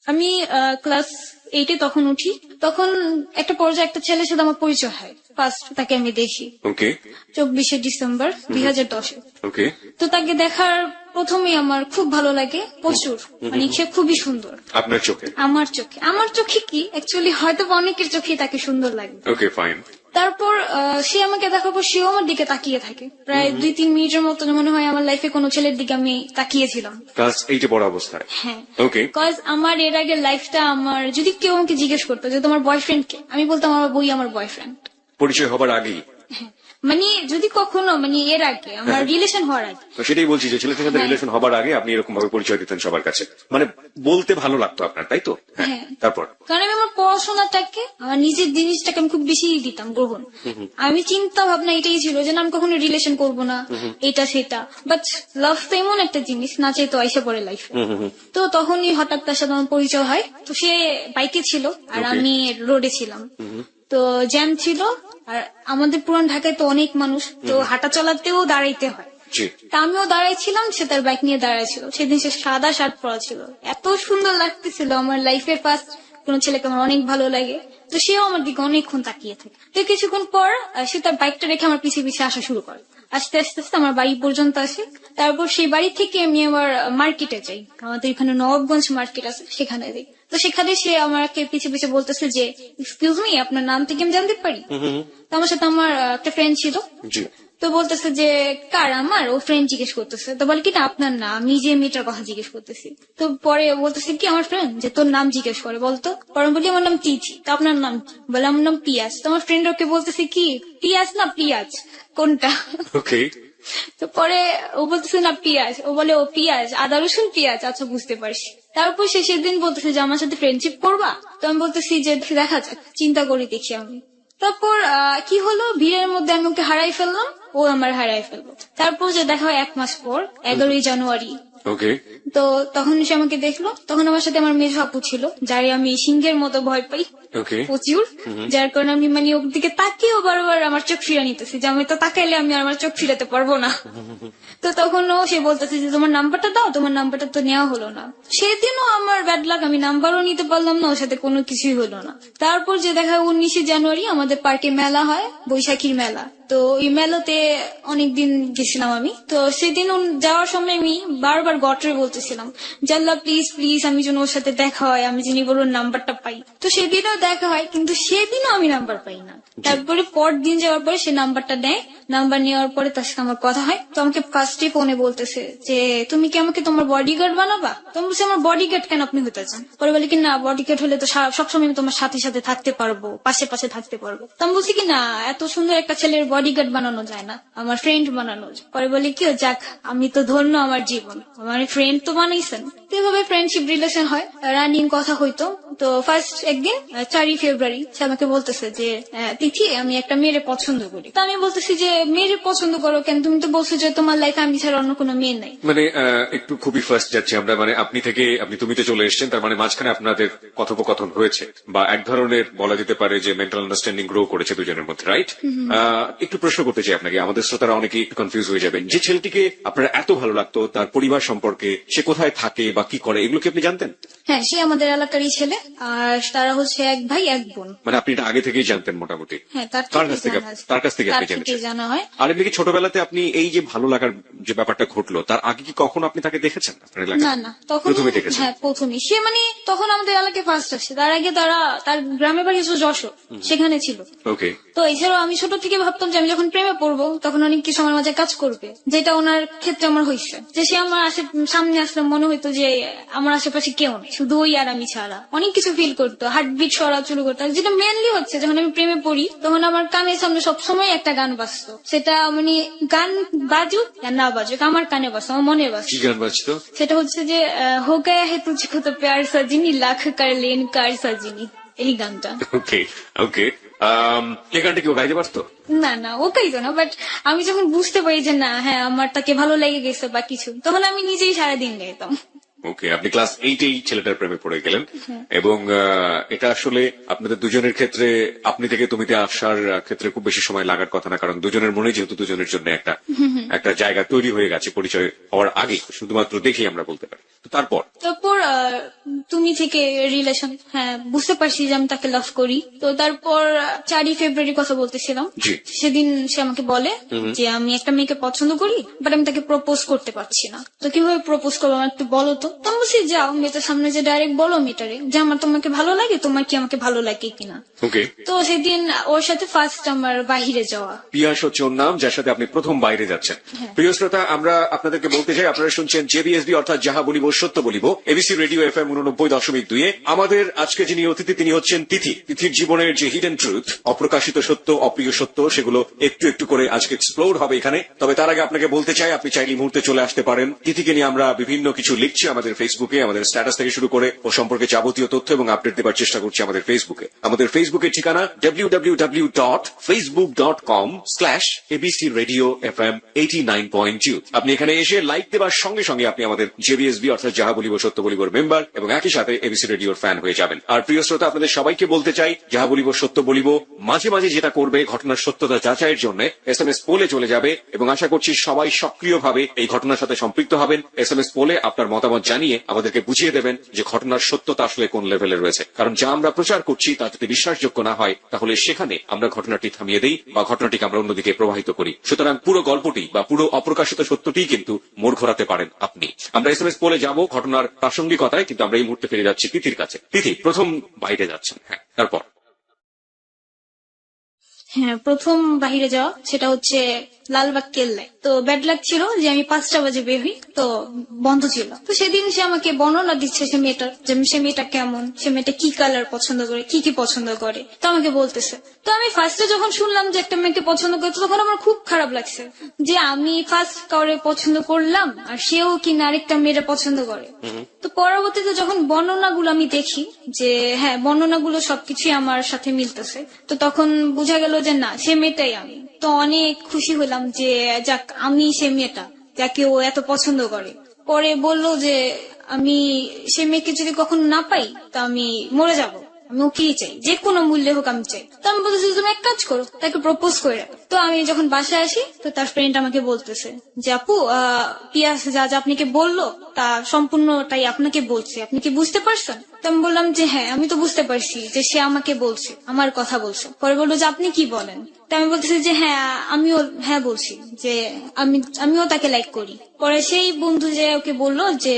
আমি ক্লাস 8-এ তখন উঠি। তখন একটা পর্যায়ে একটা ছেলের সাথে আমার পরিচয় হয়, ফার্স্ট তাকে আমি দেখি। ওকে 24শে ডিসেম্বর 2010-এ। ওকে তো তাকে দেখার প্রথমেই আমার খুব ভালো লাগে, প্রচুর, মানে সে খুবই সুন্দর আপনার চোখে? আমার চোখে কি অ্যাকচুয়ালি হয়তো বা অনেকের চোখেই তাকে সুন্দর লাগে। Okay fine. তারপর সে আমাকে দেখার পর সেও আমার দিকে তাকিয়ে থাকে প্রায় 2-3 মিনিটের মতো। মনে হয় আমার লাইফে কোনো ছেলের দিকে আমি তাকিয়েছিলাম। ক্লাস 8-এ পড়া অবস্থায়? হ্যাঁ, ওকে। বিকজ আমার এর আগে লাইফটা, আমার যদি কেউ আমাকে জিজ্ঞেস করতো যে তোমার বয়ফ্রেন্ড কে, আমি বলতাম আমার বই আমার বয়ফ্রেন্ড। পরিচয় হবার আগেই? হ্যাঁ, মানে যদি কখনো মানে এর আগে আমার রিলেশন হওয়ার আগে। তো সেটাই বলছি যে ছেলেদের সাথে রিলেশন হবার আগে আপনি এরকম ভাবে পরিচয় দিতেন সবার কাছে, মানে বলতে ভালো লাগতো আপনার, তাই তো? হ্যাঁ, তারপর? কারণ আমি আমার পড়াশোনাটাকে, আমার নিজের জিনিসটাকে আমি খুব বেশি দিতাম গ্রহণ। আমি চিন্তা ভাবনা এটাই ছিল যে না, আমি কখনো রিলেশন করবো না, এটা সেটা। বাট লাভ তো এমন একটা জিনিস, না চাই তো আইসা পড়ে লাইফে। তো তখনই হঠাৎ তার সাথে আমার পরিচয় হয়। তো সে বাইকে ছিল আর আমি রোডে ছিলাম। তো জ্যাম ছিল, আর আমাদের পুরান ঢাকায় তো অনেক মানুষ, তো হাঁটা চলাতেও দাঁড়াইতে হয়। তা আমিও দাঁড়াইছিলাম, সে তার বাইক নিয়ে দাঁড়াইছিল। সেদিন সে সাদা শার্ট পরা ছিল, এত সুন্দর লাগতেছিল। আমার লাইফের ফার্স্ট কোন ছেলেকে আমার অনেক ভালো লাগে। তো সেও আমার দিকে অনেকক্ষণ তাকিয়ে থাকে। তো কিছুক্ষণ পর সে তার বাইকটা রেখে আমার পিছিয়ে পিছিয়ে আসা শুরু করে। আস্তে আস্তে আস্তে আমার বাড়ি পর্যন্ত আসে। তারপর সেই বাড়ি থেকে আমি আবার মার্কেটে যাই, আমাদের এখানে নবাবগঞ্জ মার্কেট আছে, সেখানে যাই। তো সেখানে সে আমাকে পিছিয়ে পিছিয়ে বলতেছে যে এক্সকিউজ মি, আপনার নাম থেকে আমি জানতে পারি? তো আমার সাথে আমার একটা ফ্রেন্ড ছিল। তো বলতেছে যে কার? আমার। ও ফ্রেন্ড জিজ্ঞেস করতেছে। তো বলে কি না আপনার না, আমি যে মেয়েটার কথা জিজ্ঞেস করতেছি। তো পরে বলতেছে কি আমার ফ্রেন্ড যে তোর নাম জিজ্ঞেস করে বলতো। পরে বলি আমার নাম তিথি। তো আপনার নাম কি? বলে আমার নাম পিয়াজ। তো আমার ফ্রেন্ড ওকে বলতেছে কি পিয়াজ না পিয়াজ কোনটা? ওকে। তো পরে ও বলতেছে না পিয়াজ। ও বলে ও পিয়াজ, আদা রসুন পেঁয়াজ, আচ্ছা বুঝতে পারছি। তারপর সে সেদিন বলতেছে যে আমার সাথে ফ্রেন্ডশিপ করবা? তো আমি বলতেছি যে দেখা যাক, চিন্তা করি দেখি আমি। তারপর কি হলো, ভিড়ের মধ্যে আমি ওকে হারাই ফেললাম, ও আমার হারাই ফেললো। তারপর যে দেখা হয় 1 মাস পর, 11ই জানুয়ারি। ওকে। তো তখন সে আমাকে দেখলো। তখন আমার সাথে আমার মেজ আপু ছিল, যারে আমি সিংহের মতো ভয় পাই ওকে। প্রচুর। যার কারণে আমি মানে ওর দিকে তাকিয়েও বারবার আমার চোখ ফিরা নিতেছি, যে আমি তো তাকাইলে আমি আর আমার চোখ ফিরাতে পারবো না। তো তখন ও সে বলতেছে যে তোমার নাম্বারটা দাও, তোমার নাম্বারটা তো নেওয়া হলো না। সেদিনও আমার ব্যাড লাক, আমি নাম্বারও নিতে পারলাম না, ওর সাথে কোনো কিছুই হলো না। তারপর যে দেখা 19শে জানুয়ারি আমাদের পার্কে মেলা হয়, বৈশাখীর মেলা। তো এই মেলাতে অনেকদিন গেছিলাম আমি। তো সেদিন যাওয়ার সময় আমি বারবার গটরে বলতেছিলাম জাল্লা প্লিজ প্লিজ আমি যেন ওর সাথে দেখা হয়, আমি যিনি ওর নাম্বারটা পাই। তো সেদিনও দেখা হয়, কিন্তু সেদিনও আমি নাম্বার পাই না। তারপরে পর দিন যাওয়ার পরে সে নাম্বারটা নেয়। নাম্বার নেওয়ার পরে তার সাথে আমার কথা হয়। তো আমাকে ফার্স্টে ফোনে বলতেছে যে তুমি কি আমাকে তোমার বডিগার্ড বানাবা? তো আমি বলছি আমার বডিগার্ড কেন আপনি হতে চান? পরে বলে কি না, বডিগার্ড হলে তো সবসময় আমি তোমার সাথে সাথে থাকতে পারবো, পাশে পাশে থাকতে পারবো। তো আমি বলছি কি না, এত সুন্দর একটা ছেলের বডিগার্ড বানানো যায় না, আমার ফ্রেন্ড বানানো যায়। পরে বলে কি যাক, আমি তো ধন্য আমার জীবন, আমার ফ্রেন্ড তো বানাইছেন। তো এভাবে ফ্রেন্ডশিপ রিলেশন হয়, রানিং কথা হইতো। তো ফার্স্ট একদিন 4ই ফেব্রুয়ারি সে আমাকে বলতেছে যে তিথি আমি একটা মেয়ের পছন্দ করি। তো আমি বলতেছি যে মেয়ের পছন্দ করো কেন? তুমি তো বলছো যে তোমার লাইফে আমি ছাড়া অন্য কোনো মেয়ে নাই। মানে একটু খুবই ফার্স্ট যাচ্ছি আমরা, মানে আপনি থেকে আপনি তুমিতে চলে এসেছেন, তার মানে মাঝখানে আপনাদের কথোপকথন হয়েছে বা এক ধরনের বলা যেতে পারে যে মেন্টাল আন্ডারস্ট্যান্ডিং গ্রো করেছে দুজনের মধ্যে, রাইট? একটু প্রশ্ন করতে চাই আপনাকে, আমাদের শ্রোতারা অনেকেই একটু কনফিউজ হয়ে যাবেন। যে ছেলেটিকে আপনার এত ভালো লাগতো, তার পরিবার সম্পর্কে, সে কোথায় থাকে বা কি করে, এগুলো কি আপনি জানতেন? হ্যাঁ, সে আমাদের এলাকারই ছেলে, আর তারা হচ্ছে এক ভাই এক বোন। মানে আপনি এটা আগে থেকেই জানতেন মোটামুটি? হ্যাঁ, তার কাছ থেকে আপনি জেনেছেন? জানা হয়। আর এমনি কি ছোটবেলাতে আপনি এই যে ভালো লাগার যে ব্যাপারটা ঘটলো, তার আগে কি কখনো আপনি তাকে দেখেছেন আপনার এলাকায়? না না, তখন প্রথমে দেখেছেন? হ্যাঁ প্রথমে। সে মানে তখন আমাদের এলাকায় ফার্স্ট আসছে, তার আগে তার গ্রামের বাড়ি হচ্ছে যশোর, সেখানে ছিল। ওকে। তো এছাড়াও আমি ছোট থেকে ভাবতাম যে আমি যখন প্রেমে পড়বো তখন অনেক কিছু আমার মাঝে কাজ করবে, যেটা ওনার ক্ষেত্রে আমার হয়েছে। যে সে আমার সামনে আসলে মনে হইতো যে আমার আশেপাশে কেউ নেই, শুধু ওই আর আমি ছাড়া। অনেক কিছু ফিল করতো, হার্টবিট সরা শুরু করতো। যেটা মেনলি হচ্ছে যখন আমি প্রেমে পড়ি তখন আমার কানের সামনে সবসময় একটা গান বাজতো। সেটা মানে গান বাজুক আর না বাজুক আমার কানে বাজতো, আমার মনে বাজতো। কি গান বাজতো? সেটা হচ্ছে যে হো গায়া হে তুঝকো তো প্যার সাজিনি লাখ কার লেন কার সাজিনি, এই গানটা। ওকে ওকে। এই গানটা কেউ গাইতে পারতো? না না, ও গাইতো না, বাট আমি যখন বুঝতে পারি যে না হ্যাঁ আমার তাকে ভালো লেগে গেছে বা কিছু, তখন আমি নিজেই সারাদিন গাইতাম। ওকে, আপনি ক্লাস 8-এই ছেলেটার প্রেমে পড়ে গেলেন এবং এটা আসলে আপনাদের দুজনের ক্ষেত্রে আপনি থেকে তুমিতে আসার ক্ষেত্রে খুব বেশি সময় লাগার কথা না, কারণ দুজনের মনে যেহেতু দুজনের জন্য একটা জায়গা তৈরি হয়ে গেছে পরিচয় হওয়ার আগে, শুধুমাত্র দেখেই আমরা বলতে পারি। তো তারপর তুমি থেকে রিলেশন, হ্যাঁ বুঝতে পারছি যে আমি তাকে লাভ করি। তো তারপর 4ই ফেব্রুয়ারি কথা বলতেছিলাম, জি। সেদিন সে আমাকে বলে যে আমি একটা মেয়েকে পছন্দ করি, বাট আমি তাকে প্রপোজ করতে পারছি না। তো কিভাবে প্রপোজ করবো আমার একটু বলো তো। তো আমি বলছি যাও মেয়েটার সামনে যে ডাইরেক্ট বলো মেয়েটারে যে আমার তোমাকে ভালো লাগে, তোমার কি আমাকে ভালো লাগে কিনা। ওকে, তো সেদিন ওর সাথে ফার্স্ট আমার বাহিরে যাওয়া। পিয়াস হচ্ছে ওর নাম, যার সাথে আপনি প্রথম বাইরে যাচ্ছেন। প্রিয় শ্রোতা, আমরা আপনাদেরকে বলতে চাই, আপনারা শুনছেন জেবিএসবি অর্থাৎ যাহা বলিব সত্য বলিব, এবিসি রেডিও FM 89.2। আমাদের আজকে যিনি অতিথি তিনি হচ্ছেন তিথি। তিথির জীবনের যে হিডেন ট্রুথ, অপ্রকাশিত সত্য, অপ্রিয় সত্য, সেগুলো একটু একটু করে আজকে এক্সপ্লোর হবে এখানে। তবে তার আগে আপনাকে বলতে চাই, আপনি চাইলে এই মুহূর্তে চলে আসতে পারেন। তিথিকে নিয়ে আমরা বিভিন্ন কিছু লিখছি আমাদের ফেসবুকে, আমাদের স্ট্যাটাস থেকে শুরু করে ও সম্পর্কে যাবতীয় তথ্য এবং আপডেট দেওয়ার চেষ্টা করছি আমাদের ফেসবুকে। আমাদের ফেসবুকের ঠিকানা www.facebook.com/abcradiofm89.2। আপনি এখানে এসে লাইক দেওয়ার সঙ্গে সঙ্গে আপনি আমাদের জেবিএসবি অর্থাৎ যাহা বলিব সত্য বলিবর মেম্বার এবং একই সাথে এবিসি রেডিওর ফ্যান হয়ে যাবেন। আর প্রিয় শ্রোতা, আপনাদের সবাইকে বলতে চাই, যাহা বলিব সত্য বলিব মাঝে মাঝে যেটা করবে, ঘটনার সত্যতা যাচাইয়ের জন্য SMS পোলে চলে যাবে এবং আশা করছি সবাই সক্রিয়ভাবে এই ঘটনার সাথে সম্পৃক্ত হবেন। SMS পোলে আপনার মতামত জানিয়ে আমাদেরকে বুঝিয়ে দেবেন যে ঘটনার সত্যতা আসলে কোন লেভেলে রয়েছে, কারণ যা আমরা প্রচার করছি তা যদি বিশ্বাসযোগ্য না হয় তাহলে সেখানে আমরা ঘটনাটি থামিয়ে দেই বা ঘটনাটিকে আমরা অন্যদিকে প্রবাহিত করি। সুতরাং পুরো গল্পটি বা পুরো অপ্রকাশিত সত্যটি কিন্তু মোড় ঘোরাতে পারেন আপনি। আমরা SMS পোলে যাব ঘটনার প্রাসঙ্গিকতায়, কিন্তু আমরা এই মুহূর্তে ফিরে যাচ্ছি তিথির কাছে। তিথি প্রথম বাইরে যাচ্ছেন, হ্যাঁ তারপর? হ্যাঁ, প্রথম বাহিরে যাওয়া সেটা হচ্ছে লালবাগ কেল্লায়। তো ব্যাড লাক ছিল যে আমি 5টা বাজে বের হই, তো বন্ধ ছিল। তো সেদিন সে আমাকে বর্ণনা দিচ্ছে সে মেয়েটার, যে সে মেয়েটা কেমন, সে মেয়েটা কি কালার পছন্দ করে, কি কি পছন্দ করে, তো আমাকে বলতেছে। তো আমি ফার্স্টে যখন শুনলাম যে একটা মেয়েকে পছন্দ করছে, তখন আমার খুব খারাপ লাগছে যে আমি ফার্স্ট কাউরে পছন্দ করলাম আর সেও কিনা আরেকটা মেয়েটা পছন্দ করে। তো পরবর্তীতে যখন বর্ণনাগুলো আমি দেখি যে হ্যাঁ বর্ণনাগুলো সবকিছুই আমার সাথে মিলতেছে, তো তখন বোঝা গেল যে না, সে মেয়েটাই আমি। তো অনেক খুশি হলাম যে যাক আমি সে মেয়েটা যাকে ও এত পছন্দ করে। পরে বললো যে আমি সে মেয়েকে যদি কখনো না পাই তা আমি মরে যাব, আমি ওকেই চাই, যে কোনো মূল্যে হোক আমি চাই। তো আমি বলতেছি তুমি এক কাজ করো, তাকে প্রপোজ করে রাখো। তো আমি যখন বাসায় আসি, তো তার ফ্রেন্ড আমাকে বলতেছে যে আপু পিয়াস যা যা আপনাকে বললো তা সম্পূর্ণটাই আপনাকে বলছে, আপনি কি বুঝতে পারছেন? তো আমি বললাম যে হ্যাঁ আমি তো বুঝতে পারছি যে সে আমাকে বলছে, আমার কথা বলছে। পরে বললো যে আপনি কি বলেন? তো আমি বলতেছি যে হ্যাঁ আমিও হ্যাঁ বলছি যে আমিও তাকে লাইক করি। পরে সেই বন্ধু যে ওকে বললো যে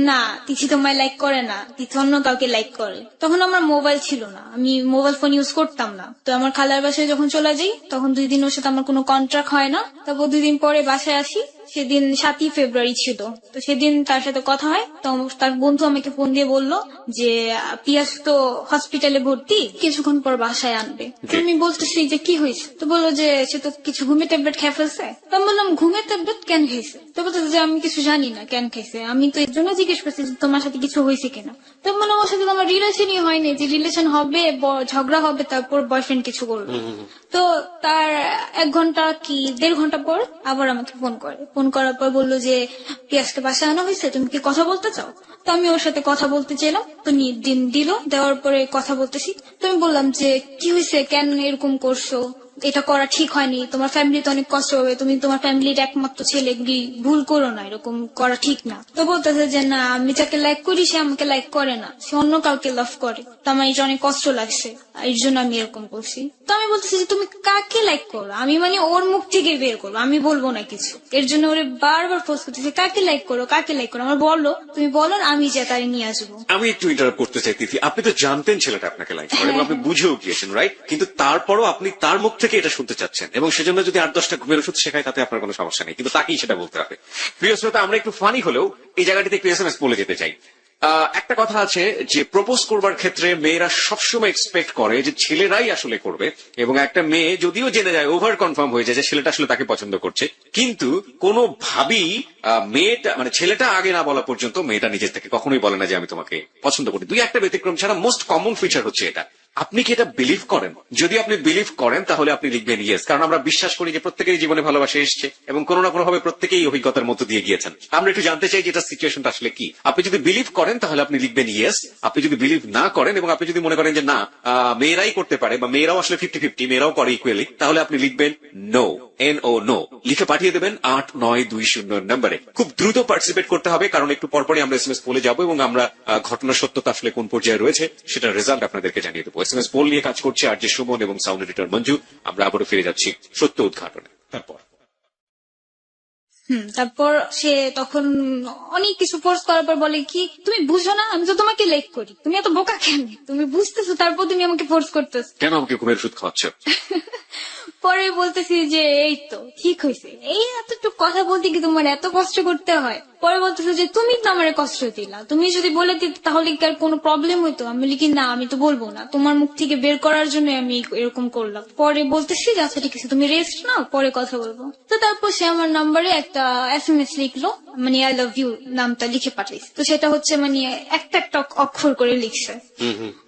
না তিথি তোমায় লাইক করে না, তিথি অন্য কাউকে লাইক করে। তখন আমার মোবাইল ছিল না, আমি মোবাইল ফোন ইউজ করতাম না। তো আমার খালার বাসায় যখন চলে যাই তখন 2 দিন ওর সাথে আমার কোনো কন্ট্রাক্ট হয় না। তারপর 2 দিন পরে বাসায় আসি, সেদিন 7ই ফেব্রুয়ারি ছিল। তো সেদিন তার সাথে কথা হয়, তো তার বন্ধু আমাকে ফোন দিয়ে বললো যে পিয়াস তো হসপিটালে ভর্তি, কিছুক্ষণ পর বাসায় আনবে। তো আমি বলতেছি যে কি হয়েছে? তো বললো যে সে তো কিছু ঘুমের ট্যাবলেট খেয়ে ফেলছে। তো আমি বললাম ঘুমের ট্যাবলেট কেন খেয়েছে? তো বলতেছে যে আমি কিছু জানি না কেন খেয়েছে, আমি তো এর জন্য জিজ্ঞেস করছি যে তোমার সাথে কিছু হয়েছে কিনা। তো মানে ওর সাথে আমার রিলেশনই হয়নি, যে রিলেশন হবে ঝগড়া হবে তারপর বয়ফ্রেন্ড কিছু করবে। তো তার 1 ঘন্টা কি 1.5 ঘন্টা পর আবার আমাকে ফোন করে। ফোন করার পর বললো যে পিয়াসকে বাসায় আনা হয়েছে, তুমি কি কথা বলতে চাও? তো আমি ওর সাথে কথা বলতে চাইলাম, তো দিন দিল, দেওয়ার পরে কথা বলতেছি। তো আমি বললাম যে কি হয়েছে, কেন এরকম করছো, এটা করা ঠিক হয়নি, তোমার ফ্যামিলিতে অনেক কষ্ট হবে, তুমি তোমার ফ্যামিলির একমাত্র ছেলে, ভুল করো না, এরকম করা ঠিক না। তো বলতেছে যে না আমি যাকে লাইক করি সে আমাকে লাইক করে না, সে অন্য কাউকে লাভ করে, তো আমার এটা অনেক কষ্ট লাগছে, এর জন্য আমি এরকম করছি। তো আমি বলতেছি যে তুমি কাকে লাইক করো, আমি মানে ওর মুখ থেকে বের করবো, আমি বলবো না কিছু। এর জন্য ওরে বারবার ফোর্স করতেছি কাকে লাইক করো, কাকে লাইক করো, আমার বলো, তুমি বলো আমি যে তারে নিয়ে আসবো। আমি একটু ইন্টারাপ্ট করতে চাই তিথি, আপনি তো জানতেন ছেলেটা আপনাকে লাইক করে এবং আপনি বুঝেও গিয়েছেন, রাইট? কিন্তু তারপরও আপনি তার মুখ থেকে এটা শুনতে চাচ্ছেন এবং সেজন্য যদি 8-10টা ঘুমের ওষুধ শেখায় তাতে আপনার কোনো সমস্যা নেই, কিন্তু তাকেই সেটা বলতে হবে। প্রিয় শ্রোতা, আমরা একটু ফানি হলেও এই জায়গাটিতে একটু SMS বলে যেতে চাই। একটা কথা আছে যে প্রপোজ করবার ক্ষেত্রে মেয়েরা সবসময় এক্সপেক্ট করে যে ছেলেরাই আসলে করবে, এবং একটা মেয়ে যদিও জেনে যায়, ওভার কনফার্ম হয়ে যায় যে ছেলেটা আসলে তাকে পছন্দ করছে, কিন্তু কোনোভাবেই মেয়েটা মানে ছেলেটা আগে না বলা পর্যন্ত মেয়েটা নিজের থেকে কখনোই বলে না যে আমি তোমাকে পছন্দ করি। 2-1টা ব্যতিক্রম ছাড়া মোস্ট কমন ফিচার হচ্ছে এটা। আপনি কি এটা বিলিভ করেন? যদি আপনি বিলিভ করেন তাহলে আপনি লিখবেন ইয়েস, কারণ আমরা বিশ্বাস করি যে প্রত্যেকেরই জীবনে ভালোবাসা এসছে এবং কোনো না কোনো ভাবে প্রত্যেকেই এই অভিজ্ঞতার মধ্যে দিয়ে গিয়েছেন। আমরা একটু জানতে চাই যে এটা সিচুয়েশনটা আসলে কি। আপনি যদি বিলিভ করেন তাহলে আপনি লিখবেন ইয়েস, আপনি যদি বিলিভ না করেন এবং আপনি যদি মনে করেন যে না মেয়েরাই করতে পারে বা মেয়েরাও আসলে 50-50, মেয়েরাও করে ইকুয়ালি, তাহলে আপনি লিখবেন নো, NO, নো লিখে পাঠিয়ে দেবেন 8920 নম্বরে। খুব দ্রুত পার্টিসিপেট করতে হবে, কারণ একটু পরপরই আমরা SMS পোলে যাবো এবং আমরা ঘটনার সত্যতা আসলে কোন পর্যায়ে রয়েছে সেটার রেজাল্ট আপনাদেরকে জানিয়ে দেবো। SMS পোল নিয়ে কাজ করছে আর যে সুমন এবং সাউন্ড এডিটর মঞ্জু। আমরা আবারও ফিরে যাচ্ছি সত্য উদ্ঘাটনে। তারপর সে তখন অনেক কিছু ফোর্স করার পর বলে কি, তুমি বুঝো না আমি তো তোমাকে লাইক করি, তুমি এত বোকা কেন, তুমি বুঝতেছো তারপর তুমি আমাকে ফোর্স করতেছো কেন আমাকে ঘুমের ওষুধ খাওয়াচ্ছ? পরে বলতেছি যে এই তো ঠিক হয়েছে, এই এতটুকু কথা বলতে কি তোমার এত কষ্ট করতে হয়? পরে বলতেছে যে তুমি তো আমার কষ্ট দিলা, তুমি যদি বলে দিতে তাহলে কি আর কোনো প্রবলেম হইতো? আমি বলি কি না, আমি তো বলবো না, তোমার মুখ থেকে বের করার জন্য আমি এরকম করলাম। পরে বলতেছি যে আচ্ছা ঠিক আছে তুমি রেস্ট নাও, পরে কথা বলবো। তো তারপর সে আমার নাম্বারে একটা SMS লিখলো, মানে আই লাভ ইউ নামটা লিখে পাঠাইছে। তো সেটা হচ্ছে মানে একটা একটা অক্ষর করে লিখছে।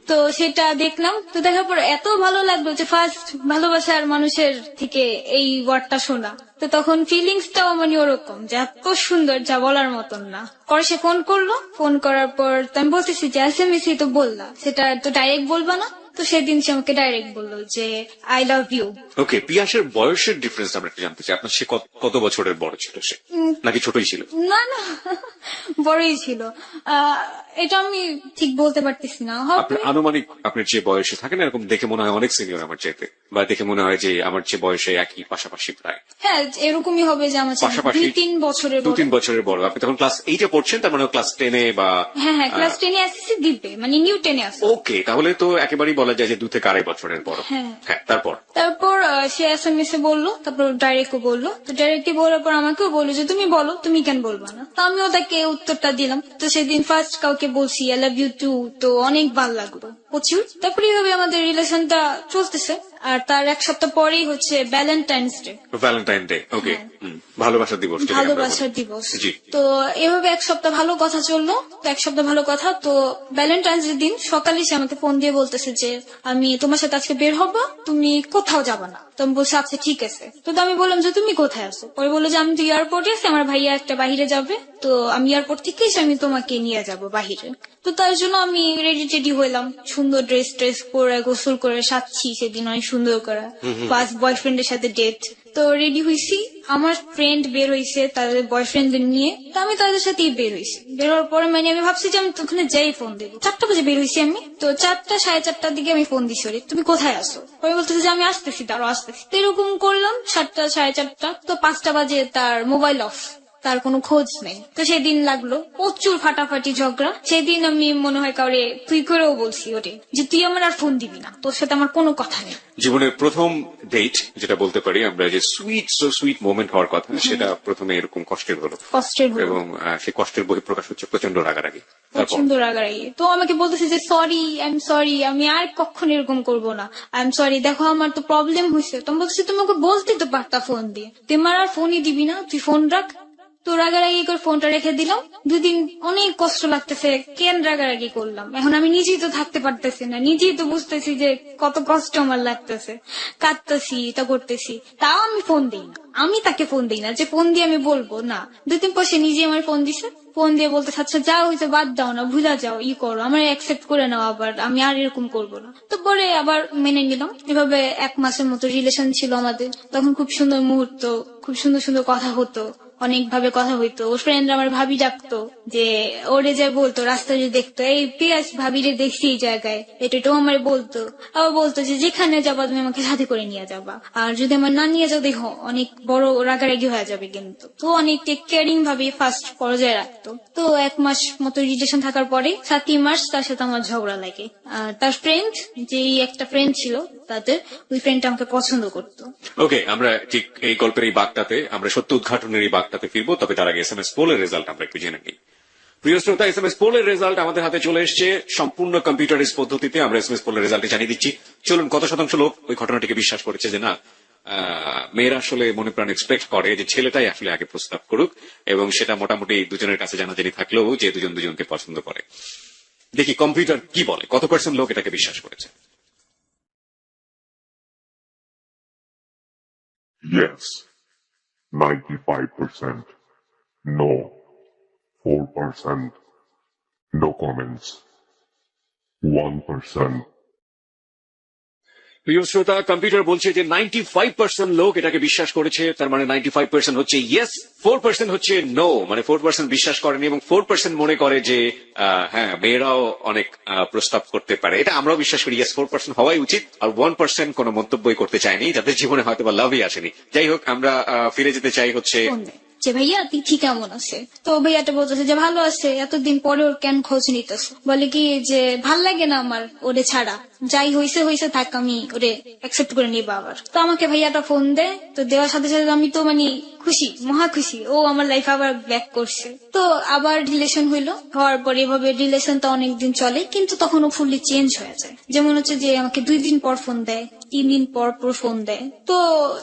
তো সেটা দেখলাম, তো দেখার পর এত ভালো লাগলো যে ফার্স্ট ভালোবাসার মানুষের থেকে এই ওয়ার্ডটা শোনা। তো তখন ফিলিংসটাও মানে ওরকম যে এত সুন্দর যা বলার মতন না। পরে সে ফোন করলো, ফোন করার পর তো আমি বলতেছি যে SMS তো বললা, সেটা তো ডাইরেক্ট বলবা না? তো সেদিন সে আমাকে ডাইরেক্ট বললো যে আই লাভ ইউ। ওকে, পিয়াসের বয়সের ডিফারেন্স আমরা একটু জানতে চাই। আপনার সে কত বছরের বড় ছিল সে, নাকি ছোটই ছিল? না না বড়ই ছিল। এটা আমি ঠিক বলতে পারতেছি না। আপনার আনুমানিক আপনার যে বয়সে থাকেন এরকম দেখে মনে হয় অনেক সিনিয়র আমার চাইতে, বা দেখে মনে হয় যে আমার যে বয়সে একই পাশাপাশি প্রায়। হ্যাঁ এরকমই হবে যে আমার পাশাপাশি 2-3 বছরের বড়। আপনি তখন ক্লাস 8-এ পড়ছেন, তার মানে ক্লাস 10-এ বা হ্যাঁ ক্লাস 10-এ এসএসসি দিবে, মানে নিউ 10-এ আছে। ওকে, তাহলে তো একেবারেই বলা যায় যে 2 থেকে 2.5 বছরের বড়। হ্যাঁ তারপর সে SMS এ বললো, তারপর ডাইরেক্টও বললো। তো ডাইরেক্টলি বলার পর আমাকেও বললো যে তুমি বলো, তুমি কেন বলবা না? তো আমিও তাকে উত্তরটা দিলাম। তো সেদিন ফার্স্ট কাউকে বলছি আই লাভ ইউ টু, তো অনেক ভালো লাগলো প্রচুর। তারপরে এইভাবে আমাদের রিলেশনটা চলতেছে। আর তার এক সপ্তাহ পরেই হচ্ছে ভ্যালেন্টাইন্স ডে। ভ্যালেন্টাইন ডে, ওকে, ভালোবাসার দিবস। ভালোবাসার দিবস। জি। তো এভাবে এক সপ্তাহ ভালো কথা চললো, এক সপ্তাহ ভালো কথা। তো ভ্যালেন্টাইন্স ডে দিন সকালে সে আমাকে ফোন দিয়ে বলতেছে যে আমি তোমার সাথে আজকে বের হবো, তুমি কোথাও যাবা না। তো আমি বলছি আচ্ছা ঠিক আছে। তো আমি বললাম যে তুমি কোথায় আছো? পরে বললো যে আমি তো এয়ারপোর্টে আছি, আমার ভাইয়া একটা বাহিরে যাবে, তো আমি এয়ারপোর্ট থেকে এসে আমি তোমাকে নিয়ে যাব বাহিরে। তো তার জন্য আমি রেডি টেডি হইলাম, সুন্দর ড্রেস পরে গোসল করে সাজছি সেদিন অনেক সুন্দর করে, ফার্স্ট বয়ফ্রেন্ডের সাথে ডেট। তো রেডি হয়েছি, আমার ফ্রেন্ড বের হয়েছে তাদের বয়ফ্রেন্ডদের নিয়ে, তো আমি তাদের সাথেই বের হয়েছি। বের হওয়ার পরে মানে আমি ভাবছি যে আমি ওখানে যাই ফোন দেবো। 4টা বাজে বের হয়েছি আমি, তো 4টা 4:30টার দিকে আমি ফোন দিছি ওরে, তুমি কোথায় আসো? পরে বলতেছে যে আমি আসতেছি, তারও আসতেছি। তো এরকম করলাম 7টা 4:30টা, তো 5টা বাজে তার মোবাইল অফ, তার কোনো খোঁজ নেই। তো সেদিন লাগলো প্রচুর ফাটাফাটি ঝগড়া। সেদিন আমি মনে হয় কাউরে তুই করেও বলছি ওরে যে তুই আমার আর ফোন দিবি না, তোর সাথে আমার কোনো কথা নেই। জীবনের প্রথম ডেট যেটা বলতে পারি আমরা, যে সুইট মোমেন্ট হওয়ার কথা, সেটা প্রথমে এরকম কষ্টের হলো এবং সেই কষ্টের বহিঃপ্রকাশ হচ্ছে প্রচন্ড রাগারাগি। প্রচন্ড রাগারাগি। তো আমাকে বলতেছে যে সরি, আই এম সরি, আমি আর কখনো এরকম করবো না, আই এম সরি, দেখো আমার তো প্রবলেম হয়েছে। তো আমি বলতেছি তুমি ওকে বলতে তো পারতা ফোন দিয়ে, তুই আমার আর ফোনই দিবি না, তুই ফোন রাখ। তো রাগারাগি করে ফোনটা রেখে দিলাম। 2 দিন অনেক কষ্ট লাগতেছে, কেন রাগারাগি করলাম। এখন আমি নিজেই তো থাকতে পারতেছি না, নিজেই তো বুঝতেছি যে কত কষ্ট আমার লাগতেছে, কাঁদতেছি, তা করতেছি, তাও আমি ফোন দিই না, আমি তাকে ফোন দিই না যে ফোন দিয়ে আমি বলবো না। 2 দিন পর সে নিজে আমার ফোন দিছে, ফোন দিয়ে বলতে আচ্ছা যা হয়েছে বাদ দাও না, ভুলা যাও, করো, আমার অ্যাকসেপ্ট করে নাও, আবার আমি আর এরকম করবো না। তো পরে আবার মেনে নিলাম। এভাবে 1 মাসের মতো রিলেশন ছিল আমাদের। তখন খুব সুন্দর মুহূর্ত, খুব সুন্দর সুন্দর কথা হতো, অনেক ভাবে কথা হইতো। ওর ফ্রেন্ডরা আমার ভাবি ডাকতো, যে ওরে যে বলতো রাস্তায় যে দেখতো এই পিয়াস ভাবি রে দেখছি এই জায়গায়, এটাও আমার বলতো। আবার বলতো যে যেখানে যাবা তুমি আমাকে সাথে করে নিয়ে যাবা, আর যদি আমার না নিয়ে যাও দেখো অনেক বড় রাগারাগি হয়ে যাবে কিন্তু। তো অনেক টেক কেয়ারিং ভাবে ফার্স্ট পর্যায়ে রাখতো। তো 1 মাস মতো রিলেশন থাকার পরে 7ই মার্চ তার সাথে আমার ঝগড়া লাগে। আর তার ফ্রেন্ড, যেই একটা ফ্রেন্ড ছিল তাদের, ওই ফ্রেন্ডটা আমাকে পছন্দ করতো। ওকে, আমরা ঠিক এই গল্পের এই বাগটাতে, আমরা সত্য উদ্ঘাটনের এই বাগটাতে ফিরবো, তবে তার আগে SMS পোলের রেজাল্ট আমরা একটু জেনে নিই। প্রিয় শ্রোতা, SMS পোলের রেজাল্ট আমাদের হাতে চলে এসেছে সম্পূর্ণ কম্পিউটারাইজ পদ্ধতিতে। আমরা SMS পোলের রেজাল্ট জানিয়ে দিচ্ছি। চলুন, কত শতাংশ লোক ওই ঘটনাটিকে বিশ্বাস করেছে যে না, মেয়েরা আসলে মনে প্রাণ এক্সপেক্ট করে যে ছেলেটাই আসলে আগে প্রস্তাব করুক, এবং সেটা মোটামুটি দুজনের কাছে জানাজানি থাকলেও যে দুজন দুজনকে পছন্দ করে। দেখি কম্পিউটার কি বলে, কত % লোক এটাকে বিশ্বাস করেছে। Yes, 95%. No, 4%. No comments. 1%. প্রিয় শ্রোতা, কম্পিউটার বলছে যে 95% লোক এটাকে বিশ্বাস করেছে, তার মানে 95% হচ্ছে ইয়েস, 4% হচ্ছে নো, মানে 4% বিশ্বাস করেনি এবং 4% মনে করে যে হ্যাঁ, মেয়েরাও অনেক প্রস্তাব করতে পারে। এটা আমরাও বিশ্বাস করি, ইয়েস 4% হওয়াই উচিত। আর 1% কোনো মন্তব্যই করতে চায়নি, যাদের জীবনে হয়তো বা লাভই আসেনি। যাই হোক, আমরা ফিরে যেতে চাই হচ্ছে ফোন দেয় যে ভাইয়া তিথি কেমন আছে, তো ভাইয়াটা বলতেছে যে ভালো আছে, এতদিন পরে ওর কেন খোঁজ নিতেছে, বলে কি যে ভাল লাগে না আমার ওরে ছাড়া, যাই হইছে হইছে থাক, আমি ওরে অ্যাকসেপ্ট করে নিবা আবার। তো আমাকে ভাইয়াটা ফোন দেয়, তো দেওয়ার সাথে সাথে আমি তো মানে খুশি, মহা খুশি, ও আমার লাইফ আবার ব্যাক করছে। তো আবার রিলেশন হইলো, হওয়ার পরে এভাবে রিলেশনটা অনেকদিন চলে, কিন্তু তখন ও ফুললি চেঞ্জ হয়ে যায়। যেমন হচ্ছে যে আমাকে 2 দিন পর ফোন দেয়, 3 দিন পর পর ফোন দেয়। তো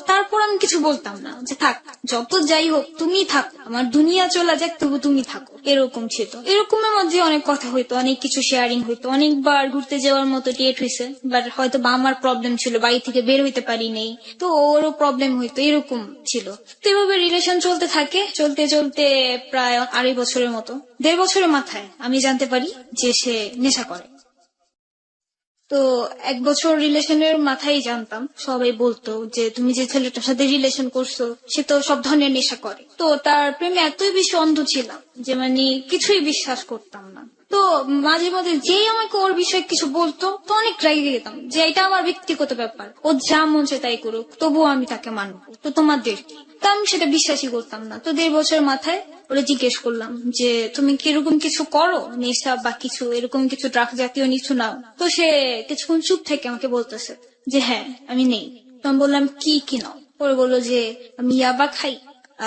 তারপর আমি কিছু বলতাম না, যে থাক যত যাই হোক তুমি থাকো, আমার দুনিয়া চলে যাক তবু তুমি থাকো, এরকম ছিল। এরকমের মধ্যে অনেক কথা হইতো, অনেক কিছু শেয়ারিং হইতো, অনেকবার ঘুরতে যাওয়ার মতো ডেট হয়েছে, বাট হয়তো বা আমার প্রবলেম ছিল, বাড়ি থেকে বের হইতে পারি নেই, তো ওরও প্রবলেম হইতো, এরকম ছিল। তো এভাবে রিলেশন চলতে থাকে, চলতে চলতে প্রায় 2.5 বছরের মতো, 1.5 বছরের মাথায় আমি জানতে পারি যে সে নেশা করে। তো 1 বছর রিলেশনের মাথায় জানতাম, সবাই বলতো যে তুমি যে ছেলেটার সাথে রিলেশন করছো সে তো সব ধরনের নেশা করে। তো তার প্রেমে এতই বেশি অন্ধ ছিলাম যে মানে কিছুই বিশ্বাস করতাম না। তো মাঝে মাঝে যেই আমাকে ওর বিষয়ে কিছু বলতো, তো অনেক রেগে যেতাম যে এটা আমার ব্যক্তিগত ব্যাপার, ও যা মন চায় তাই করুক, তবুও আমি তাকে মানবো, তো তোমাদের কি? তো আমি সেটা বিশ্বাসই করতাম না। তো 1.5 বছরের মাথায় ওরা জিজ্ঞেস করলাম যে তুমি কি এরকম কিছু করো, নেশা বা কিছু এরকম কিছু ড্রাগ জাতীয় কিছু নাও? তো সে কিছুক্ষণ চুপ থেকে আমাকে বলতেছে যে হ্যাঁ আমি নেই। তো আমি বললাম কি কি নাও? পরে বললো যে আমি ইয়াবা খাই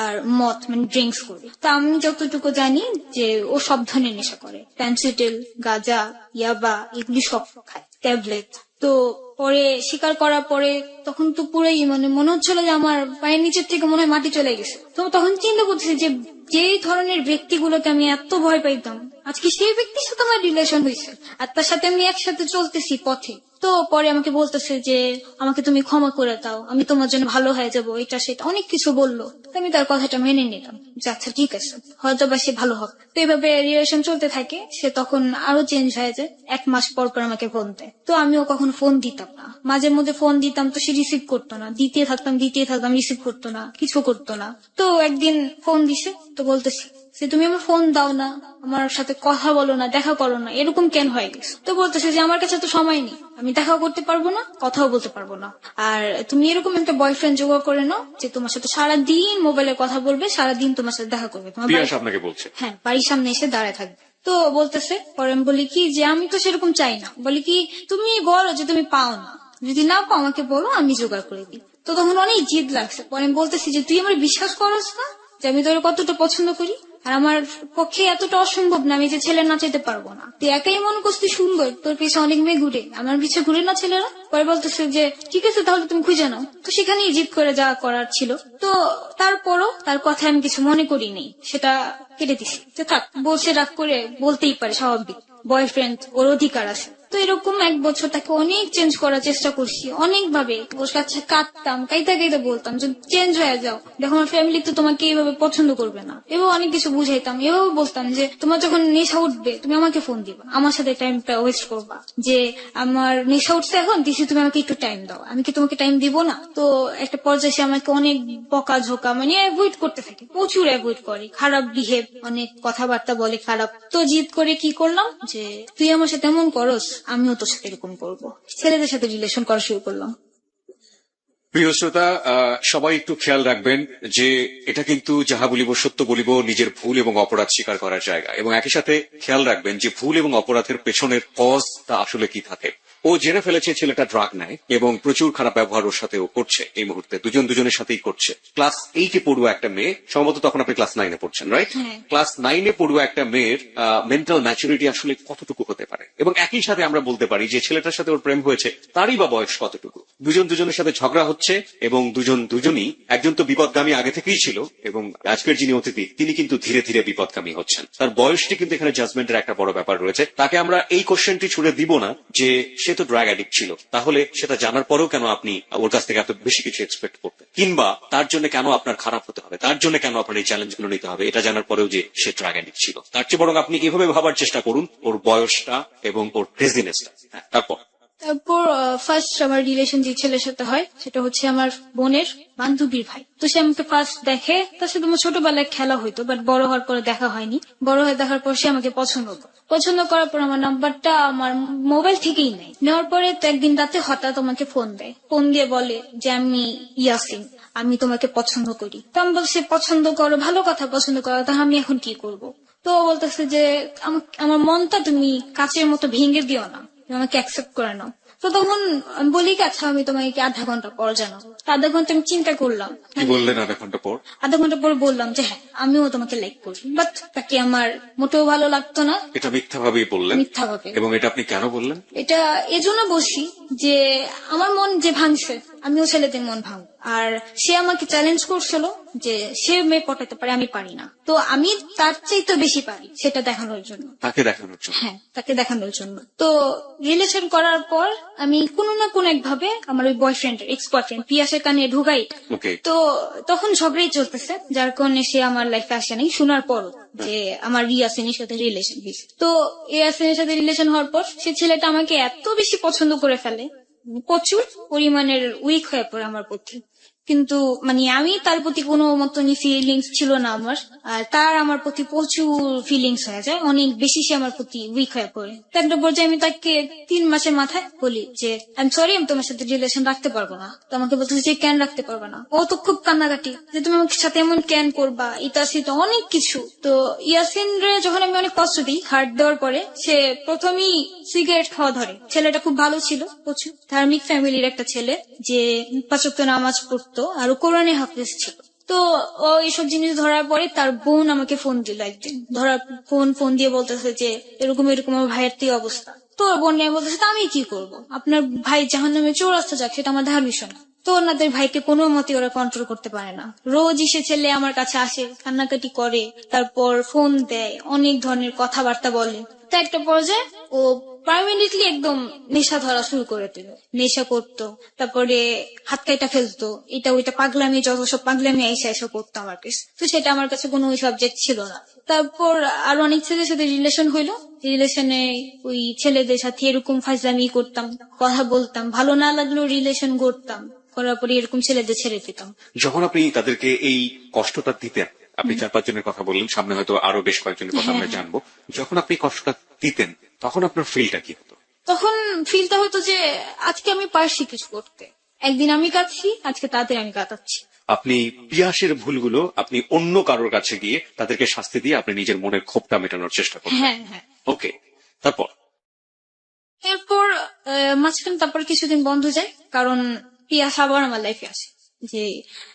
আর মদ, মানে ড্রিঙ্কস করি। তো আমি যতটুকু জানি যে ও সব ধরনের নেশা করে, পেন্সিডিল, গাঁজা, ইয়াবা এগুলি সব খায়, ট্যাবলেট। তো পরে স্বীকার করার পরে তখন তো পুরোই মানে মনে হচ্ছিল যে আমার পায়ের নিচের থেকে মনে হয় মাটি চলে গেছে। তো তখন চিন্তা করতেছি যে যে ধরনের ব্যক্তিগুলোকে আমি এত ভয় পাইতাম, আজকে সেই ব্যক্তির সাথে আমার রিলেশন হয়েছে, আর তার সাথে আমি একসাথে চলতেছি পথে। তো পরে আমাকে বলতেছে যে আমাকে তুমি ক্ষমা করে দাও, আমি তোমার জন্য ভালো হয়ে যাবো, এটা সেটা অনেক কিছু বললো। তো আমি তার কথাটা মেনে নিলাম যে আচ্ছা ঠিক আছে, হয়তো বা সে ভালো হবে। তো এভাবে রিলেশন চলতে থাকে। সে তখন আরো চেঞ্জ হয়ে যায়, 1 মাস পর পর আমাকে ফোন দেয়। তো আমিও কখনো ফোন দিতাম না, মাঝে মধ্যে ফোন দিতাম তো সে রিসিভ করতো না, দিতে থাকতাম রিসিভ করতো না, কিছু করতো না। তো একদিন ফোন দিছে, তো বলতেছি যে তুমি আমার ফোন দাও না, আমার সাথে কথা বলো না, দেখা করো না, এরকম কেন হয়ে গেছে? তো বলতেছে যে আমার কাছে তো সময় নেই, আমি দেখাও করতে পারবো না, কথাও বলতে পারবো না, আর তুমি এরকম একটা বয়ফ্রেন্ড জোগাড় করে নাও যে তোমার সাথে সারাদিন মোবাইলে কথা বলবে, সারাদিন তোমার সাথে দেখা করবে, তোমার পিয়াস আপনাকে বলছে। হ্যাঁ বাড়ির সামনে এসে দাঁড়ায় থাকবে। তো বলতেছে, পরে আমি বলি কি যে আমি তো সেরকম চাই না, বলি কি তুমি বলো যে তুমি পাও না, যদি না পাও আমাকে বলো, আমি জোগাড় করে দিই। তো তখন অনেক জিদ লাগছে। পরে আমি বলতেছি যে তুই আমার বিশ্বাস করস না যে আমি তোর কতটা পছন্দ করি, আর আমার পক্ষে এতটা অসম্ভব না আমি যে ছেলে না চাইতে পারবো না, তুই একাই মনে করছিস তুই সুন্দর, তোর পিছনে অনেক মেয়ে ঘুরে, আমার পিছিয়ে ঘুরে না ছেলেরা? পরে বলতেছে যে ঠিক আছে তাহলে তুমি খুঁজে নাও। তো সেখানেই জিদ করে যা করার ছিল। তো তারপরও তার কথা আমি কিছু মনে করিনি, সেটা কেটে দিছি যে থাক, বলছে রাগ করে বলতেই পারে, স্বাভাবিক, বয়ফ্রেন্ড, ওর অধিকার আছে। তো এরকম 1 বছর তাকে অনেক চেঞ্জ করার চেষ্টা করছি, অনেক ভাবে ওর কাছে কাঁদতাম, কাইতে কাইতে বলতাম যে চেঞ্জ হয়ে যাও, দেখো আমার ফ্যামিলি তো তোমাকে এইভাবে পছন্দ করবে না, এভাবে অনেক কিছু বুঝাইতাম। এভাবে বলতাম যে তোমার যখন নেশা উঠবে তুমি আমাকে ফোন দিবা, আমার সাথে টাইমটা ওয়েস্ট করবা, যে আমার নেশা উঠছে এখন দিছি, তুমি আমাকে একটু টাইম দাও, আমি কি তোমাকে টাইম দিব না? তো একটা পর্যায়ে সে আমাকে অনেক বকা ঝোকা মানে অ্যাভয়েড করতে থাকে, প্রচুর অ্যাভয়েড করে, খারাপ বিহেভ, অনেক কথাবার্তা বলে খারাপ। তো জিদ করে কি করলাম যে তুই আমার সাথে এমন করস, আমিও তোর সাথে এরকম করবো, ছেলেদের সাথে রিলেশন করা শুরু করলাম। প্রিয় শ্রোতা, সবাই একটু খেয়াল রাখবেন যে এটা কিন্তু যাহা বলিব সত্য বলিব, নিজের ভুল এবং অপরাধ স্বীকার করার জায়গা, এবং একই সাথে খেয়াল রাখবেন যে ভুল এবং অপরাধের পেছনের কজ তা আসলে কি থাকে। ও জেনে ফেলেছে ছেলেটা ড্রাগ নেয় এবং প্রচুর খারাপ ব্যবহার ওর সাথে ও করছে, এই মুহূর্তে দুজনের সাথেই করছে। ক্লাস 8-এ পড়ুয়া একটা মেয়ে, সম্ভবত তখন আপনি ক্লাস 9-এ পড়ছেন, রাইট? ক্লাস 9-এ পড়ুয়া একটা মেয়ের মেন্টাল ম্যাচুরিটি আসলে কতটুকু হতে পারে, এবং একই সাথে আমরা বলতে পারি যে ছেলেটার সাথে ওর প্রেম হয়েছে তারই বা বয়স কতটুকু। দুজনের সাথে ঝগড়া হচ্ছে এবং দুজনই, একজন তো বিপদগামী আগে থেকেই ছিল, এবং আজকের যিনি অতিথি তিনি কিন্তু ধীরে ধীরে বিপদগামী হচ্ছেন। তার বয়সটি কিন্তু এখানে জাজমেন্টের একটা বড় ব্যাপার রয়েছে। তাকে আমরা এই কোশ্চেনটি ছুড়ে দিব না যে সে যেহেতু ড্রাগ অ্যাডিক্ট ছিল, তাহলে সেটা জানার পরেও কেন আপনি ওর কাছ থেকে এত বেশি কিছু এক্সপেক্ট করতেন, কিংবা তার জন্য কেন আপনার খারাপ হতে হবে, তার জন্য কেন আপনার এই চ্যালেঞ্জগুলো নিতে হবে, এটা জানার পরেও যে সে ড্রাগ অ্যাডিক্ট ছিল। তার চেয়ে বরং আপনি এভাবে ভাবার চেষ্টা করুন, ওর বয়সটা এবং ওর ক্রেজিনেসটা। তারপর তারপর ফার্স্ট আমার রিলেশন যে ছেলের সাথে হয় সেটা হচ্ছে আমার বোনের বান্ধবীর ভাই। তো সে আমাকে ফার্স্ট দেখে, তার সাথে আমার ছোটবেলায় খেলা হইতো, বাট বড় হওয়ার পরে দেখা হয়নি। বড় হয়ে দেখার পর সে আমাকে পছন্দ করার পর আমার নাম্বারটা আমার মোবাইল থেকেই নেয়। নেওয়ার পরে তো একদিন রাতে হঠাৎ আমাকে ফোন দেয়, ফোন দিয়ে বলে যে আমি ইয়াসিন, আমি তোমাকে পছন্দ করি। তো আমি বলছি পছন্দ করো, ভালো কথা, পছন্দ করো, তাহলে আমি এখন কি করব? তো ও বলতেছে যে আমার মনটা তুমি কাচের মতো ভেঙে দিও না, তুমি আমাকে অ্যাকসেপ্ট করে নাও। তো তখন আমি বলি আচ্ছা আমি তোমাকে আধা ঘন্টা পর জানাবো। তো আধা ঘন্টা আমি চিন্তা করলাম, কি বললেন আধা ঘন্টা পর? আধা ঘন্টা পর বললাম যে হ্যাঁ আমিও তোমাকে লাইক করি, বাট তাকে আমার মোটেও ভালো লাগতো না। এটা মিথ্যা ভাবেই বললেন? মিথ্যা ভাবে। এবং এটা আপনি কেন বললেন? এটা এজন্য বসি যে আমার মন যে ভাঙছে আমিও ছেলেদের মন ভাঙ, আর সে আমাকে চ্যালেঞ্জ করছিল যে সে মেয়ে পটাতে পারে, আমি পারি না। তো আমি তার চাইতে বেশি পারি সেটা দেখানোর জন্য, তাকে দেখানোর জন্য। হ্যাঁ তাকে দেখানোর জন্য। তো রিলেশন করার পর আমি কোনো না কোনো একভাবে আমার ওই বয়ফ্রেন্ড এক্স বয়ফ্রেন্ড পিয়াসের কানে ঢুকাই। ওকে। তো তখন ঝগড়াই চলতেছে, যার কারণে সে আমার লাইফে আসে নাই শোনার পর যে আমার ইয়াসিনের সাথে রিলেশন হয়েছে। তো ইয়াসিনের সাথে রিলেশন হওয়ার পর সে ছেলেটা আমাকে এত বেশি পছন্দ করে ফেলে, প্রচুর পরিমাণের উইক হয়ে পড়ে আমার প্রতি। কিন্তু আমি তার প্রতি কোনো মতনই ফিলিংস ছিল না আমার, আর তার আমার প্রতি প্রচুর ফিলিংস হয়ে যায়, অনেক বেশি সে আমার প্রতি উইক হয়ে পড়ে। তো একটা পর্যায়ে আমি তাকে 3 মাসের মাথায় বলি যে আই এম সরি, আমি তোমার সাথে রিলেশন রাখতে পারবো না। তো আমাকে বলতেছে যে কেন রাখতে পারবে না? ও তো খুব কান্নাকাটি যে তুমি আমার সাথে এমন কেন করবা, এটা সেটা অনেক কিছু। তো ইয়াসিন রে যখন আমি অনেক কষ্ট দিই হার্ট দেওয়ার পরে, সে প্রথমেই সিগারেট খাওয়া ধরে। ছেলেটা খুব ভালো ছিল, প্রচুর ধার্মিক ফ্যামিলির একটা ছেলে, যে 5 ওয়াক্ত নামাজ পড়তো আর কোরআনে হাফেজ ছিল। তো ও এইসব জিনিস ধরার পরে তার বোন আমাকে ফোন দিল একদিন, ফোন দিয়ে বলতেছে যে এরকম আমার ভাইয়ের তো অবস্থা। তো ওর বোন নিয়ে বলতেছে আমি কি করব, আপনার ভাই জাহান্নামে চৌরাস্তা যাক, সেটা আমার দেখার বিষয় না। তো ওনাদের ভাইকে কোনো মতে ওরা কন্ট্রোল করতে পারে না। রোজই সে ছেলে আমার কাছে আসে, কান্নাকাটি করে, তারপর ফোন দেয়, অনেক ধরনের কথাবার্তা বলে। তো একটা পর্যায়ে ও পার্মানেন্টলি একদম নেশা ধরা শুরু করে দিল, নেশা করতো, তারপরে হাত কাইটা ফেলতো, এটা ওইটা পাগলামি, যত সব পাগলামি এসে করতো আমার কাছে। তো সেটা আমার কাছে কোনো ওই সাবজেক্ট ছিল না। তারপর আরো অনেক ছেলের সাথে রিলেশন হইলো, রিলেশনে ওই ছেলেদের সাথে এরকম ফাজলামি করতাম, কথা বলতাম, ভালো না লাগলেও রিলেশন করতাম, করার পরে এরকম ছেলেদের ছেড়ে দিতাম। যখন আপনি তাদেরকে এই কষ্টটা দিতেন, আপনি 4-5 জনের কথা বললেন, সামনে হয়তো আরো বেশ কয়েকজনের কথা আমরা জানবো, যখন আপনি কষ্টটা দিতেন তখন আপনার ফিলটা কি হতো? তখন ফিলটা হতো যে আজকে আমি পারছি কিছু করতে, একদিন আমি কাঁদছি, আজকে তাদের আমি কাঁদাচ্ছি। আপনি পিয়াসের ভুলগুলো আপনি অন্য কারোর কাছে গিয়ে তাদেরকে শাস্তি দিয়ে আপনি নিজের মনের ক্ষোভটা মেটানোর চেষ্টা করতেন। হ্যাঁ। ওকে, তারপর? এরপর মাঝখানে তারপর কিছুদিন বন্ধ যায়, কারণ পিয়াস আবার আমার লাইফে আসে। যে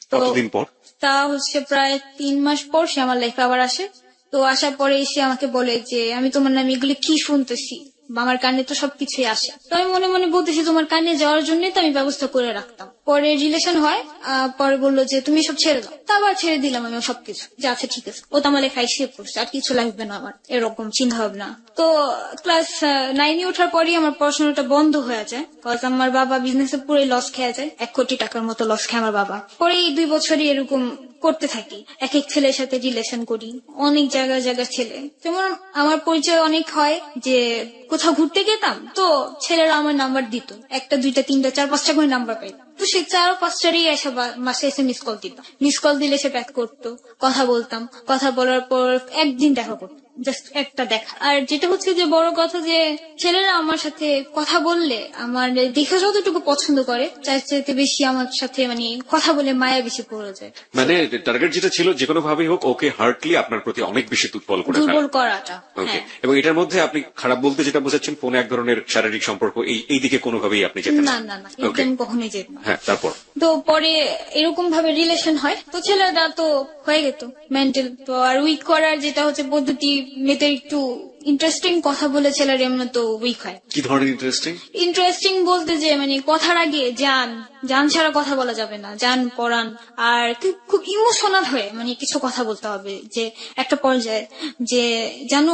তো কতদিন পর? তা হচ্ছে প্রায় 3 মাস পর সে আমার লাইফে আবার আসে। তো আসার পরে এসে আমাকে বলে যে আমি তোমার নামে এগুলো কি শুনতেছি, আমার কানে তো সবকিছুই আসে। তো আমি মনে মনে বলতেছি তোমার কানে যাওয়ার জন্যই তো আমি ব্যবস্থা করে রাখতাম। পরে রিলেশন হয়, পরে বললো যে তুমি সব ছেড়ে দাও। তা আবার ছেড়ে দিলাম আমি সবকিছু, যে আচ্ছা ঠিক আছে, ও তো আমার লেখায় শেপ করছে, আর কিছু লাগবে না আমার, এরকম চিন্তা ভাবনা। তো ক্লাস 9-এ ওঠার পরই আমার পড়াশোনাটা বন্ধ হয়ে যায়, কজ আমার বাবা বিজনেসে পুরো লস খেয়ে যায়, 1 কোটি টাকার মতো লস খায় আমার বাবা। পরে এই 2 বছরই এরকম করতে থাকি, এক ছেলের সাথে রিলেশন করি, অনেক জায়গায় ছেলে। যেমন আমার পরিচয় অনেক হয় যে কোথাও ঘুরতে গেতাম, তো ছেলেরা আমার নাম্বার দিত, 1টা 2টা 3টা 4-5টা করে নাম্বার পাইতাম। তো সে 4-5টারই এসে মাসে এসে মিস কল দিতাম, মিস কল দিলে সে ব্যাক করতো, কথা বলতাম, কথা বলার পর একদিন দেখা করতো, জাস্ট একটা দেখা। আর যেটা হচ্ছে যে বড় কথা, যে ছেলেরা আমার সাথে কথা বললে আমার দেখে যতটুকু পছন্দ করে, তার চাইতে বেশি আমার সাথে কথা বলে মায়া বেশি পড়ে যায়। টার্গেট যেটা ছিল যে কোনো ভাবেই হোক ওকে হার্টলি আপনার প্রতি অনেক বেশি দুর্বল করে ফেলা। দুর্বল করাটা। ওকে, এবং এটার মধ্যে আপনি খারাপ বলতে যেটা বোঝাচ্ছেন, ফোনে এক ধরনের শারীরিক সম্পর্ক, এই দিকে কোনোভাবেই আপনি যেতেন না? না, একদম কখনোই যেত না। হ্যাঁ, তারপর? তো পরে এরকম ভাবে রিলেশন হয়, তো ছেলেরা তো হয়ে গেত মেন্টাল। তো আর উইক করার যেটা হচ্ছে পদ্ধতি, মেয়েদের একটু ইন্টারেস্টিং কথা বলে ছেলেরা এমন তো উইক হয়। কি ধরনের ইন্টারেস্টিং? ইন্টারেস্টিং বলতে যে কথার আগে জান জান ছাড়া কথা বলা যাবে না, জান পরান। আর খুব ইমোশনাল হয়ে মানে কিছু কথা বলতে হবে, যে একটা পর্যায়ে যে জানো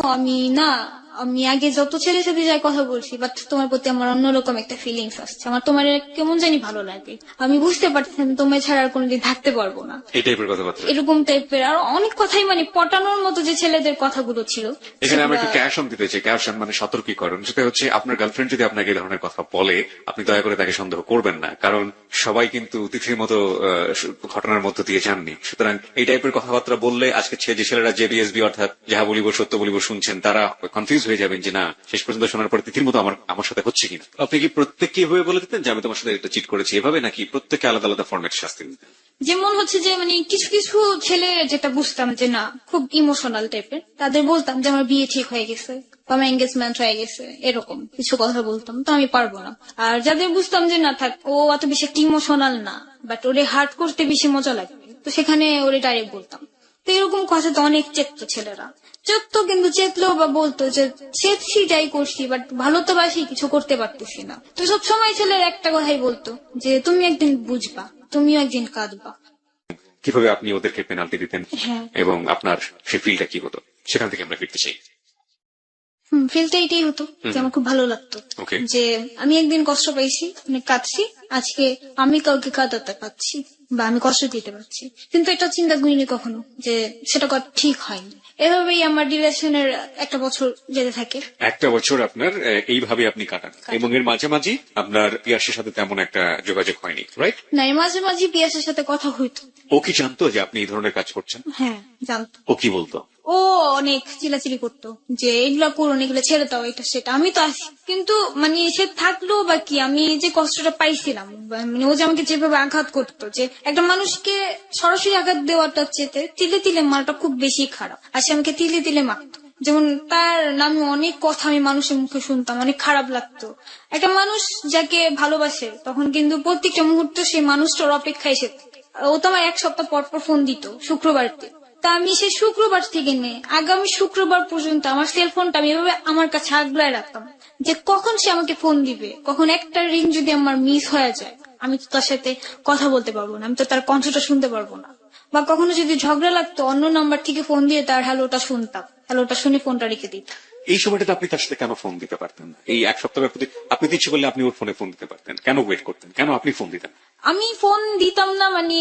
আমি আগে যত ছেলের সাথে যাই কথা বলছি, বাট তোমার প্রতি আমার অন্যরকম একটা ফিলিংস আসছে, আমার তোমার কেমন জানি ভালো লাগে, আমি বুঝতে পারছি আমি তোমায় ছাড়া আর কোনোদিন থাকতে পারবো না, এই টাইপের কথাবার্তা। এরকম টাইপের আর অনেক কথাই মানে পটানোর মতো যে ছেলেদের কথাগুলো ছিল। এখানে আমরা একটু সেগুলা- ক্যাশন দিতে চাই, ক্যাশন মানে সতর্কীকরণ। সেটা হচ্ছে আপনার গার্লফ্রেন্ড যদি আপনাকে এই ধরনের কথা বলে, আপনি দয়া করে তাকে সন্দেহ করবেন না, কারণ সবাই কিন্তু তিথির মতো ঘটনার মধ্য দিয়ে যাননি। সুতরাং এই টাইপের কথাবার্তা বললে আজকে যে ছেলেরা জেবিএসবি অর্থাৎ যাহা বলিব সত্য বলিব শুনছেন, তারা কনফিউজ হয়ে যাবেন যে না, শেষ পর্যন্ত শোনার পরে তিথির মতো আমার সাথে হচ্ছে কিনা। আপনি কি প্রত্যেককে এভাবে বলে দিতেন যে আমি তোমার সাথে একটা চিট করেছি এভাবে, নাকি প্রত্যেককে আলাদা আলাদা ফরম্যাট শাস্তি দিতেন? যেমন হচ্ছে যে মানে কিছু কিছু ছেলে যেটা বুঝতাম যে না খুব ইমোশনাল টাইপের, তাদের বলতাম যে আমার বিয়ে ঠিক হয়ে গেছে বা আমার এঙ্গেজমেন্ট হয়ে গেছে, এরকম কিছু কথা বলতাম, তো আমি পারবো না। আর যাদের বুঝতাম যে না থাক, ও অত বেশি একটা ইমোশনাল না, বাট ওরে হার্ট করতে বেশি মজা লাগবে, তো সেখানে ওরে ডাইরেক্ট বলতাম। তো এরকম কথা তো অনেক চেত ছেলেরা, কিন্তু চেতলো বা বলতো যে চেতছি যাই করছি, বাট ভালো তো বাসি, কিছু করতে পারতেছি না। তো সবসময় ছেলেরা একটা কথাই বলতো যে তুমি একদিন বুঝবা, তুমিও একদিন কাঁদবা। কিভাবে আপনি ওদেরকে পেনাল্টি দিতেন হ্যাঁ। এবং আপনার সেই ফিলটা কি হতো, সেখান থেকে আমরা ফিরতে চাই। ফিলটা এটাই হতো যে আমার খুব ভালো লাগতো Okay. যে আমি একদিন কষ্ট পাইছি, মানে কাঁদছি, আজকে আমি কাউকে কাঁদাতে পারছি বা আমি কষ্ট দিতে পারছি, কিন্তু এটা চিন্তা করিনি কখনো যে সেটা ঠিক হয়নি। এভাবেই আমার রিলেশনের একটা বছর যেতে থাকে। একটা বছর আপনার এইভাবে আপনি কাটান, এবং এর মাঝামাঝি আপনার পিয়াসের সাথে তেমন একটা যোগাযোগ হয়নি, রাইট? না, এর মাঝে মাঝে পিয়াসের সাথে কথা হইতো। ও কি জানতো যে আপনি এই ধরনের কাজ করছেন? হ্যাঁ, জানতো। ও কি বলতো? ও অনেক চিলাচিলি করতো যে এগুলা করুন, এগুলো ছেড়ে দাও, এটা সেটা। আমি তো আছি, কিন্তু মানে সে থাকলো বা কি, আমি যে কষ্টটা পাইছিলাম, মানে ও যে আমাকে যেভাবে আঘাত করতো, যে একটা মানুষকে সরাসরি আঘাত দেওয়াটা চেতে তিলে তিলে মারাটা খুব বেশি খারাপ, আর সে আমাকে তিলে তিলে মারতো। যেমন তার নামে অনেক কথা আমি মানুষের মুখে শুনতাম, অনেক খারাপ লাগতো। একটা মানুষ যাকে ভালোবাসে তখন কিন্তু প্রত্যেকটা মুহূর্তে সেই মানুষটার অপেক্ষায় সে থাকে। ও তো আমার 1 সপ্তাহ পর পর ফোন দিত শুক্রবারতে, তা আমি সেই শুক্রবার থেকে নিয়ে আগামী শুক্রবার পর্যন্ত আমার সেলফোনটা আমি এভাবে আমার কাছে আগলায় রাখতাম যে কখন সে আমাকে ফোন দিবে, কখন একটা রিং যদি আমার মিস হয়ে যায় আমি তো তার সাথে কথা বলতে পারবো না, আমি তো তার কণ্ঠটা শুনতে পারবো না। বা কখনো যদি ঝগড়া লাগতো অন্য নাম্বার থেকে ফোন দিয়ে তার হ্যালোটা শুনতাম, হ্যালোটা শুনে ফোনটা রেখে দিতাম। এই সময়টাতে আপনি তার সাথে কেন ফোন দিতে পারতেন না? এই 1 সপ্তাহ ব্যাপী আপনি তো ইচ্ছে করলে আপনি ওর ফোনে ফোন দিতে পারতেন, কেন ওয়েট করতেন, কেন আপনি ফোন দিতেন? আমি ফোন দিতাম না, মানে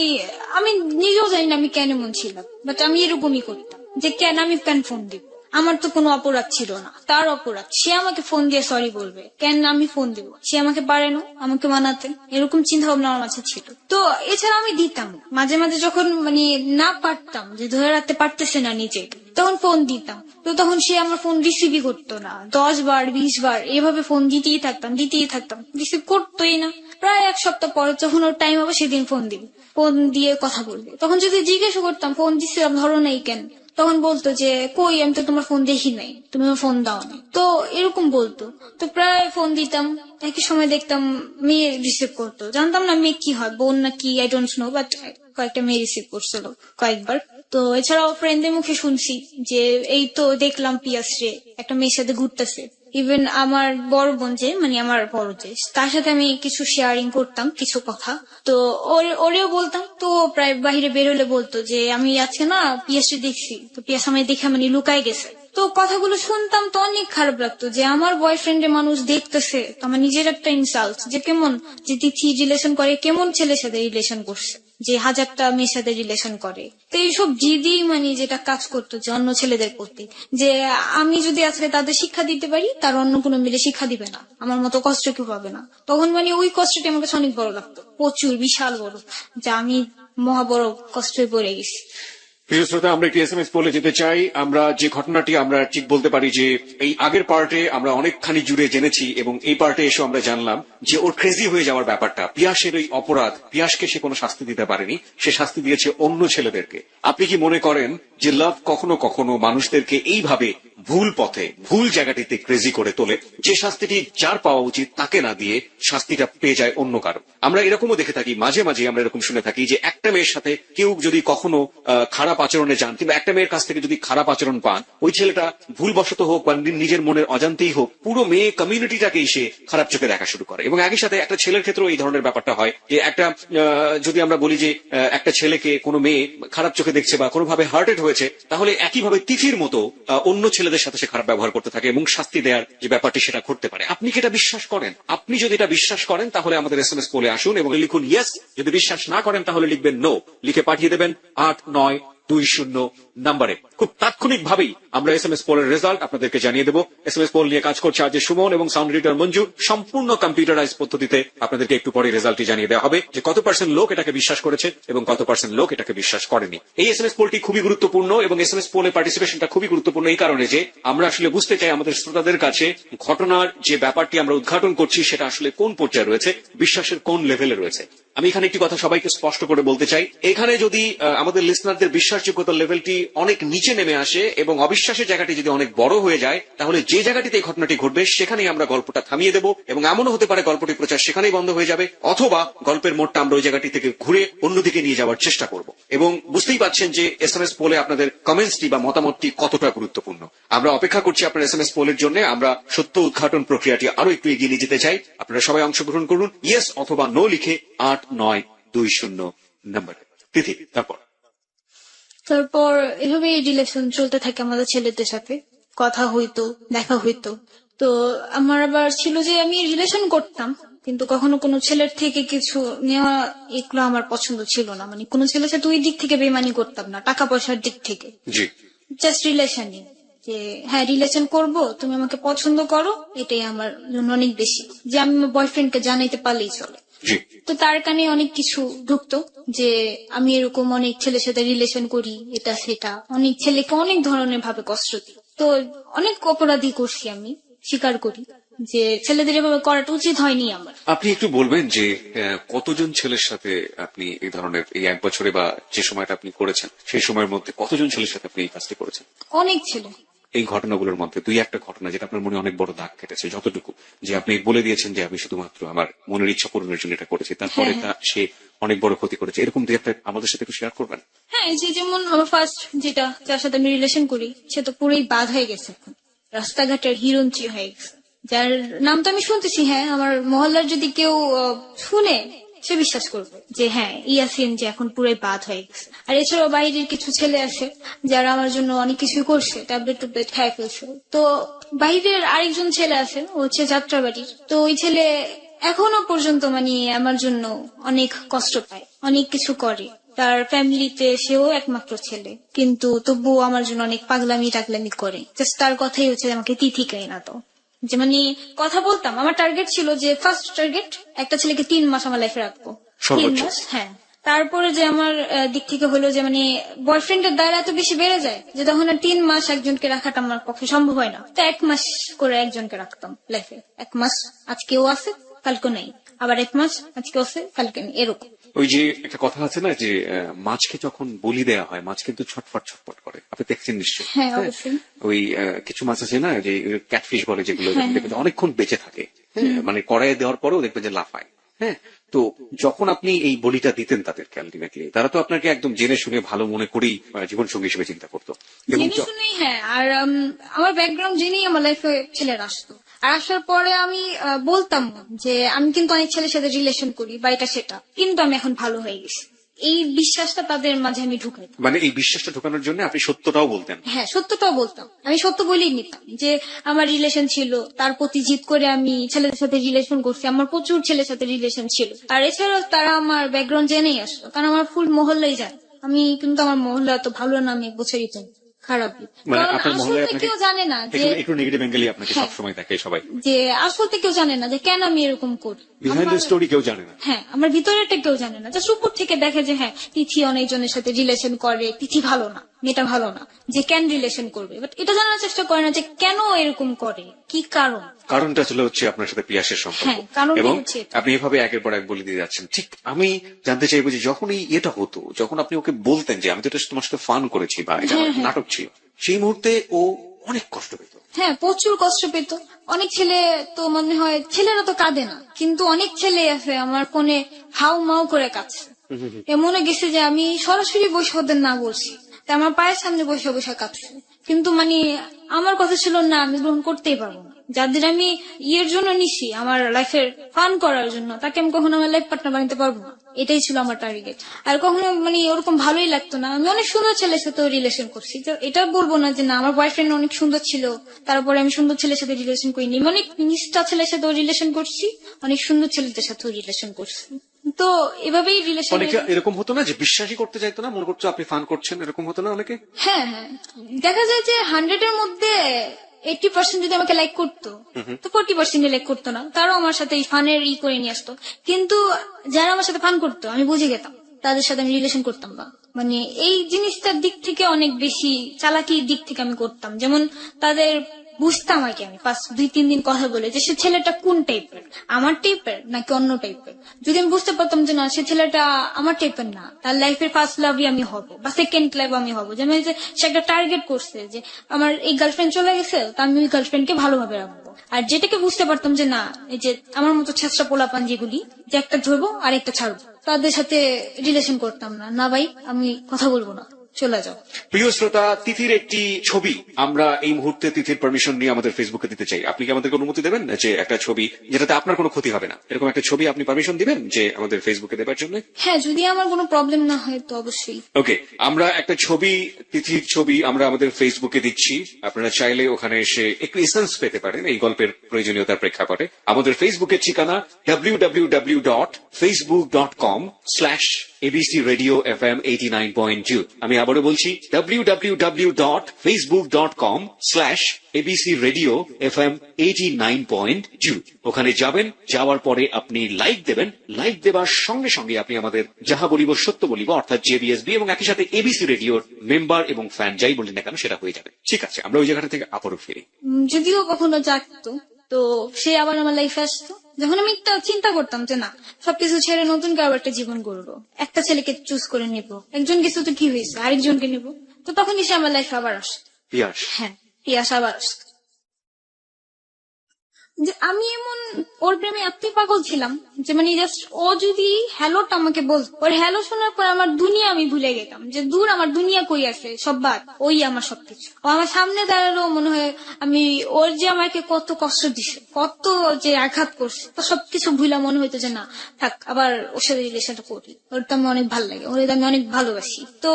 আমি নিজেও জানি না আমি কেন এমন ছিলাম, বাট আমি এরকমই করতাম যে আমি কেন ফোন দিব, আমার তো কোনো অপরাধ ছিল না, তার অপরাধ, সে আমাকে ফোন দিয়ে সরি বলবে, কেন আমি ফোন দিব, সে আমাকে পারে না আমাকে মানাতে, এরকম চিন্তা ভাবনা আমার মাঝে ছিল। তো এছাড়া আমি দিতাম মাঝে মাঝে, যখন মানে না পারতাম, যে ধরে রাখতে পারতেছে না নিজে, তখন ফোন দিতাম। তো তখন সে আমার ফোন রিসিভই করতো না, 10 বার 20 বার এভাবে ফোন দিতেই থাকতাম, রিসিভ করতোই না। প্রায় 1 সপ্তাহ পরে যখন ওর টাইম হবে সেদিন ফোন দিবি, ফোন দিয়ে কথা বলবে। তখন যদি জিজ্ঞাসা করতাম ফোন দিচ্ছিলাম ধরো নাই কেন, তখন বলতো যে কই আমি তো তোমার ফোন দেখি নাই, তুমি আমার ফোন দাও না, তো এরকম বলতো। তো প্রায় ফোন দিতাম, একই সময় দেখতাম মেয়ে রিসিভ করতো, জানতাম না মেয়ে কি হয়, বোন না কি, আই ডোন্ট নো, বাট কয়েকটা মেয়ে রিসিভ করছিল কয়েকবার। তো এছাড়াও ফ্রেন্ডদের মুখে শুনছি যে এই তো দেখলাম পিয়াস রে একটা মেয়ের সাথে ঘুরতেছে। ইভেন আমার বড় বোন যে মানে আমার বড় যে, তার সাথে আমি কিছু শেয়ারিং করতাম কিছু কথা, তো ওরেও বলতাম। তো প্রায় বাহিরে বের হলে বলতো যে আমি আজকে না পিয়াস দেখছি, তো পিয়াস আমায় দেখে মানে লুকায় গেছে। তো কথাগুলো শুনতাম তো অনেক খারাপ লাগতো যে আমার বয়ফ্রেন্ডের মানুষ দেখতেছে, তো আমার নিজের একটা ইনসাল্ট যে কেমন যে তিথি রিলেশন করে, কেমন ছেলের সাথে রিলেশন করছে যে 1000টা মেয়ের সাথে রিলেশন করে। তো এইসব জিদি মানে যেটা কাজ করতো যে অন্য ছেলেদের প্রতি, যে আমি যদি আজকে তাদের শিক্ষা দিতে পারি তার অন্য কোনো মিলে শিক্ষা দিবে না, আমার মতো কষ্ট কেউ পাবে না। তখন মানে ওই কষ্টটি আমার কাছে অনেক বড় লাগতো, প্রচুর বিশাল বড়, যে আমি মহা বড় কষ্টে পড়ে গেছি। প্রিয় শ্রোতা, আমরা একটি এসএমএস বলে যেতে চাই। আমরা যে ঘটনাটি আমরা ঠিক বলতে পারি যে এই আগের পার্টে আমরা অনেকখানি জুড়ে জেনেছি, এবং এই পার্টে এসে আমরা জানলাম যে ওর ক্রেজি হয়ে যাওয়ার ব্যাপারটা, পিয়াসের এই অপরাধ, পিয়াসকে সে কোনো শাস্তি দিতে পারেনি, সে শাস্তি দিয়েছে অন্য ছেলেদেরকে। আপনি কি মনে করেন যে লাভ কখনো কখনো মানুষদেরকে এইভাবে ভুল পথে, ভুল জায়গাটিতে ক্রেজি করে তোলে, যে শাস্তিটি যার পাওয়া উচিত তাকে না দিয়ে শাস্তিটা পেয়ে যায় অন্য কারো? আমরা এরকমও দেখে থাকি, মাঝে মাঝে আমরা এরকম শুনে থাকি যে একটা মেয়ের সাথে কেউ যদি কখনো খারাপ খারাপ আচরণে যান, কিংবা একটা মেয়ের কাছ থেকে যদি খারাপ আচরণ পান, ওই ছেলেটা ভুলবশত হোক বা নিজের মনের অজান্তেই হোক, পুরো মেয়ে কমিউনিটিটাকেই সে খারাপ চোখে দেখা শুরু করে। এবং একই সাথে একটা ছেলের ক্ষেত্রেও এই ধরনের ব্যাপারটা হয় যে একটা যদি আমরা বলি যে একটা ছেলেকে কোনো মেয়ে খারাপ চোখে দেখছে বা কোনোভাবে হার্টেড হয়েছে, তাহলে একইভাবে তিথির মতো অন্য ছেলেদের সাথে সে খারাপ ব্যবহার করতে থাকে এবং শাস্তি দেওয়ার যে ব্যাপারটি সেটা ঘটতে পারে। আপনি কি এটা বিশ্বাস করেন? আপনি যদি এটা বিশ্বাস করেন তাহলে আমাদের SMS পোলে আসুন এবং লিখুন ইয়েস। যদি বিশ্বাস না করেন তাহলে লিখবেন নো, লিখে পাঠিয়ে দেবেন 8920 নম্বরে। খুব তাৎক্ষণিকভাবেই আমরা SMS পোলের রেজাল্ট আপনাদেরকে জানিয়ে দেবো। SMS পোল নিয়ে কাজ করছে আজ সুমন এবং সাউন্ড এডিটর মঞ্জু। সম্পূর্ণ কম্পিউটারাইজ পদ্ধতিতে আপনাদেরকে একটু পরে রেজাল্টটি জানিয়ে দেওয়া হবে যে কত % লোক এটাকে বিশ্বাস করেছে এবং কত % লোক এটাকে বিশ্বাস করেনি। এই SMS পোলটি খুবই গুরুত্বপূর্ণ এবং SMS পোলে পার্টিসিপেশনটা খুবই গুরুত্বপূর্ণ এই কারণে যে আমরা আসলে বুঝতে চাই আমাদের শ্রোতাদের কাছে ঘটনার যে ব্যাপারটি আমরা উদ্ঘাটন করছি সেটা আসলে কোন পর্যায়ে রয়েছে, বিশ্বাসের কোন লেভেলে রয়েছে। আমি এখানে একটি কথা সবাইকে স্পষ্ট করে বলতে চাই, এখানে যদি আমাদের লিসনারদের বিশ্বাসযোগ্যতার লেভেলটি অনেক নিচে নেমে আসে এবং অবিশ্বাসের জায়গাটি যদি অনেক বড় হয়ে যায়, তাহলে যে জায়গাটিতে এই ঘটনাটি ঘটবে সেখানেই আমরা গল্পটা থামিয়ে দেব এবং এমনও হতে পারে গল্পটি প্রচার সেখানেই বন্ধ হয়ে যাবে, অথবা গল্পের মোড়টা আমরা ওই জায়গাটি থেকে ঘুরে অন্যদিকে নিয়ে যাওয়ার চেষ্টা করব। এবং বুঝতেই পারছেন যে SMS পোলে আপনাদের কমেন্টসটি বা মতামতটি কতটা গুরুত্বপূর্ণ। আমরা অপেক্ষা করছি আপনার SMS পোলের জন্য। আমরা সত্য উদ্ঘাটন প্রক্রিয়াটি আরো একটু এগিয়ে নিয়ে যেতে চাই। আপনারা সবাই অংশগ্রহণ করুন ইয়েস অথবা নো লিখে 8920 নম্বরে। তিথি, তারপর এভাবে রিলেশন চলতে থাকে আমাদের ছেলেদের সাথে, কথা হইতো, দেখা হইতো। তো আমার আবার ছিল যে আমি রিলেশন করতাম কিন্তু কখনো কোনো ছেলের থেকে কিছু নেওয়া এগুলো আমার পছন্দ ছিল না। মানে কোনো ছেলের সাথে ওই দিক থেকে বেমানি করতাম না, টাকা পয়সার দিক থেকে, জি জাস্ট রিলেশনই। যে হ্যাঁ রিলেশন করব, তুমি আমাকে পছন্দ করো, এটাই আমার জন্য অনেক বেশি। যে আমি আমার বয়ফ্রেন্ডকে জানাইতে পারলেই চলে। জি তো তার কানে অনেক কিছু ঢুকতো যে আমি এরকম অনেক ছেলের সাথে রিলেশন করি, এটা সেটা, অনেক ছেলেকে অনেক ধরনের ভাবে কষ্ট দিই। তো অনেক অপরাধী করছি, আমি স্বীকার করি যে ছেলেদের এভাবে করাটা উচিত হয়নি আমার। আপনি একটু বলবেন যে কতজন ছেলের সাথে আপনি এই ধরনের এই 1 বছরে বা যে সময়টা আপনি করেছেন সেই সময়ের মধ্যে কতজন ছেলের সাথে আপনি এই কাজটি করেছেন? অনেক ছেলে। এই ঘটনাগুলোর মধ্যে 2-1টা ঘটনা যেটা আপনার মনে অনেক বড় দাগ কেটেছে, যতটুকু যে আপনি বলে দিয়েছেন যে আমি শুধুমাত্র আমার মনের ইচ্ছা পূরণের জন্য এটা করেছি, তারপরে তা সে অনেক বড় ক্ষতি করেছে, এরকম 2-1টা আমাদের সাথে একটু শেয়ার করবেন? হ্যাঁ, এই যে যেমন আমার ফার্স্ট যেটা, যার সাথে আমি রিলেশন করি, সে তো পুরোই বাদ হয়ে গেছে, রাস্তাঘাটের হিরঞ্চি হয়ে গেছে, যার নাম তো আমি শুনতেছি। হ্যাঁ, আমার মহল্লার যদি কেউ শুনে সে বিশ্বাস করবে যে হ্যাঁ ইয়াসিন যে এখন পুরোই বাদ হয়ে গেছে। আর এছাড়াও বাইরের কিছু ছেলে আছে যারা আমার জন্য অনেক কিছুই করছে, ট্যাবলেট টুবলেট খাই ফেলছে। তো বাইরের আরেকজন ছেলে আছে, ও হচ্ছে যাত্রাবাড়ির। তো ওই ছেলে এখনো পর্যন্ত মানে আমার জন্য অনেক কষ্ট পায়, অনেক কিছু করে। তার ফ্যামিলিতে সেও একমাত্র ছেলে, কিন্তু তবুও আমার জন্য অনেক পাগলামি টাগলামি করে। জাস্ট তার কথাই হচ্ছে আমাকে তিথি কেই না তো, যে মানে কথা বলতাম। আমার টার্গেট ছিল যে ফার্স্ট টার্গেট একটা ছেলেকে 3 মাস আমার লাইফে রাখবো, 3 মাস। হ্যাঁ, তারপরে যে আমার দিক থেকে হলো যে মানে বয়ফ্রেন্ডের দায়রা এত বেশি বেড়ে যায় যে তখন আর 3 মাস একজনকে রাখাটা আমার পক্ষে সম্ভব হয় না। তো 1 মাস করে একজনকে রাখতাম লাইফে। 1 মাস আজকেও আছে কালকে নেই, আবার 1 মাস আজকেও আছে কালকে নেই, এরকম। ওই যে একটা কথা আছে না যে মাছকে যখন বলি দেয়া হয় মাছ কিন্তু ছটফট ছটফট করে, আপনি দেখছেন নিশ্চয়ই। হ্যাঁ, অবশ্যই। ওই কিছু মাছ আছে না যে ক্যাটফিশ বলে, যেগুলো দেখবেন অনেকক্ষণ বেঁচে থাকে, মানে কড়াইয়ে দেওয়ার পরেও দেখবেন যে লাফায়। হ্যাঁ, তো যখন আপনি এই বলিটা দিতেন তাদেরকে, আলটিমেটলি তারা তো আপনাকে একদম জেনে শুনে ভালো মনে করেই জীবন সঙ্গী হিসেবে চিন্তা করতো। জেনে শুনেই, হ্যাঁ। আর আমার ব্যাকগ্রাউন্ড জেনেই আমার লাইফে ছেলেরা আসতো। আর আসার পরে আমি বলতাম যে আমি কিন্তু অনেক ছেলের সাথে রিলেশন করি বা এটা সেটা, কিন্তু আমি এখন ভালো হয়ে গেছি। এই বিশ্বাসটা তাদের মাঝে আমি ঢুকাই। মানে এই বিশ্বাসটা ঢোকানোর জন্য আপনি সত্যটাও বলতেন? হ্যাঁ, সত্যটাও বলতাম। আমি সত্য বলেই নিতাম যে আমার রিলেশন ছিল, তার প্রতি জিদ করে আমি ছেলেদের সাথে রিলেশন করছি। আমার প্রচুর ছেলের সাথে রিলেশন ছিল। আর এছাড়াও তারা আমার ব্যাকগ্রাউন্ড জেনেই আসতো, কারণ আমার ফুল মহল্লাই যায়। আমি কিন্তু আমার মহল্লা তো ভালো না, আমি 1 বছরই তো খারাপ। মানে আপনার মহল্লায় কেউ জানে না যে একটু নেগেটিভ অ্যাঙ্গেলই আপনাকে সবসময় দেখে সবাই, যে আসলে কেউ জানে না যে কেন আমি এরকম করি। বিহাইন্ড দ্য স্টোরি কেউ জানে না। হ্যাঁ, আমার ভিতরেটা কেউ জানে না। জাস্ট উপর থেকে দেখে যে হ্যাঁ তিথি অনেকজনের সাথে রিলেশন করে, তিথি ভালো না, মেয়েটা ভালো না, যে কেন রিলেশন করবে। বাট এটা জানার চেষ্টা করে না যে কেন এরকম করে, কি কারণ। কারণটা ছিল হচ্ছে আপনার সাথে পিয়াসের সম্পর্ক। হ্যাঁ, কারণটা এবং হচ্ছে এটা। আপনি এভাবে একের পর এক বলে দিয়ে যাচ্ছেন। ঠিক আমি জানতে চাইবো যে যখন এটা হতো, যখন আপনি ওকে বলতেন যে আমি তো এটা তোমার সাথে ফান করেছি বা এটা নাটক ছিল, সেই মুহূর্তে ও অনেক কষ্ট পেত। হ্যাঁ, প্রচুর কষ্ট পেত। অনেক ছেলে তো মনে হয়, ছেলেরা তো কাঁদে না, কিন্তু অনেক ছেলে আছে আমার ফোনে হাউ মাউ করে কাঁদছে। মনে গেছে যে আমি সরাসরি বসে ওদের না বলছি তা আমার পায়ের সামনে বসে বসে কাঁদছে, কিন্তু মানে আমার কথা ছিল না, আমি গ্রহণ করতেই পারবো না। যাদের আমি ইয়ের জন্য নিছি, আমার লাইফের ফান করার জন্য, তাকে আমি কখনো আমার লাইফ পার্টনার বানাতে পারবো না। এটাই ছিল আমার টার্গেট। আর কখনো মানে ওরকম ভালোই লাগতো না। আমি অনেক সুন্দর ছেলের সাথে রিলেশন করছি, তো এটা বলবো না যে না আমার বয়ফ্রেন্ড অনেক সুন্দর ছিল তারপরে আমি সুন্দর ছেলের সাথে রিলেশন করিনি। আমি অনেক নিষ্ঠা ছেলের সাথেও রিলেশন করছি, অনেক সুন্দর ছেলেদের সাথেও রিলেশন করছি। তো এভাবেই রিলেশন। অনেকে এরকম হতো না যে বিশ্বাসই করতে চাইতো না, মনে করছো আপনি ফান করছেন, এরকম হতো না অনেকে? হ্যাঁ হ্যাঁ, দেখা যায় যে 100 এর মধ্যে 80% যদি আমাকে লাইক করতো, তো 40% লাইক করতো না। তারাও আমার সাথে এই ফানের করে নিয়ে আসতো। কিন্তু যারা আমার সাথে ফান করতো আমি বুঝে গেতাম, তাদের সাথে আমি রিলেশন করতাম না। মানে এই জিনিসটার দিক থেকে অনেক বেশি চালাকির দিক থেকে আমি করতাম। যেমন তাদের বুঝতাম আর কি, আমি ফার্স্ট 2-3 দিন কথা বলে যে সে ছেলেটা কোন টাইপের, আমার টাইপের নাকি অন্য টাইপের। যদি আমি বুঝতে পারতাম যে না সে ছেলেটা আমার টাইপের না, তার লাইফের ফার্স্ট লাভই আমি হব বা সেকেন্ড লাভ আমি হব। যেমন যে সে একটা টার্গেট করছে যে আমার এই গার্লফ্রেন্ড চলে গেছে, তো আমি ওই গার্লফ্রেন্ডকে ভালোভাবে রাখবো। আর যেটাকে বুঝতে পারতাম যে না, এই যে আমার মতো ছেঁচড়া পোলাপান যেগুলি, যে একটা ধরবো আর একটা ছাড়বো, তাদের সাথে রিলেশন করতাম না। না ভাই, আমি কথা বলবো না, চলে যাও। প্রিয় শ্রোতা, তিথির একটি ছবি আমরা এই মুহূর্তে তিথির পারমিশন নিয়ে আমাদের ফেসবুকে দিতে চাই। আপনি কি আমাদেরকে অনুমতি দেবেন যে একটা ছবি যেটাতে আপনার কোনো ক্ষতি হবে না, এরকম একটা ছবি আপনি পারমিশন দিবেন যে আমাদের ফেসবুকে দেবার জন্য? হ্যাঁ, যদি আমার কোনো প্রবলেম না হয় তো অবশ্যই। ওকে, আমরা একটা ছবি, তিথির ছবি আমরা আমাদের ফেসবুকে দিচ্ছি। আপনারা চাইলে ওখানে এসে একটু এসেন্স পেতে পারেন এই গল্পের প্রয়োজনীয়তার প্রেক্ষাপটে। আমাদের ফেসবুকের ঠিকানা www.facebook.com/ABC Radio FM 89.2। আমি আবারও বলছি www.facebook.com/ABC Radio FM 89.2। ওখানে যাবেন, যাওয়ার পরে আপনি লাইক দেবেন। লাইক দেবার সঙ্গে সঙ্গে আপনি আমাদের যাহা বলিব সত্য বলিব অর্থাৎ JBSB এবং একই সাথে ABC রেডিওর মেম্বার এবং ফ্যান যাই বলি না কেন সেটা হয়ে যাবে। ঠিক আছে, আমরা ওই জায়গাটা থেকে আবারও ফিরি। যদিও কখনো জাগতো, তো সে আবার আমার লাইফে আসতো। যখন আমি একটা চিন্তা করতাম যে না, সবকিছু ছেড়ে নতুন করে আবার একটা জীবন গড়বো, একটা ছেলেকে চুজ করে নেবো, একজন কিছু তো কি হয়েছে আরেকজনকে নেবো, তো তখনই সে আমার লাইফে আবার আসতো। পিয়াস, হ্যাঁ, পিয়াস আবার আসতো। যে আমি এমন ওর প্রেমে এতই পাগল ছিলাম যে মানে জাস্ট ও যদি হ্যালোটা আমাকে বলতো, ওর হ্যালো শোনার পর আমার দুনিয়া আমি ভুলে গেতাম, যে দূর আমার দুনিয়া কই আছে, সব বাদ, ওই আমার সবকিছু। ও আমার সামনে দাঁড়ালো, মনে হয় আমি ওর যে আমাকে কত কষ্ট দিছে, কত যে আঘাত করছে, তো সবকিছু ভুলা মনে হইতো যে না থাক, আবার ওর সাথে রিলেশনটা করি, ওর তো আমি অনেক ভালো লাগে, ওর আমি অনেক ভালোবাসি। তো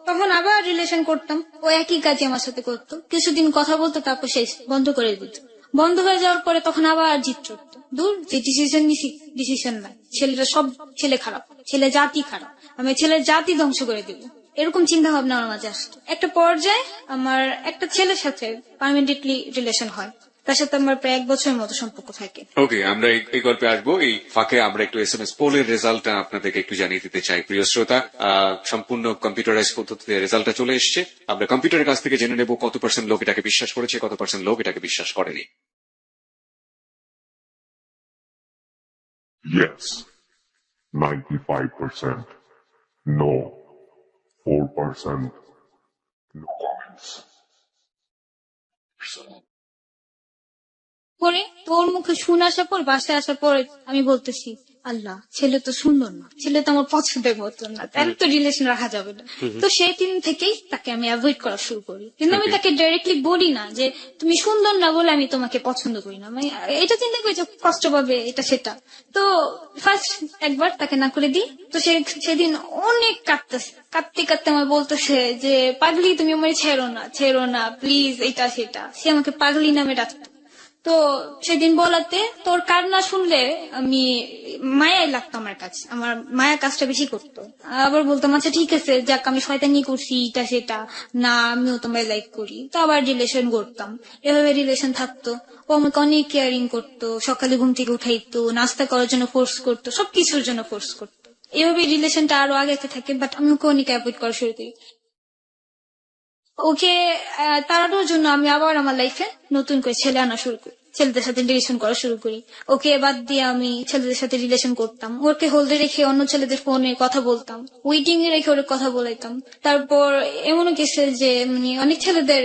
তখন আবার রিলেশন করতাম, ও একই কাজই আমার সাথে করতো, কিছুদিন কথা বলতো, তারপর শেষ, বন্ধ করে দিত। বন্ধ হয়ে যাওয়ার পরে তখন আবার জিত চড়তো, দূর যে ডিসিশন নিছি, ডিসিশন নাই, ছেলেটা সব ছেলে খারাপ, ছেলে জাতি খারাপ, আমি ছেলের জাতি ধ্বংস করে দিব, এরকম চিন্তা ভাবনা আমার মাঝে আসতো। একটা পর্যায়ে আমার একটা ছেলের সাথে পার্মানেন্টলি রিলেশন হয়, তার সাথে আমার প্রায় 1 বছরের মতো সম্পর্ক থাকে। ওকে, আমরা এই গল্পে আসবো। এই ফাঁকে আমরা একটু SMS পোলের রেজাল্টটা আপনাদেরকে একটু জানিয়ে দিতে চাই। প্রিয় শ্রোতা, সম্পূর্ণ কম্পিউটারাইজ পদ্ধতিতে রেজাল্টটা চলে এসেছে। আমরা কম্পিউটারের কাছ থেকে জেনে নেব কত % লোক এটাকে বিশ্বাস করেছে, কত % লোক এটাকে বিশ্বাস করেনি। Yes, 95%. No, 4%. No comments. পরে তোর মুখে শুনে আসার পর, বাসায় আসার পর আমি বলতেছি আল্লাহ, ছেলে তো সুন্দর না, ছেলে তো আমার পছন্দের মতো না, তাহলে তো রিলেশন রাখা যাবে না। তো সেই দিন থেকেই তাকে আমি অ্যাভয়েড করা শুরু করি। কিন্তু আমি তাকে ডাইরেক্টলি বলি না যে তুমি সুন্দর না বলে আমি তোমাকে পছন্দ করি না, মানে এটা চিন্তা করি যে কষ্ট পাবে, এটা সেটা। তো ফার্স্ট একবার তাকে না করে দিই, তো সেদিন অনেক কাঁদতেছে, কাঁদতে কাঁদতে আমার বলতেছে যে পাগলি তুমি আমার ছেড়ো না প্লিজ, এটা সেটা। সে আমাকে পাগলি নামে ডাকতো। তো সেদিন বলাতে তোর কান্না শুনলে আমি মায়াই লাগতো, আমার কাছে আমার মায়া কাজটা বেশি করতো। আবার বলতাম আচ্ছা ঠিক আছে, যাক আমি শয়তানি করছি, এটা সেটা না, আমিও তোমায় লাইক করি। তো আবার রিলেশন করতাম, এভাবে রিলেশন থাকতো। ও আমাকে অনেক কেয়ারিং করতো, সকালে ঘুম থেকে উঠাইতো, নাস্তা করার জন্য ফোর্স করতো, সবকিছুর জন্য ফোর্স করতো। এভাবে রিলেশনটা আরো আগেতে থাকে, বাট আমি ওকে অনেক অ্যাভয়েড করা শুরু করি। ওকে তাড়ানোর জন্য আমি আবার আমার লাইফে নতুন করে ছেলে আনা শুরু করি। ছেলেদের সাথে রিলেশন করা শুরু করি। ওকে বাদ দিয়ে আমি ছেলেদের সাথে রিলেশন করতাম, ওকে হোল্ডে রেখে অন্য ছেলেদের ফোনে কথা বলতাম, ওয়েটিং এ রেখে ওর কথা বলাইতাম। তারপর এমনও গেছে যে মানে অনেক ছেলেদের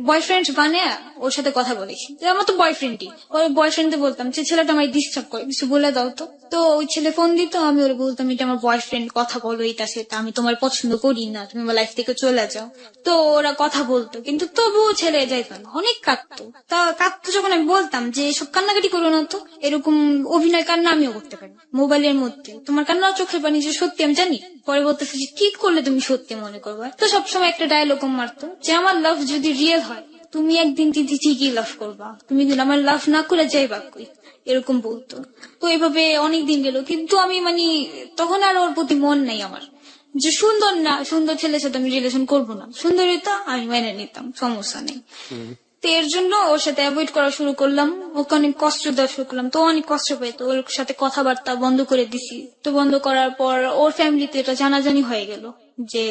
বয়ফ্রেন্ড বানিয়ে ওর সাথে কথা বলেছি, যে আমার তো বয়ফ্রেন্ডই, ওই বয়ফ্রেন্ডে বলতাম যে ছেলেটা আমায় ডিস্টার্ব করে, কিছু বলে দাও তো। তো ওই ছেলে ফোন দিত, আমি ওর বলতাম এটা আমার বয়ফ্রেন্ড, কথা বলো এটা সেটা, আমি তোমার পছন্দ করি না, তুমি আমার লাইফ থেকে চলে যাও। তো ওরা কথা বলতো, কিন্তু তবুও ছেলে যাইতো না, অনেক কাঁদতো। তা কাঁদতো যখন আমি বলতাম যে এসব কান্নাকাটি করো না তো, এরকম অভিনয় কান্না আমিও করতে পারি মোবাইলের মধ্যে, তোমার কান্না চোখের পানি যে সত্যি আমি জানি। পরে বলতেছে যে কি করলে তুমি সত্যি মনে করবা। তো সবসময় একটা ডায়লগ মারতো যে আমার লাভ যদি রিয়েল হয় তুমি একদিন দিদি ঠিকই লাভ করবা, তুমি কিন্তু আমার লাভ না করে যাইবা কই, এরকম বলতো। তো এভাবে অনেক দিন গেল, কিন্তু আমি মানে তখন আর ওর প্রতি মন নাই আমার, যে সুন্দর না, সুন্দর ছেলের সাথে আমি রিলেশন করবো না, সুন্দরীটা আমি মেনে নিতাম, সমস্যা নেই। তো এর জন্য ওর সাথে অ্যাভয়েড করা শুরু করলাম, ওকে অনেক কষ্ট দেওয়া শুরু করলাম, তো অনেক কষ্ট পেতো, ওর সাথে কথাবার্তা বন্ধ করে দিছি। তো বন্ধ করার পর ওর ফ্যামিলিতে এটা জানাজানি হয়ে গেল যে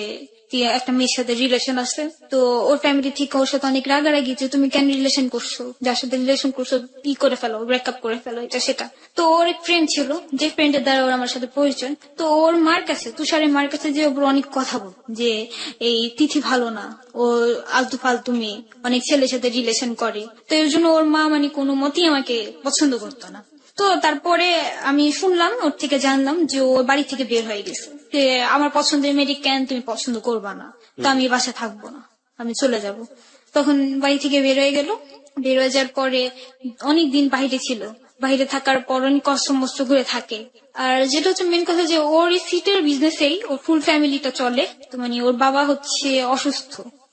একটা মেয়ের সাথে রিলেশন আছে। তো ওর ফ্যামিলি থেকে ওর সাথে অনেক রাগারাগি যে তুমি কেন রিলেশন করছো, যার সাথে রিলেশন করছো ই করে ফেলো, ব্রেকআপ করে ফেলো, এটা সেটা। তো ওর এক ফ্রেন্ড ছিল, যে ফ্রেন্ডের দ্বারা ওর আমার সাথে পরিচয়। তো ওর মার কাছে, তুষারের মার কাছে যে ওর অনেক কথা বল যে এই তিথি ভালো না, ও আলতু ফালতু মেয়ে, অনেক ছেলের সাথে রিলেশন করে। তো এর জন্য ওর মা মানে কোনো মতেই আমাকে পছন্দ করতো না। তো তারপরে আমি শুনলাম, ওর থেকে জানলাম যে ও বাড়ি থেকে বের হয়ে গেছে, যে আমার পছন্দের মেয়ে কেন তুমি পছন্দ করবা না, তো আমি বাসায় থাকবো না, আমি চলে যাব। তখন বাড়ি থেকে বের হয়ে গেল। বের হয়ে যাওয়ার পরে অনেকদিন বাইরে ছিল, বাইরে থাকার পর অনেক কষ্ট মষ্ট করে থাকে। আর যেটা হচ্ছে মেন কথা যে ওর সিটের বিজনেসেই ওর ফুল ফ্যামিলিটা চলে। তো মানে ওর বাবা হচ্ছে অসুস্থ,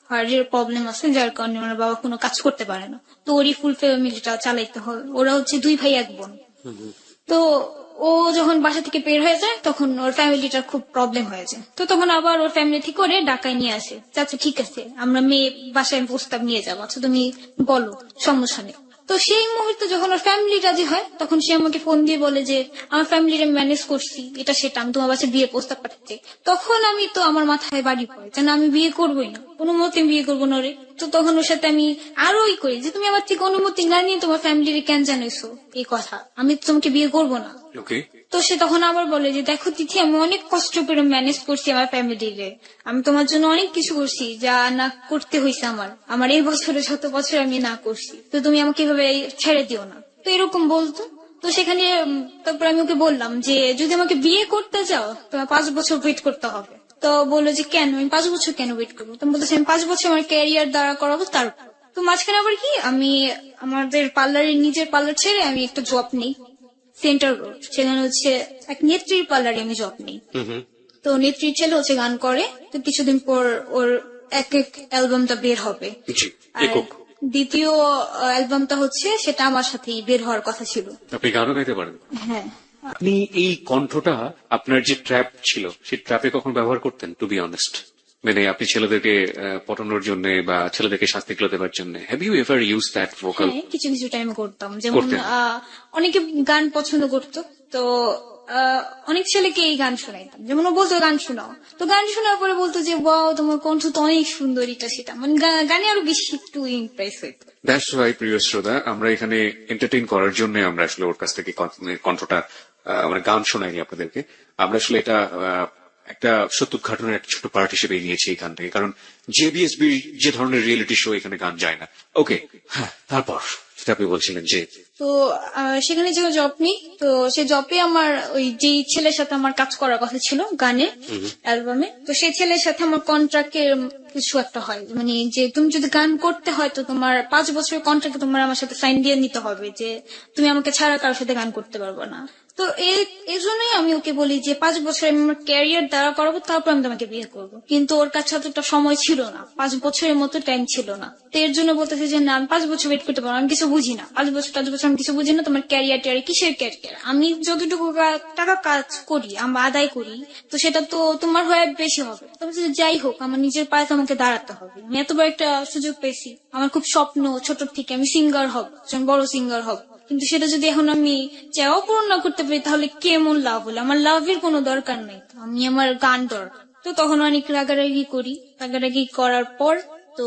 হার্টের প্রবলেম আছে, যার কারণে ওর বাবা কোনো কাজ করতে পারে না। তো ওরই ফুল ফ্যামিলিটা চালাইতে হয়। ওরা হচ্ছে 2 ভাই 1 বোন। তো ও যখন বাসা থেকে বের হয়ে যায় তখন ওর ফ্যামিলিটার খুব প্রবলেম হয়ে যায়। তো তখন আবার ওর ফ্যামিলি থেকে করে ঢাকায় নিয়ে আসে, আচ্ছা ঠিক আছে আমরা মেয়ে বাসায় প্রস্তাব নিয়ে যাবো, আচ্ছা তুমি বলো, সমস্যা নেই। তো সেই মুহূর্তে যখন ওর ফ্যামিলি রাজি হয় তখন সে আমাকে ফোন দিয়ে বলে যে আমার ফ্যামিলিরে ম্যানেজ করছি, এটা সেটা, আমি তোমার বাসায় বিয়ে প্রস্তাব পাঠাচ্ছি। তখন আমি তো আমার মাথায় বাড়ি পড়ে যেন আমি বিয়ে করবোই না, কোনো মতে বিয়ে করবো না রে। তো তখন ওর সাথে আমি আরোই করি যে তুমি আমার থেকে অনুমতি না নিয়ে তোমার ফ্যামিলির কেন জানাইছো এই কথা, আমি তো তোমাকে বিয়ে করবো না। ওকে, তো সে তখন আবার বলে যে দেখো তিথি, আমি অনেক কষ্ট করে ম্যানেজ করছি আমার ফ্যামিলিরে, আমি তোমার জন্য অনেক কিছু করছি যা না করতে হয়েছে আমার এই বছরে 7 বছর আমি না করছি, তো তুমি আমাকে এভাবে ছেড়ে দিও না। তো এরকম বলতো। তো সেখানে তারপর আমি ওকে বললাম যে যদি আমাকে বিয়ে করতে চাও তোমার 5 বছর ওয়েট করতে হবে। তো বললো যে কেন, আমি 5 বছর কেন ওয়েট করবো? তো আমি বলতেছি আমি 5 বছর আমার ক্যারিয়ার দাঁড়া করাবো তারপর। তো মাঝখানে আবার কি, আমি আমাদের পার্লারের নিজের পার্লার ছেড়ে আমি একটা জব নেই সেন্টার রোড, সেখানে হচ্ছে এক নেত্রীর পার্লারে আমি জব নেই। তো নেত্রীর ছেলে হচ্ছে গান করে, তো কিছুদিন পর ওর এক অ্যালবামটা বের হবে। জি, আর একক। দ্বিতীয় অ্যালবামটা হচ্ছে সেটা আমার সাথেই বের হওয়ার কথা ছিল। আপনি গানও গাইতে পারেন। হ্যাঁ, আপনি এই কণ্ঠটা আপনার যে ট্র্যাপ ছিল সেই ট্র্যাপে কখন ব্যবহার করতেন? টু বি অনেস্ট, মানে আপনি ছেলেদেরকে পটানোর জন্য বা ছেলেদেরকে শাস্তি গুলো দেওয়ার জন্য, have you ever use that vocal? হ্যাঁ, কিছু কিছু টাইমে করতাম। যেমন করতেন? অনেকে গান পছন্দ করতো, তো অনেক ছেলেকে এই গান শোনাইতাম, যেমন ও বলতো গান শোনাও, তো গান শোনার পরে বলতো যে ওয়াও তোমার কণ্ঠ তো অনেক সুন্দর, এটা সেটা, মানে গানে আরো বেশি একটু ইমপ্রেস হইতো। দ্যাটস ওয়াই প্রিয় শ্রোতা, আমরা এখানে এন্টারটেইন করার জন্য আমরা আসলে ওর কাছ থেকে কণ্ঠটা মানে গান শোনাইনি আপনাদেরকে, আমরা আসলে এটা একটা সত্য ঘটনার একটা ছোট পার্ট হিসেবে নিয়েছি এই গান থেকে, কারণ জেবিএসবি যে ধরনের রিয়েলিটি শো এখানে গান যায় না। ওকে, হ্যাঁ, তারপর সেটা আপনি বলছিলেন যে তো সেখানে যে জব নেই, তো সেই জবে আমার ওই যেই ছেলের সাথে আমার কাজ করার কথা ছিল গানে অ্যালবামে, তো সেই ছেলের সাথে আমার কন্ট্রাক্টের কিছু একটা হয়, মানে যে তুমি যদি গান করতে হয় তো তোমার 5 বছরের কন্ট্রাক্টে তোমার আমার সাথে সাইন দিয়ে নিতে হবে যে তুমি আমাকে ছাড়া কারোর সাথে গান করতে পারবে না। তো এই জন্যই আমি ওকে বলি যে 5 বছর আমি আমার ক্যারিয়ার দাঁড়া করাবো, তারপর আমি তোমাকে বিয়ে করবো। কিন্তু ওর কাছে অতটা সময় ছিল না, 5 বছরের মতো টাইম ছিল না। তো এর জন্য বলতেছে যে না আমি 5 বছর ওয়েট করতে পারবো, আমি কিছু বুঝি না, 5 বছর আমি কিছু বুঝি না, তোমার ক্যারিয়ার কিসের ক্যারিয়ার, আমি যতটুকু টাকা কাজ করি আমরা আদায় করি তো সেটা তো তোমার হয়ে বেশি হবে। তবে যাই হোক, আমার নিজের পায়ে তো আমাকে দাঁড়াতে হবে, আমি এতবার একটা সুযোগ পেয়েছি, আমার খুব স্বপ্ন ছোট থেকে আমি সিঙ্গার হব, বড় সিঙ্গার হব, কিন্তু সেটা যদি এখন আমি চাও পূরণ না করতে পারি তাহলে কেমন লাভ হলো? আমার লাভের কোনো দরকার নেই, আমি আমার গান দরকার। তো তখন অনেক রাগারাগি করি, রাগারাগি করার পর তো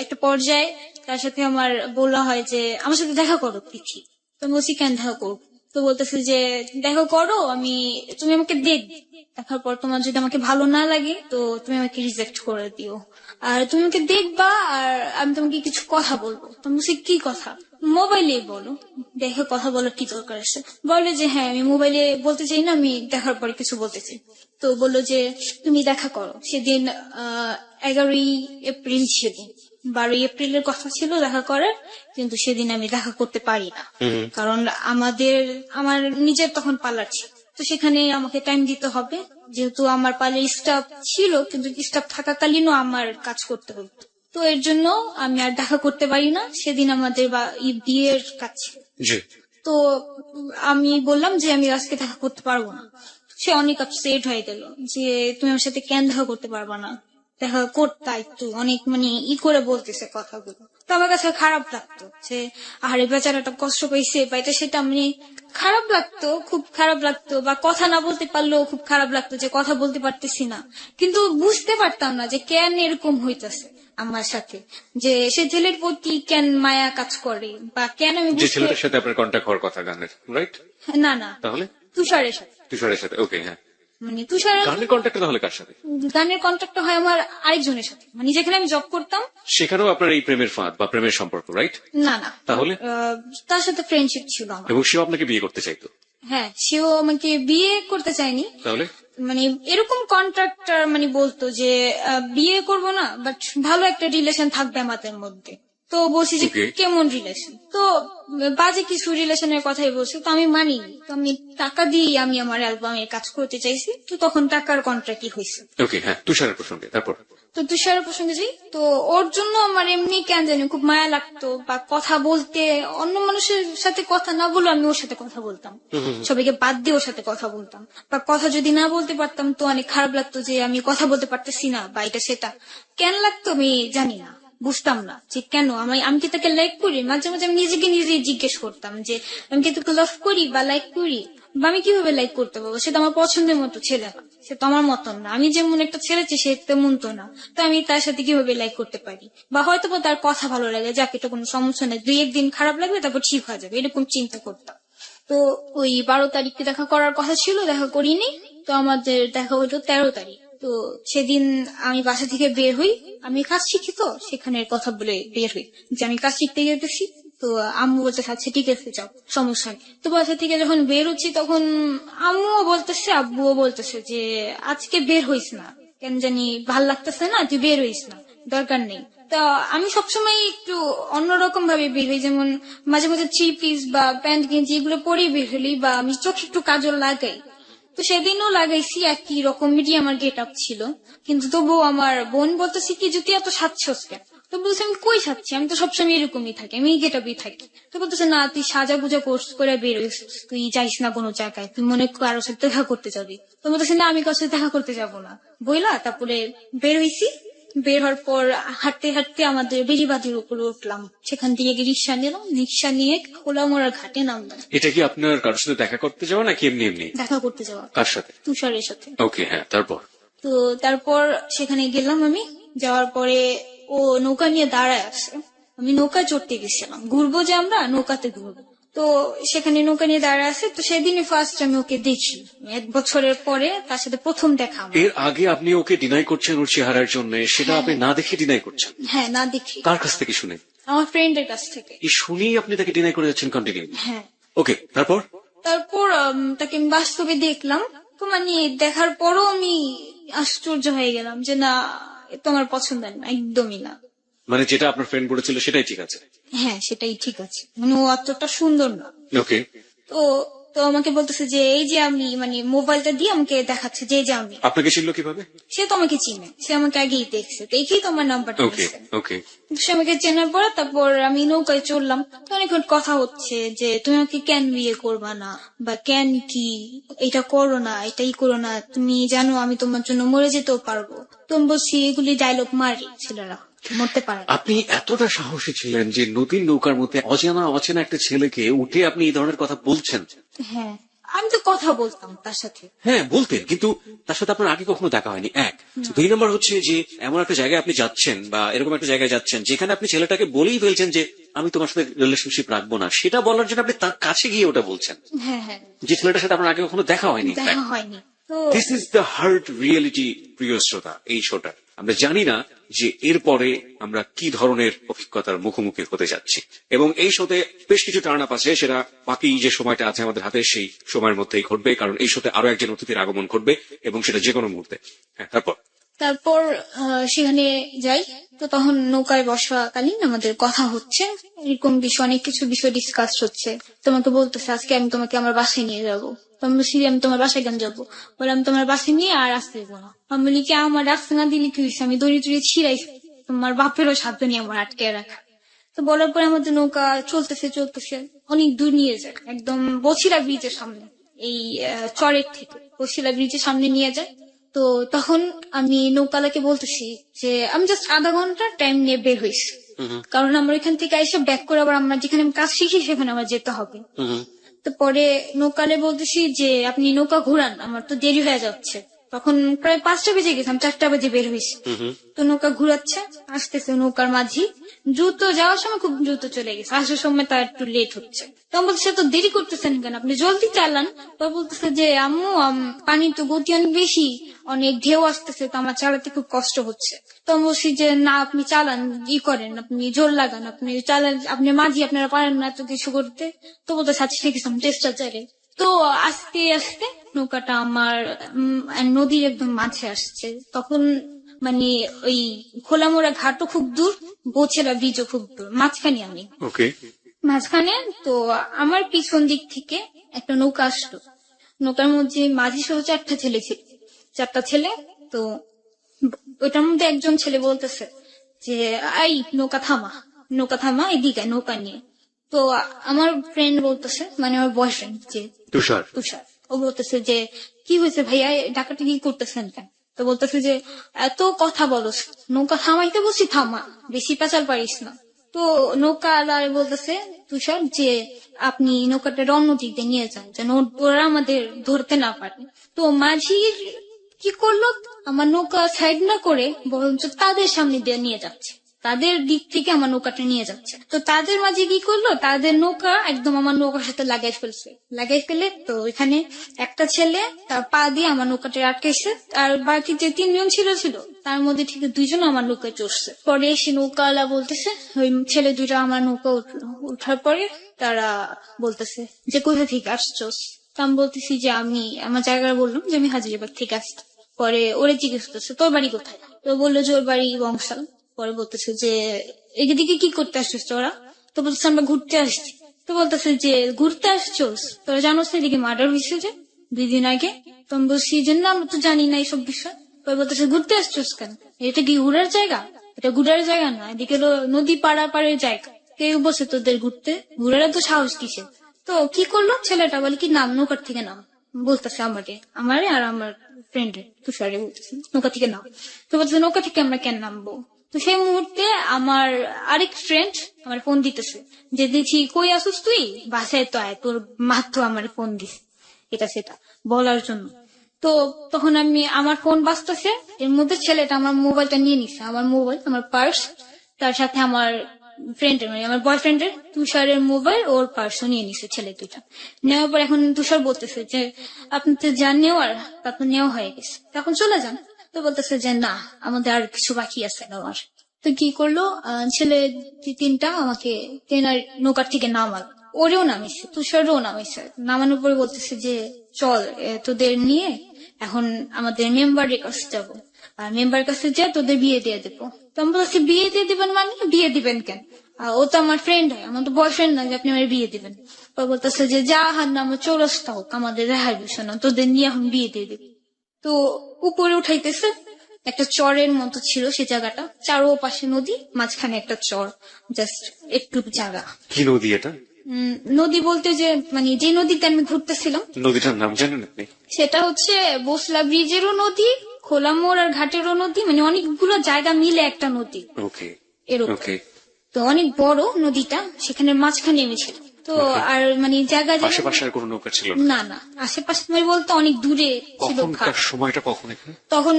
একটা পর্যায়ে তার সাথে আমার বলা হয় যে আমার সাথে দেখা করো তিথি। তো আমি বলছি কেন দেখা করবো? তো বলতেছে যে দেখা করো, তুমি আমাকে দেখার পর তোমার যদি আমাকে ভালো না লাগে তো তুমি আমাকে রিজেক্ট করে দিও, আর তুমি আমাকে দেখবা আর আমি তোমাকে কিছু কথা বলবো। তো আমি বলছি কি কথা? মোবাইলে বলো, দেখে কথা বলার কি দরকার আছে? বলে যে হ্যাঁ আমি মোবাইলে বলতে চাই না, আমি দেখার পরে কিছু বলতে চাই। তো বললো যে তুমি দেখা করো। সেদিন 11ই এপ্রিল ছিল, 12ই এপ্রিলের কথা ছিল দেখা করার, কিন্তু সেদিন আমি দেখা করতে পারি না, কারণ আমার নিজের তখন পার্লার ছিল। তো সেখানে আমাকে টাইম দিতে হবে, যেহেতু আমার পার্লার স্টাফ ছিল, কিন্তু স্টাফ থাকাকালীনও আমার কাজ করতে হতো। তো এর জন্য আমি আর দেখা করতে পারি না। সেদিন আমাদের বিয়ের কাজ ছিল। জি। তো আমি বললাম যে আমি আজকে দেখা করতে পারবো না। সে অনেক আপসেট হয়ে গেল যে তুমি আমার সাথে কেন দেখা করতে পারবা না, দেখা করতে একটু অনেক করে বলতেছে কথাগুলো। তো আমার কাছে খারাপ লাগতো যে আরে বেচারাটা কষ্ট পাইছে বা এটা সেটা, খারাপ লাগতো, খুব খারাপ লাগতো। বা কথা না বলতে পারলেও খুব খারাপ লাগতো যে কথা বলতে পারতেছি না, কিন্তু বুঝতে পারতাম না যে কেন এরকম হইতেছে আমার সাথে, যে সে ছেলের প্রতি কেন মায়া কাজ করে বা কেন আমি যে ছেলেটার সাথে আপনার কন্ট্যাক্ট হওয়ার কথা গানের, রাইট? না তাহলে তুষারের সাথে। তুষারের সাথে, ওকে, হ্যাঁ। তুষারের গানের কন্ট্যাক্ট তাহলে কার সাথে? গানের কন্ট্যাক্ট হয় আমার আরেকজনের সাথে, যেখানে আমি জব করতাম। সেখানেও আপনার এই প্রেমের ফাঁদ বা প্রেমের সম্পর্ক, রাইট? না তাহলে তার সাথে ফ্রেন্ডশিপ ছিল আমার। এবং সেও আপনাকে বিয়ে করতে চাইতো? হ্যাঁ, সেও আমাকে বিয়ে করতে চায়নি। তাহলে এরকম কন্ট্রাক্টর বলতো যে বিয়ে করব না, বাট ভালো একটা রিলেশন থাকবে আমাদের মধ্যে। তো বলছি যে Okay. কেমন রিলেশন? তো বাজে কিছু রিলেশনের কথাই বলছি। তো আমি মানিনি। তো আমি টাকা দিয়ে আমি আমার অ্যালবামের কাজ করতে চাইছি। তো তখন টাকার কন্ট্রাক্টই হয়েছে। ওকে, হ্যাঁ, তুষারের প্রসঙ্গে তারপর তো তুষারের প্রসঙ্গে যাই, তো ওর জন্য আমার এমনি কেন জানি খুব মায়া লাগতো, বা কথা বলতে অন্য মানুষের সাথে কথা না বলে আমি ওর সাথে কথা বলতাম, সবাইকে বাদ দিয়ে ওর সাথে কথা বলতাম। বা কথা যদি না বলতে পারতাম তো অনেক খারাপ লাগতো যে আমি কথা বলতে পারতেছি না, বা এটা সেটা কেন লাগতো আমি জানি না, বুঝতাম না যে কেন। আমি কি তাকে লাইক করি? মাঝে মাঝে আমি নিজেকে নিজে জিজ্ঞেস করতাম যে আমি কি তোকে লাভ করি বা লাইক করি, বা আমি কিভাবে লাইক করতে পারবো? সে তো আমার পছন্দের মতো ছেলে না, সে তো আমার মতন না। আমি যেমন একটা ছেলে চাই সে তেমন তো না। তো আমি তার সাথে কিভাবে লাইক করতে পারি? বা হয়তো বা তার কথা ভালো লাগে, যাক এটা কোনো সমস্যা নেই, 2 একদিন খারাপ লাগবে তারপর ঠিক হয়ে যাবে, এরকম চিন্তা করতাম। তো ওই 12 তারিখে দেখা করার কথা ছিল, দেখা করিনি। তো আমাদের দেখা হলো 13 তারিখ। তো সেদিন আমি বাসা থেকে বের হই, আমি কাজ শিখি, তো সেখানের কথা বলে বের হই যে আমি কাজ শিখতে যেতেছি। তো আম্মু বলতে আচ্ছা ঠিক আছে যাও, সমস্যা নেই। তো বাসা থেকে যখন বের হচ্ছি তখন আম্মুও বলতেছে আব্বুও বলতেছে যে আজকে বের হইস না, কেন জানি ভাল লাগতেছে না, তুই বের হইস না, দরকার নেই। তা আমি সবসময় একটু অন্যরকম ভাবে বের হই, যেমন মাঝে মাঝে 3 পিস বা প্যান্ট গেঞ্জি এগুলো পরেই বের হলি, বা আমি চোখে একটু কাজল লাগাই। তো সেদিনও লাগাইছি, একই রকমেরই আমার গেট আপ ছিল। কিন্তু তবুও আমার বোন বলতেছি কি যদি এত সাজছস কেন? তো বলছে আমি কই সাজছি, আমি তো সবসময় এরকমই থাকি, আমি গেট আপই থাকি। তো বলতেছে না তুই সাজা গুজা কোর্স করে বের হইস, তুই যাইস না কোনো জায়গায়, তুই মনে কর কারোর সাথে দেখা করতে যাবি। তো বলতেছে না আমি কারোর সাথে দেখা করতে যাবো না, বইলা তারপরে বের হইছি। বের হওয়ার পর হাঁটতে হাঁটতে আমাদের বেড়িবাঁধের উপরে উঠলাম, সেখান থেকে রিক্সা নিলাম, রিক্সা নিয়ে খোলামোড়া ঘাটে নামলাম। এটা কি আপনার কারোর সাথে দেখা করতে যাওয়া নাকি এমনি এমনি? দেখা করতে যাওয়া। কার সাথে? তুষারের সাথে। ওকে, হ্যাঁ, তারপর তো তারপর সেখানে গেলাম আমি, যাওয়ার পরে ও নৌকা নিয়ে দাঁড়ায় আছে। আমি নৌকা চড়তে গেছিলাম, ঘুরবো যে আমরা নৌকাতে ঘুরবো। তো সেখানে নৌকা নিয়ে দাঁড়ায় আছে। তো সেদিনই ফার্স্ট আমি ওকে দেখি, 1 বছরের পরে তার সাথে প্রথম দেখা আমার। এর আগে আপনি ওকে ডিনাই করছেন ওর চেহারার জন্য, সেটা আপনি না দেখে ডিনাই করছেন? হ্যাঁ, না দেখি। কার কাছ থেকে শুনে? আমার ফ্রেন্ডের কাছ থেকে। এই শুনেই আপনি তাকে ডিনাই করে যাচ্ছেন কন্টিনিউ? হ্যাঁ। ওকে, তারপর তারপর তাকে আমি বাস্তবে দেখলাম। তো দেখার পরও আমি আশ্চর্য হয়ে গেলাম যে না, এ তো আমার পছন্দের না, একদমই না। মানে যেটা আপনার ফ্রেন্ড বলেছিল সেটাই ঠিক আছে? হ্যাঁ, সেটাই ঠিক আছে, ও অতটা সুন্দর না। ওকে। তো তো আমাকে বলতেছে যে এই যে আমি মোবাইলটা দিয়ে আমাকে দেখাচ্ছে যে এই যে আমি। আপনাকে চিনলো কিভাবে? সে তো আমাকে চিনে, সে আমাকে আগেই দেখছে, দেখেই তো আমার নাম্বারটা ওকে, দিয়েছে। ওকে। সে আমাকে চেনার পর তারপর আমি নৌকায় চললাম। তো অনেকক্ষণ কথা হচ্ছে যে তুমি আমাকে কেন বিয়ে করবা না, বা কেন কি এটা করো না, এটাই করো না, তুমি জানো আমি তোমার জন্য মরে যেতেও পারবো। তুমি বলছি এগুলি ডায়লগ মারি, ছেলেরা মরতে পারে না। আপনি এতটা সাহসী ছিলেন যে নদীর নৌকার মধ্যে অচেনা একটা ছেলেকে উঠে আপনি এই ধরনের কথা বলছেন? হ্যাঁ, আমি তো কথা বলতাম তার সাথে। হ্যাঁ বলতেন, কিন্তু তার সাথে আপনার আগে কখনো দেখা হয়নি, এক। দুই নম্বর হচ্ছে যে এমন একটা জায়গায় আপনি যাচ্ছেন বা এরকম একটা জায়গায় যাচ্ছেন যেখানে আপনি ছেলেটাকে বলেই ফেলছেন যে আমি তোমার সাথে রিলেশনশিপ রাখবো না, সেটা বলার জন্য আপনি তার কাছে গিয়ে ওটা বলছেন, হ্যাঁ হ্যাঁ, যে ছেলেটার সাথে আপনার আগে কখনো দেখা হয়নি। দেখা হয়নি তো। This is the hard reality, প্রিয় শ্রোতা। এই শোটা আমরা জানি না যে এরপরে আমরা কি ধরনের অভিজ্ঞতার মুখোমুখি হতে যাচ্ছি, এবং এই শোতে বেশ কিছু টার্ন আপ আছে, সেটা বাকি যে সময়টা আছে আমাদের হাতে সেই সময়ের মধ্যেই ঘটবে, কারণ এই শোতে আরো একজন অতিথির আগমন ঘটবে এবং সেটা যে কোনো মুহূর্তে। হ্যাঁ, তারপর সেখানে যাই, তো তখন নৌকায় বসাকালীন আমাদের কথা হচ্ছে, এরকম বিষয় অনেক কিছু বিষয় ডিসকাস হচ্ছে। তোমাকে বলতেছে আজকে আমি তোমাকে আমার বাসায় নিয়ে যাবো। তো আমি বলছি আমি তোমার বাসায় কেন যাবো? বলে আমি তোমার বাসায় নিয়ে আর আসতে দেবো না। আমি বলি কি আমার রাস্তা না দিলে কি হয়েছে, আমি দড়ি টড়ি ছিড়াইছি, তোমার বাপেরও সাধ্য নিয়ে আমার আটকে রাখা। তো বলার পরে আমাদের নৌকা চলতেছে চলতেছে অনেক দূর নিয়ে যায়, একদম বছিলা ব্রিজের সামনে, এই চরের থেকে বছিলা ব্রিজের সামনে নিয়ে যায়। তো তখন আমি নৌকালাকে বলতেছি যে আমি জাস্ট আধা ঘন্টা টাইম নিয়ে বের হয়েছি, কারণ আমরা এখান থেকে এসে ব্যাক করে আবার আমরা যেখানে আমি কাজ শিখি সেখানে আমার যেতে হবে। তো পরে নৌকালে বলতেছি যে আপনি নৌকা ঘুরান, আমার তো দেরি হয়ে যাচ্ছে। তখন প্রায় 5টা বেজে গেছে, আমি 4টা বাজে বের হয়েছি। তো নৌকা ঘুরাচ্ছে, আসতেছে নৌকার মাঝি দ্রুত, যাওয়ার সময় খুব দ্রুত চলে গেছে, আসার সময় তার একটু লেট হচ্ছে। তখন বলছে তো দেরি করতেছেন কেন, আপনি জলদি চালান। তো বলতেছে যে আম্মু পানি তো গতি অনেক বেশি, অনেক ঢেউ আসতেছে, তো আমার চালাতে খুব কষ্ট হচ্ছে। তো আমি বলছি যে না আপনি চালান, ই করেন, আপনি জোর লাগান, আপনি চালান, আপনি মাঝি, আপনারা পারেন না এত কিছু করতে। তো বলতে আচ্ছা ঠিক আছে আমি চেষ্টা চালাই। তো আস্তে আস্তে নৌকাটা আমার নদীর একদম মাঝে আসছে। তখন মানে ওই খোলামোড়া ঘাটও খুব দূর, বোছেলা ব্রিজও খুব দূর, মাঝখানে আমি। ওকে। মাঝখানে তো আমার পিছন দিক থেকে একটা নৌকা আসলো, নৌকার মধ্যে মাঝি সহ 4টা ছেলে ছিল, 4টা ছেলে। তো ওটার মধ্যে একজন ছেলে বলতেছে যে এই নৌকা থামা, নৌকা থামা, এদিকে নৌকা নিয়ে। তো আমার ফ্রেন্ড বলতেছে, মানে আমার বয়ফ্রেন্ড যে তুষার। তুষার, ও বলতেছে যে কি হয়েছে ভাইয়া, ডাকাটি কি করতেছেন কেন? তো বলতেছে যে এত কথা বলো, নৌকা থামাইতে বলছি থামা, বেশি পেঁচাল পারিস না। তো নৌকা আলারে বলতেছে তুষার যে আপনি নৌকাটা অন্য দিক দিয়ে নিয়ে যান, যেন ওরা আমাদের ধরতে না পারে। তো মাঝি কি করলো, আমার নৌকা সাইড না করে বরঞ্চ তাদের সামনে দিয়ে নিয়ে যাচ্ছে, তাদের দিক থেকে আমার নৌকাটা নিয়ে যাচ্ছে। তো তাদের মাঝে কি করলো, তাদের নৌকা একদম আমার নৌকার সাথে লাগাই ফেলছে। লাগাই ফেলে তো এখানে একটা ছেলে তার পা দিয়ে আমার নৌকাটা আটকেছে, আর বাকি যে 3জন ছিল তার মধ্যে ঠিক 2জন আমার নৌকায় চড়ছে। পরে এসে নৌকাওয়ালা বলতেছে, ওই ছেলে 2টা আমার নৌকা উঠার পরে তারা বলতেছে যে কোথা থেকে আসছোস। তো আমি বলতেছি যে আমি আমার জায়গা বললাম যে আমি হাজারীবাগ থেকে আসছি। পরে ওরে জিজ্ঞেস করছে তোর বাড়ি কোথায়, তো বললো যে ওর বাড়ি বংশাল। পরে বলতেছে যে এদিকে কি করতে আসছিস তোরা? তো বলতেছে আমরা ঘুরতে আসছি। তো বলতেছে যে ঘুরতে আসছোস, তোরা জানোস না এদিকে মার্ডার হয়েছে যে 2 দিন আগে? তো আমি বলছি যে না আমরা তো জানি না এইসব বিষয়। পরে বলতেছে ঘুরতে আসছোস কেন, এটা কি ঘুরার জায়গা? এটা ঘুরার জায়গা না, এদিকে হলো নদী পাড়াপাড়ের জায়গা, কেউ বসে তোদের ঘুরতে, ঘুরার তো সাহস কিসে? তো কি করলো ছেলেটা, বলে কি নাম, নৌকার থেকে নাম। বলতেছে আমারে আর আমার ফ্রেন্ডের তুষারে বলতেছে নৌকা থেকে নাম। তো বলতেছে নৌকা থেকে আমরা কেন নামবো? তো সেই মুহূর্তে আমার আরেক ফ্রেন্ড আমার ফোন দিতেছে যে দেখি কই আসুস তুই, বাসায় তো আয়, তোর মা তো আমার ফোন দিস এটা সেটা বলার জন্য। তো তখন আমি আমার ফোন বাজতেছে, এর মধ্যে ছেলেটা আমার মোবাইলটা নিয়ে নিছে, আমার মোবাইল, আমার পার্স, তার সাথে আমার ফ্রেন্ডের মানে আমার বয়ফ্রেন্ডের তুষারের মোবাইল, ওর পার্সও নিয়ে নিছে ছেলে 2টা। নেওয়ার পর এখন তুষার বলতেছে যে আপনি তো যা নেওয়ার তা তো নেওয়া হয়ে গেছে, তখন চলে যান। তো বলতেছে যে না আমাদের আর কিছু বাকি আছে নেওয়ার। তো কি করলো, ছেলে 3টা আমাকে ট্রেনার নৌকার থেকে নামাল, ওরেও নামিয়েছে, তুষারও নামিয়েছে। নামানোর পরে বলতেছে যে চল তোদের নিয়ে এখন আমাদের মেম্বারের কাছে যাবো, আর মেম্বার কাছে যা তোদের বিয়ে দিয়ে দেবো। তো আমি বলছি বিয়ে দিয়ে দিবেন মানে, বিয়ে দিবেন কেন, ও তো আমার ফ্রেন্ড হয়, আমার তো বয়ফ্রেন্ড না যে আপনি আমার বিয়ে দিবেন। তো বলতেছে যে যা হার না আমার চৌরাস্তা হোক, আমাদের দেখার বিষয় না, তোদের নিয়ে এখন বিয়ে দিয়ে দিবি। তো উপরে উঠাইতেছে, একটা চরের মতো ছিল সে জায়গাটা, চারোপাশে নদী, মাঝখানে একটা চর, জাস্ট একটু জায়গা। কি নদী এটা? নদী বলতে যে মানে যে নদীতে আমি ঘুরতেছিলাম, নদীটার নাম জানেন আপনি? সেটা হচ্ছে বসলা ব্রিজেরও নদী, খোলামোড় আর ঘাটেরও নদী, মানে অনেকগুলো জায়গা মিলে একটা নদী ওকে এরকম। ওকে। তো অনেক বড় নদীটা, সেখানে মাঝখানে আমি ছিলাম। তো আর মানে জায়গা আশেপাশে আর কোনো নৌকা ছিল না? না না, আশেপাশে মানে বলতে অনেক দূরে ছিল কখনকার ঘাট। সময়টা কখন এখানে? তখন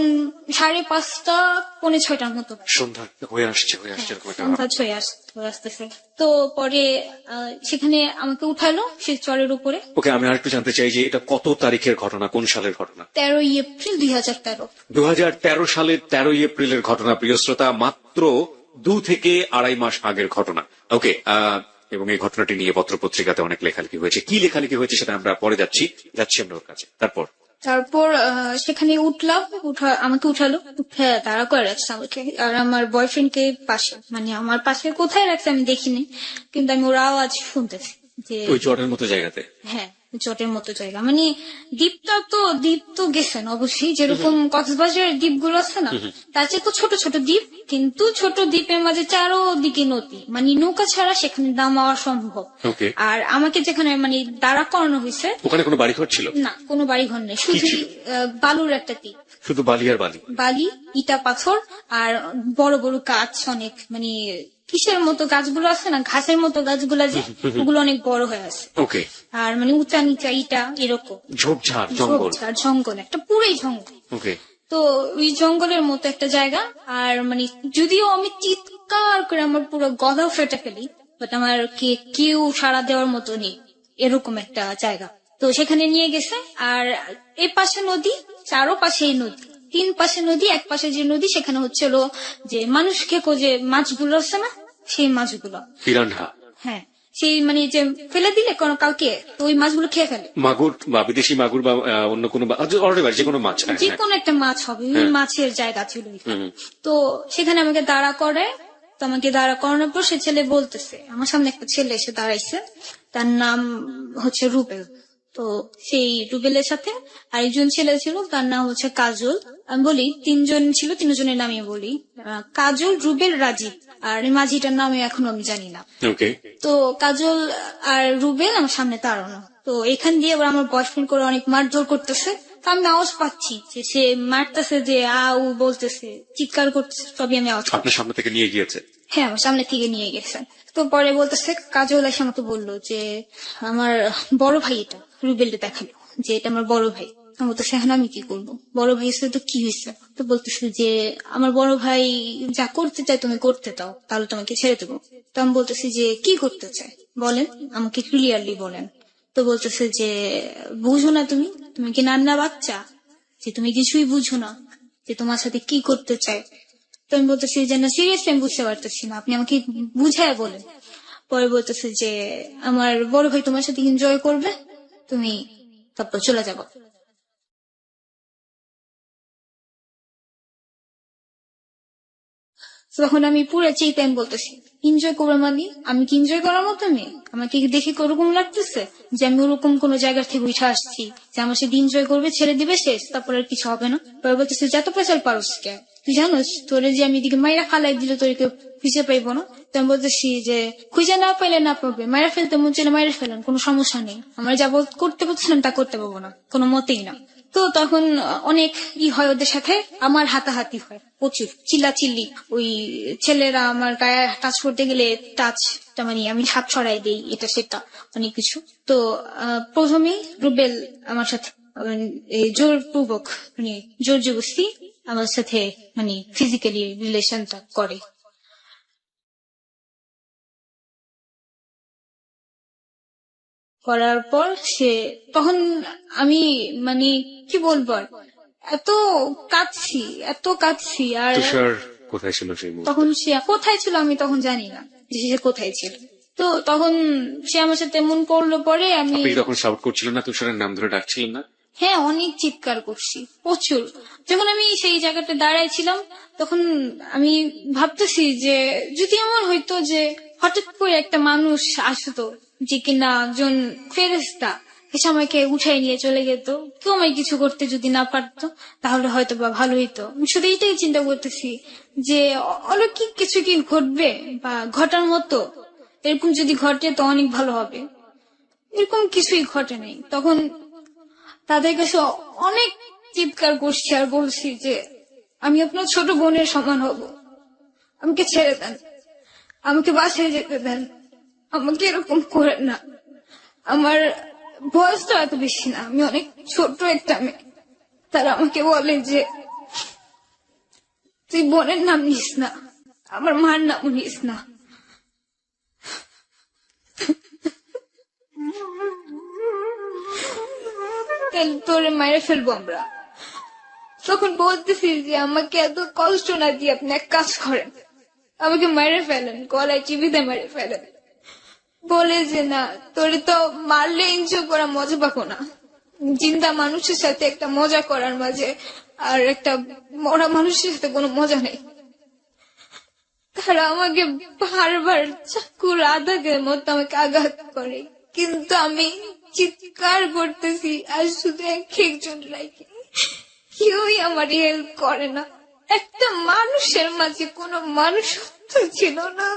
5:30 পৌনে 6টার মতো। সন্ধ্যা হয়ে আসছে এরকম একটা সন্ধ্যা ছয় আসতেছে। তো পরে সেখানে আমাকে উঠালো সে চরের উপরে। ওকে, আমি আরেকটু জানতে চাই যে এটা কত তারিখের ঘটনা, কোন সালের ঘটনা? 13 এপ্রিল 2013। 2013 সালের 13 এপ্রিলের ঘটনা, প্রিয় শ্রোতা, মাত্র 2 থেকে আড়াই মাস আগের ঘটনা। ওকে, এবং এই ঘটনাটি নিয়ে পত্রপত্রিকাতে অনেক লেখালেখি হয়েছে। কি লেখালেখি হয়েছে সেটা আমরা পরে যাচ্ছি আমরা ওর কাছে। তারপর সেখানে উঠলাম, আমাকে উঠালো, উঠে তাড়া করে রাখছে আমাকে আর আমার বয়ফ্রেন্ডকে পাশে, মানে আমার পাশে কোথায় রাখছে আমি দেখিনি, কিন্তু আমি ওর আওয়াজ শুনতেছি যে ওই চরের মতো জায়গাতে। হ্যাঁ, চটের মতো জায়গা, মানে দ্বীপ তো গেছেন অবশ্যই, যেরকম কক্সবাজারের দ্বীপগুলো আছে না, তার চেয়ে তো ছোট ছোট দ্বীপ, কিন্তু ছোট দ্বীপের মাঝে চারোদিকে নদী, মানে নৌকা ছাড়া সেখানে নামা অসম্ভব। ওকে। আর আমাকে যেখানে মানে দাঁড়া করানো হয়েছে, ওখানে কোনো বাড়িঘর ছিল না, কোনো বাড়িঘর নেই, শুধু ছিল? বালুর একটা দ্বীপ, শুধু বালি আর বালি। বালি, ইটা পাথর, আর বড় বড় গাছ অনেক, মানে কিসের মতো গাছগুলো আছে না, ঘাসের মতো গাছগুলো, যে ওগুলো অনেক বড় হয়ে আছে। ওকে। আর মানে উঁচা নিচা ইটা এরকম ঝোপঝাড় জঙ্গল। জঙ্গল, একটা পুরোই জঙ্গল। ওকে। তো ওই জঙ্গলের মতো একটা জায়গা, আর মানে যদিও আমি চিৎকার করে আমার পুরো গলা ফেটে ফেলি, বাট আমার কেউ সাড়া দেওয়ার মতো নেই, এরকম একটা জায়গা। তো সেখানে নিয়ে গেছে, আর এই পাশে নদী, চারো পাশেই নদী, 3 পাশে নদী, এক পাশে যে নদী সেখানে হচ্ছিল যে মানুষ খেকো যে মাছগুলো আছে না, সেই মাছগুলো, পিরানহা। হ্যাঁ, সেই মানে যে ফেলে দিলে কোনো কালকে, তো ওই মাছগুলো খেয়ে ফেলে। মাগুর বা বিদেশি মাগুর বা অন্য কোনো যে কোনো মাছ। যে কোনো একটা মাছ হবে, ওই মাছের জায়গা ছিল। তো সেখানে আমাকে দাঁড়া করে, তো আমাকে দাঁড়া করানোর পর সে ছেলে বলতেছে, আমার সামনে একটা ছেলে এসে দাঁড়াইছে, তার নাম হচ্ছে রুবেল। তো সেই রুবেলের সাথে আরেকজন ছেলে ছিল, তার নাম হচ্ছে কাজল। আমি বলি 3 জন ছিল, 3 জনের নামই বলি, কাজল, রুবেল, রাজীব, আর এই মাঝিটার নামে এখনো আমি জানি না। ওকে। তো কাজল আর রুবেল আমার সামনে দাঁড়ানো, তো এখান দিয়ে আবার আমার বয়ফ্রেন্ড করে অনেক মারধর করতেছে, তো আমি আওয়াজ পাচ্ছি যে সে মারতেছে, যে আউ বলতেছে, চিৎকার করতেছে, সবই আমি আওয়াজ পাচ্ছি। আপনার সামনে থেকে নিয়ে গিয়েছে? হ্যাঁ, আমার সামনে থেকে নিয়ে গেছে। তো পরে বলতেছে, কাজল এসে আমাকে বললো যে আমার বড় ভাই, এটা রুবেলটা দেখালো যে এটা আমার বড় ভাই। আমি বলতেছে, এখন আমি কি করবো, বড় ভাই এসে তো কি হয়েছে? তো বলতেছে যে আমার বড় ভাই যা করতে চায় তুমি করতে দাও, তাহলে তোমাকে ছেড়ে দেবো। তো আমি বলতেছি যে কি করতে চায় বলেন, আমাকে ক্লিয়ারলি বলেন। তো বলতেছে যে বুঝো না, তুমি কি নান্না বাচ্চা, যে তুমি কিছুই বুঝো না, যে তোমার সাথে কি করতে চায়। তো আমি বলতেছি যে না, সিরিয়াসলি আমি বুঝতে পারতেছি না, আপনি আমাকে বুঝায় বলেন। পরে বলতেছে যে আমার বড় ভাই তোমার সাথে এনজয় করবে, তুমি তারপর চলে যাবো। তখন আমি পুরো চেয়ে আমি বলতেছি, এনজয় করবো মানে আমি কি এনজয় করার মতো মেয়ে? আমাকে দেখে ওরকম লাগতেছে যে আমি ওরকম কোন জায়গা থেকে উঠে আসছি যে আমার সাথে এনজয় করবে, ছেড়ে দিবে, শেষ, তারপর আর কিছু হবে না। পরে বলতেছে যত পেশাল পারস কে, তুই জানোস তোরে যে আমি এদিকে মাইরা ফালাই দিলে তোর কেউ খুঁজে পাইবো না। তো আমি বলতেছি যে খুঁজে না পাইলে না পাবে, মাইরা ফেলতে মন চাইলে মাইরা ফেলেন, কোনো সমস্যা নেই, আমার যা করতে বলছিলাম তা করতে পারবো না, কোনো মতেই না। তো তখন অনেক হয় ওদের সাথে, আমার হাতাহাতি হয় প্রচুর, চিল্লাচিল্লি, ওই ছেলেরা আমার গায়ে টাচ করতে গেলে টাচটা মানে আমি হাত ছড়াই দেই, এটা সেটা অনেক কিছু। তো প্রথমেই রুবেল আমার সাথে জোরপূর্বক, মানে জোর জবরদস্তি আমার সাথে মানে ফিজিক্যালি রিলেশনটা করে। করার পর সে, তখন আমি মানে কি বলবো আর, এত কাঁদছি আর তুষার কোথায় ছিল সেই মুহূর্তে? তখন সে কোথায় ছিল আমি তখন জানি না যে সে কোথায় ছিল। তো তখন সে আমার সাথে এমন করলো, পরে আমি আপনি তখন শাউট করছিলেন না, তুষারের নাম ধরে ডাকছিলেন না? হ্যাঁ, অনেক চিৎকার করছি প্রচুর। যখন আমি সেই জায়গাটা দাঁড়াইছিলাম তখন আমি ভাবতেছি যে যদি এমন হইতো যে হঠাৎ করে একটা মানুষ আসতো, যে কিনা একজন ফেরেশতা, এসে আমাকে উঠাই নিয়ে চলে যেত, কেউ আমায় কিছু করতে যদি না পারতো, তাহলে হয়তো বা ভালো হইতো। আমি শুধু এইটাই চিন্তা করতেছি যে অলৌকিক কিছু কি ঘটবে বা ঘটার মতো, এরকম যদি ঘটে তো অনেক ভালো হবে। এরকম কিছুই ঘটে নাই। তখন তাদের কাছে অনেক চিৎকার করছি আর বলছি যে আমি আপনার ছোট বোনের সমান হব, আমাকে ছেড়ে দেন, আমাকে বাসায় যেতে দেন, আমাকে এরকম করেন না। আমার বয়সটা এত বেশি না, আমি অনেক ছোট একটা মেয়ে। তারা আমাকে বলে যে তুই বোনের নাম নিস না, আমার মার নাম নিস না। তাহলে তোরে মেরে ফেলবো আমরা। তখন বলতেছি যে আমাকে এত কষ্ট না দিয়ে আপনি এক কাজ করেন, আমাকে মেরে ফেলেন, গলায় চিবিতে মেরে ফেলেন। বলে যে না, তোরে তো মারলে এনজয় করা মজা পাবো না, জিন্দা মানুষের সাথে একটা মজা করার মাঝে আর একটা মরা মানুষের সাথে কোনো মজা নেই। তারা আমাকে বারবার চাকুর আঘাতের মতো আমাকে আঘাত করে, কিন্তু আমি চিৎকার করতেছি আর শুধু একজন রাখি, কেউই আমার হেল্প করে না। একটা মানুষের মাঝে কোনো মানুষত্ব ছিল না।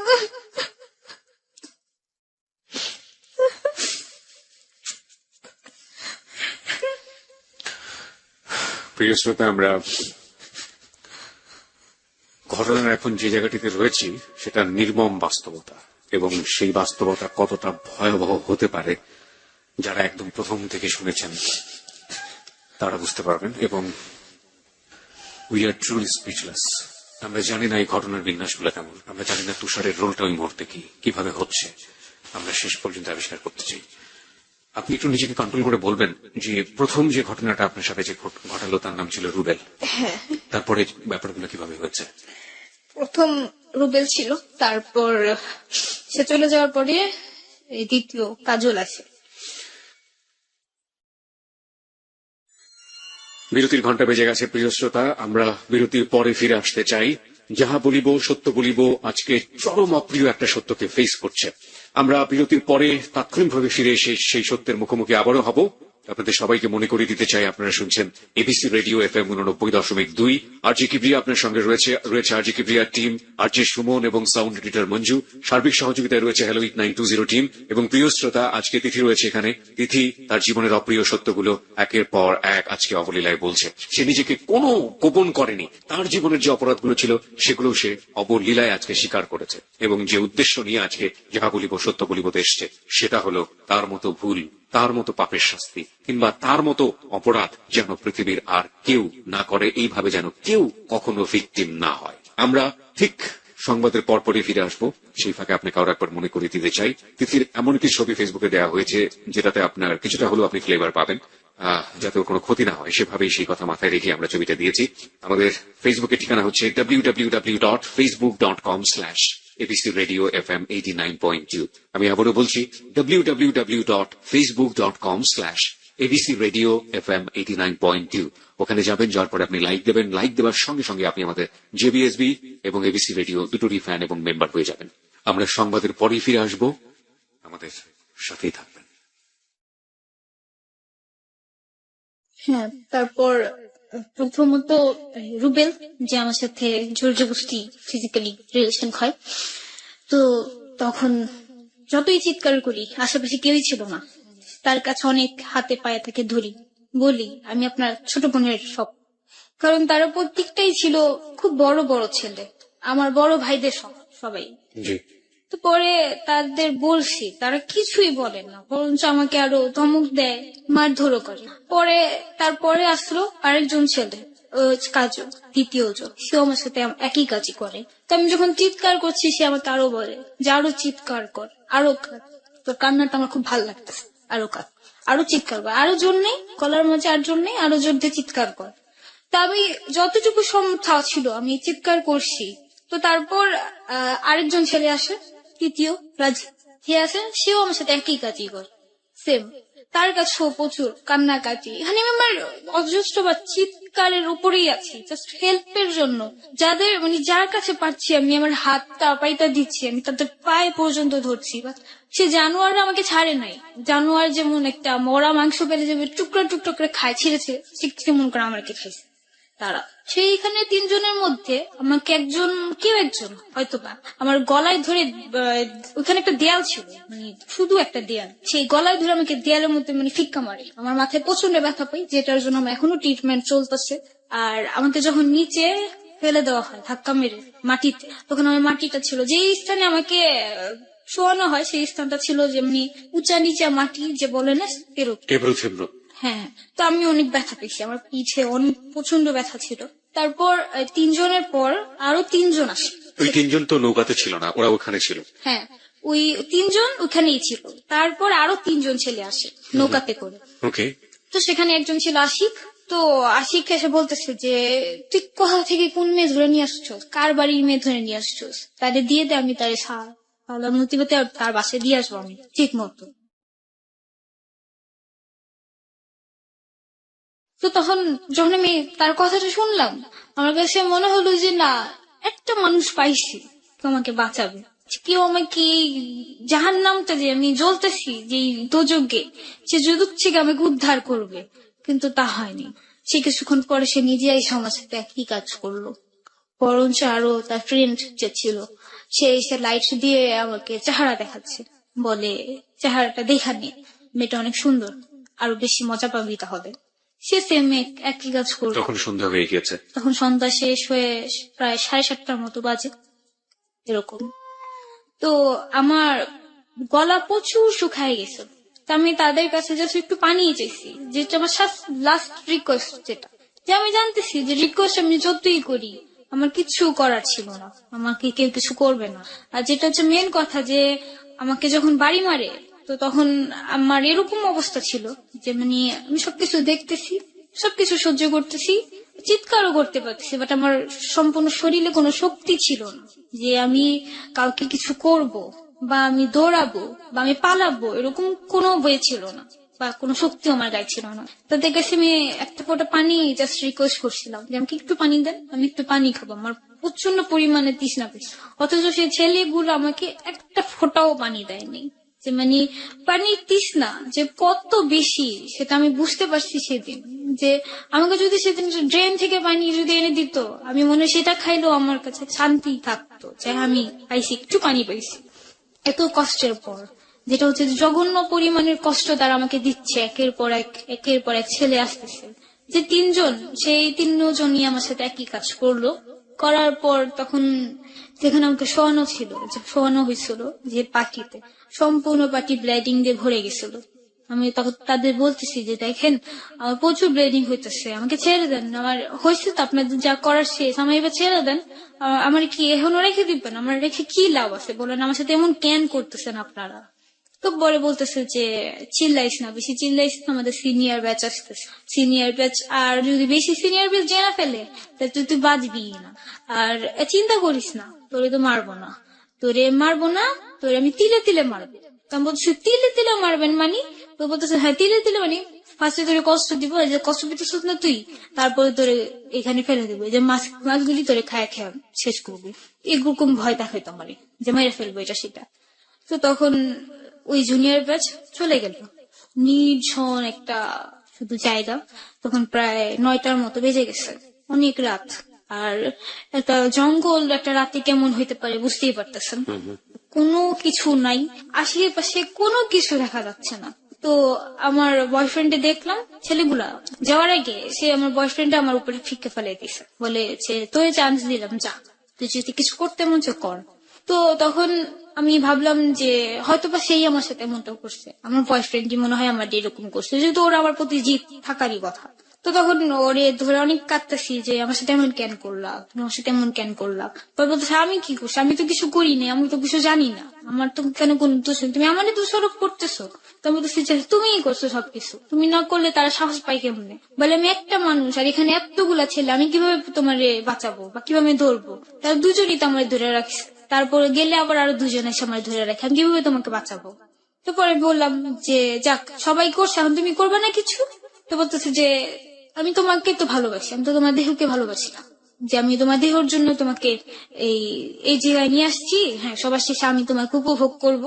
প্রিয় শ্রোতা, আমরা ঘটনার এখন যে জায়গাটিতে রয়েছি সেটা নির্মম বাস্তবতা, এবং সেই বাস্তবতা কতটা ভয়াবহ হতে পারে যারা একদম প্রথম থেকে শুনেছেন তারা বুঝতে পারবেন। এবং উই আর ট্রুলি স্পিচলেস। আমরা জানি না এই ঘটনার বিন্যাসগুলো কেমন, আমরা জানি না তুষারের রোলটা ওই মুহূর্তে কিভাবে হচ্ছে। আমরা শেষ পর্যন্ত আবিষ্কার করতে চাই। আপনি একটু নিজেকে কন্ট্রোল করে বলবেন যে প্রথম যে ঘটনাটা আপনার সাথে যে ঘটালো তার নাম ছিল রুবেল, তারপরে ব্যাপারগুলো কিভাবে হয়েছে? প্রথম রুবেল ছিল, তারপর সে চলে যাওয়ার পরে এই দ্বিতীয় কাজল আসে। বিরতির ঘন্টা বেজে গেছে। প্রিয় শ্রোতা, আমরা বিরতির পরে ফিরে আসতে চাই। যাহা বলিব সত্য বলিব আজকে চরম অপ্রিয় একটা সত্যকে ফেস করছে। আমরা বিরতির পরে তাৎক্ষণিকভাবে ফিরে এসে সেই সত্যের মুখোমুখি আবারও হব। আপনাদের সবাইকে মনে করিয়ে দিতে চাই, আপনারা শুনছেন এবিসি রেডিও FM 89.2। আরজি কিবরিয়া আপনার সঙ্গে রয়েছে আরজি কিবরিয়ার টিম, আরজি সুমন এবং সাউন্ড এডিটর মঞ্জু। সার্বিক সহযোগিতায় রয়েছে হ্যালো 920 টিম। এবং প্রিয় শ্রোতা, আজকে তিথি রয়েছে এখানে। তিথি তার জীবনের অপ্রিয় সত্যগুলো একের পর এক আজকে অবলীলায় বলছে। সে নিজেকে কোনো গোপন করেনি, তার জীবনের যে অপরাধগুলো ছিল সেগুলো সে অবলীলায় আজকে স্বীকার করেছে। এবং যে উদ্দেশ্য নিয়ে আজকে যাহা বলিব সত্য বলিবতে এসছে সেটা হলো তার মতো ভুল, তার মতো পাপের শাস্তি কিংবা তার মতো অপরাধ যেন পৃথিবীর আর কেউ না করে, এইভাবে যেন কেউ কখনো ভিকটিম না হয়। আমরা ঠিক সংবাদের পরপরই ফিরে আসবো। সেই ফাঁকে আপনাকে আরো একবার মনে করিয়ে দিতে চাই, তিথির এমন একটি ছবি ফেসবুকে দেওয়া হয়েছে যেটাতে আপনার কিছুটা হলেও আপনি ফ্লেভার পাবেন, যাতে কোনো ক্ষতি না হয় সেভাবেই সেই কথা মাথায় রেখে আমরা ছবিটা দিয়েছি। আমাদের ফেসবুকের ঠিকানা হচ্ছে www.facebook.com/ABC Radio FM 89.2। আমি আবারও বলছি www.facebook.com/ABC Radio FM 89.2। ওখানে যাবেন, যাওয়ার পরে আপনি লাইক দেবেন। লাইক দেওয়ার সঙ্গে সঙ্গে আপনি আমাদের জেবিএসবি এবং এবিসি রেডিও দুটোরই ফ্যান এবং মেম্বার হয়ে যাবেন। আমরা সংবাদের পরেই ফিরে আসবো, আমাদের সাথেই থাকবেন। হ্যাঁ, তারপর প্রথমত রুবেল যে আমার সাথে জোর জবরদস্তি ফিজিক্যালি রিলেশন হয়, তো তখন যতই চিৎকার করি আশেপাশে কেউই ছিল না। তার কাছে অনেক হাতে পায়ে তাকে ধরি, বলি আমি আপনার ছোট বোনের সব, কারণ তারা প্রত্যেকটাই ছিল খুব বড় বড় ছেলে, আমার বড় ভাইদের সবাই। তো পরে তাদের বলছি, তারা কিছুই বলে না, বরঞ্চ আমাকে আরো ধমক দেয়, মারধরও করে। তারপরে আসলো আরেকজন ছেলে, কাজু, দ্বিতীয় জন, সে আমার সাথে একই কাজই করে। তো আমি যখন চিৎকার করছি সে আমাকে আরো বলে যে আরো চিৎকার কর, আরো কাঁদ, তোর কান্নাটা আমার খুব ভালো লাগতেছে, আরো কাঁদ, আরো চিৎকার কর, আরো জোর নেই, গলার মাঝে আর জোর নেই, আরো জোর দিয়ে চিৎকার কর। তা আমি যতটুকু সমর্থ ছিল আমি চিৎকার করছি। তো তারপর আরেকজন ছেলে আসে, তৃতীয় রাজি, সে আসে, সেও আমার সাথে একই কাজই করে, সেম। তার কাছেও প্রচুর কান্নাকাটি। এখানে আমি আমার অজস্র বা চিৎকারের উপরেই আছি, জাস্ট হেল্পের জন্য। যার কাছে পাচ্ছি আমি আমার হাতটা পাইটা দিচ্ছি, আমি তাদের পায়ে পর্যন্ত ধরছি। সে জানোয়াররা আমাকে ছাড়ে নাই। জানোয়ার যেমন একটা মরা মাংস পেলে যেমন টুকরা টুকরা করে খায়, ছিঁড়েছে, তেমন করে আমাকে খাইছে তারা। সেইখানে তিনজনের মধ্যে আমাকে কেউ একজন হয়তোবা আমার গলায় ধরে, ওখানে একটা দেয়াল ছিল, শুধু একটা দেয়াল, সেই গলায় ধরে আমাকে দেয়ালের মধ্যে ফিক্কা মারে। আমার মাথায় প্রচন্ড ব্যথা পাই, যেটার জন্য আমার এখনো ট্রিটমেন্ট চলতেছে। আর আমাকে যখন নিচে ফেলে দেওয়া হয় ধাক্কা মেরে মাটিতে, তখন আমার মাটিটা ছিল যেই স্থানে আমাকে শোয়ানো হয় সেই স্থানটা ছিল যেমনি উঁচা নিচা মাটি যে বলে না এরকম। এবড়ো থেবড়ো। হ্যাঁ, তো আমি অনেক ব্যথা পেয়েছি, আমার পিঠে অনেক প্রচন্ড ব্যথা ছিল। তারপর 3 জনের পর আরো 3 জন আসে। ওই 3 জন তো নৌকাতে ছিল না, ওরা ওখানে ছিল। হ্যাঁ, ওই 3 জন ওখানেই ছিল। তারপর আরো 3 জন ছেলে আসে নৌকাতে করে। ওকে। তো সেখানে একজন ছিল আশিক। তো আশিক এসে বলতেছে যে তুই কোথা থেকে কোন মেয়ে ধরে নিয়ে আসছো, কার বাড়ির মেয়ে ধরে নিয়ে আসছো, তাদের দিয়ে দে, আমি তার মতিগতে তার বাসায় দিয়ে আসবো আমি ঠিক মতো। তো তখন যখন আমি তার কথাটা শুনলাম, আমার কাছে মনে হলো যে না, একটা মানুষ পাইছি কেউ আমাকে বাঁচাবে, কেউ আমাকে জাহান্নামটা যে আমি জ্বলতেছি যে দোজগে, সে যুদুক থেকে আমাকে উদ্ধার করবে। কিন্তু তা হয়নি। সে কিছুক্ষণ পরে সে নিজেই আমার সাথে একই কাজ করলো। বরঞ্চ আরো তার ফ্রেন্ড যে ছিল সে এসে লাইট দিয়ে আমাকে চেহারা দেখাচ্ছে, বলে চেহারাটা দেখা নিয়ে মেয়েটা অনেক সুন্দর, আরো বেশি মজা পাবি তাহলে। সে সেম একই কাজ করলো। তখন সন্ধ্যা হয়ে গিয়েছে। তখন সন্ধ্যা শেষ হয়ে প্রায় 7:30টার মতো বাজে এরকম। তো আমার গলা প্রচুর শুকায় গেছে। তা আমি তাদের কাছে জাস্ট একটু পানি চাইছি, যেটা আমার লাস্ট রিকোয়েস্ট, যেটা যে আমি জানতেছি যে রিকোয়েস্ট আমি যতই করি আমার কিছু করার ছিল না, আমাকে কেউ কিছু করবে না। আর যেটা হচ্ছে মেন কথা, যে আমাকে যখন বাড়ি মারে তো তখন আমার এরকম অবস্থা ছিল যে মানে আমি সবকিছু দেখতেছি, সবকিছু সহ্য করতেছি, চিৎকারও করতে পারতেছি, বাট আমার সম্পূর্ণ শরীরে কোনো শক্তি ছিল না যে আমি কাউকে কিছু করব বা আমি দৌড়াবো বা আমি পালাবো, এরকম কোনো বই ছিল না বা কোনো শক্তি আমার গায়ে ছিল না। তাদের কাছে আমি একটা ফোঁটা পানি জাস্ট রিকোয়েস্ট করছিলাম যে আমাকে একটু পানি দেন, আমি একটু পানি খাবো, আমার প্রচন্ড পরিমাণে তৃষ্ণা পেয়েছে। অথচ সেই ছেলেগুলো আমাকে একটা ফোঁটাও পানি দেয়নি। যে মানে পানির তৃষ্ণা যে কত বেশি সেটা আমি বুঝতে পারছি সেদিন। যে আমাকে যদি সেদিন ড্রেন থেকে পানি যদি এনে দিত, আমি মনে হয় সেটা খাইলেও আমার কাছে শান্তি থাকতো, যে আমি পাইছি, একটু পানি পাইছি এত কষ্টের পর। যেটা হচ্ছে জঘন্য পরিমাণের কষ্ট তারা আমাকে দিচ্ছে, একের পর এক ছেলে আসতেছে, যে 3 জন, সেই 3 জনই আমার সাথে একই কাজ করলো। করার পর তখন যেখানে আমাকে শোয়ানো ছিল, যে শোয়ানো হয়েছিল যে পাটিতে, সম্পূর্ণ পাটি ব্লিডিং দিয়ে ভরে গেছিল। আমি তখন তাদের বলতেছি যে দেখেন আমার প্রচুর ব্লিডিং হইতেছে, আমাকে ছেড়ে দেন, আমার হয়েছে তো আপনাদের যা করার শেষ, আমার এবার ছেড়ে দেন, আমার কি এখনো রেখে দিবেন, আমার রেখে কি লাভ আছে বলেন, আমার সাথে এমন কেন করতেছেন আপনারা। তো পরে বলতেছে যে চিল্লাইস না, বেশি চিল্লাইস না, আমাদের সিনিয়র ব্যাচ আসতেছে, সিনিয়র ব্যাচ, আর যদি বেশি সিনিয়র ব্যাচ জেনা ফেলে তাহলে তুই বাঁচবি না, আর চিন্তা করিস না, তোরে তো মারবো না, তোরে আমি তিলে তিলে মারবো। তখন বলতেছে তিলে তিলে মারবেন মানে? তো বলতেছে হ্যাঁ তিলে তিলে মানে ফার্স্টে তোরে কষ্ট দিব, এই যে কষ্ট পেতেছ না তুই, তারপরে তোরে এখানে ফেলে দেবো, এই যে মাছগুলি তোরে খায় খেয়ে শেষ করবি, এরকম ভয় দেখাইতো আমারে যে মেরে ফেলবো এটা সেটা। তো তখন ওই জুনিয়র ব্যাচ চলে গেল নির্জন একটা শুধু জায়গা। তখন প্রায় 9টার মতো বেজে গেছে, অনেক রাত। আর একটা জঙ্গল একটা রাতে কেমন হইতে পারে বুঝতেই পারতেছেন। কোনো কিছু নাই, আশেপাশে কোনো কিছু দেখা যাচ্ছে না। তো আমার বয়ফ্রেন্ডে দেখলাম, ছেলেগুলা যাওয়ার আগে সে আমার বয়ফ্রেন্ড আমার উপরে ফিকে ফেলে দিছে, বলে যে তোর চান্স দিলাম, যা, তুই যদি কিছু করতে মন চায় কর। তো তখন আমি ভাবলাম যে হয়তোবা সেই আমার সাথে এমনটা করছে, আমার বয়ফ্রেন্ডই মনে হয় আমার এরকম করছে, যেহেতু ওরা আমার প্রতি জিদ থাকারই কথা। তো তখন ওরে ধরে অনেক কাঁদতেছি যে আমার সাথে এমন কেন করলা, তুমি আমার সাথে এমন কেন করলা। পরে বলতেছে আমি কি করছি, আমি তো কিছু করিনি, আমি তো কিছু জানি না, আমার তো কেন কোন দোষ নেই, তুমি আমারই দোষারোপ করতেছো। তো বলতেছি যে তুমিই করছো সবকিছু, তুমি না করলে তারা সাহস পাই কেমনে। বলে আমি একটা মানুষ, আর এখানে এতগুলা ছেলে, আমি কিভাবে তোমারে বাঁচাবো বা কিভাবে ধরবো, তারা দুজনই তো আমার ধরে রাখছে, তারপরে গেলে আবার আরো 2 জনের সময় ধরে রাখে, আমি কিভাবে তোমাকে বাঁচাবো। তো পরে বললাম যে যাক সবাই করছে, এখন তুমি করবে না কিছু। তো বলতেছে যে আমি তোমাকে তো ভালোবাসি, আমি তো তোমার দেহকে ভালোবাসি না, যে আমি তোমার দেহর জন্য তোমাকে এই জায়গায় নিয়ে আসছি, হ্যাঁ সবার শেষে আমি তোমাকে উপভোগ করব।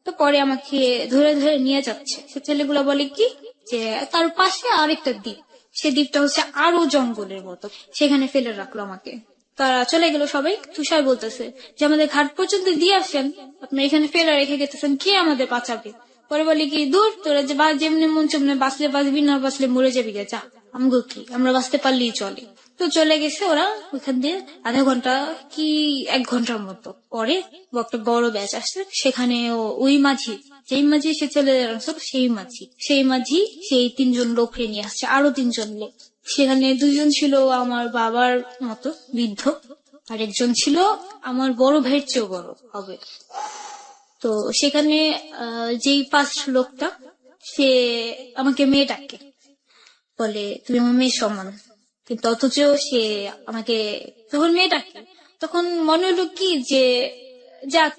তো পরে আমাকে ধরে ধরে নিয়ে যাচ্ছে। সে ছেলেগুলা বলে কি যে তার পাশে আরেকটা দ্বীপ, সে দ্বীপটা হচ্ছে আরো জঙ্গলের মতো, সেখানে ফেলে রাখলো আমাকে। তারা চলে গেল সবাই। তুষার বলতেছে যে আমাদের ঘাট পর্যন্ত দিয়ে আসেন, আপনার এখানে ফেলে রেখে গেতেছেন, কে আমাদের বাঁচাবে। পরে বলি কি দূর, তোরা যে যেমনি মন চেমনি বাঁচলে বাঁচবি, না বাঁচলে মরে যাবি গে, যা, আমগো কি, আমরা বাঁচতে পারলেই চলে। তো চলে গেছে ওরা ওখান দিয়ে আধা ঘন্টা কি 1 ঘন্টার মতো পরে একটা বড় ব্যাচ আসছে, সেখানে ওই মাঝি, যেই মাঝি সে চলে আসছিল সেই মাঝি সেই 3 জন লোককে নিয়ে আসছে, আরো 3 জন লোক। সেখানে 2 জন ছিল আমার বাবার মতো বৃদ্ধ, আর একজন ছিল আমার বড় ভাইয়ের চেয়েও বড় হবে। তো সেখানে যেই 5 লোকটা সে আমাকে মেয়ে ডাকে, বলে তুমি আমার মেয়ের সমান, কিন্তু অথচ সে আমাকে যখন মেয়ে ডাকে তখন মনে হলো কি যে যাক,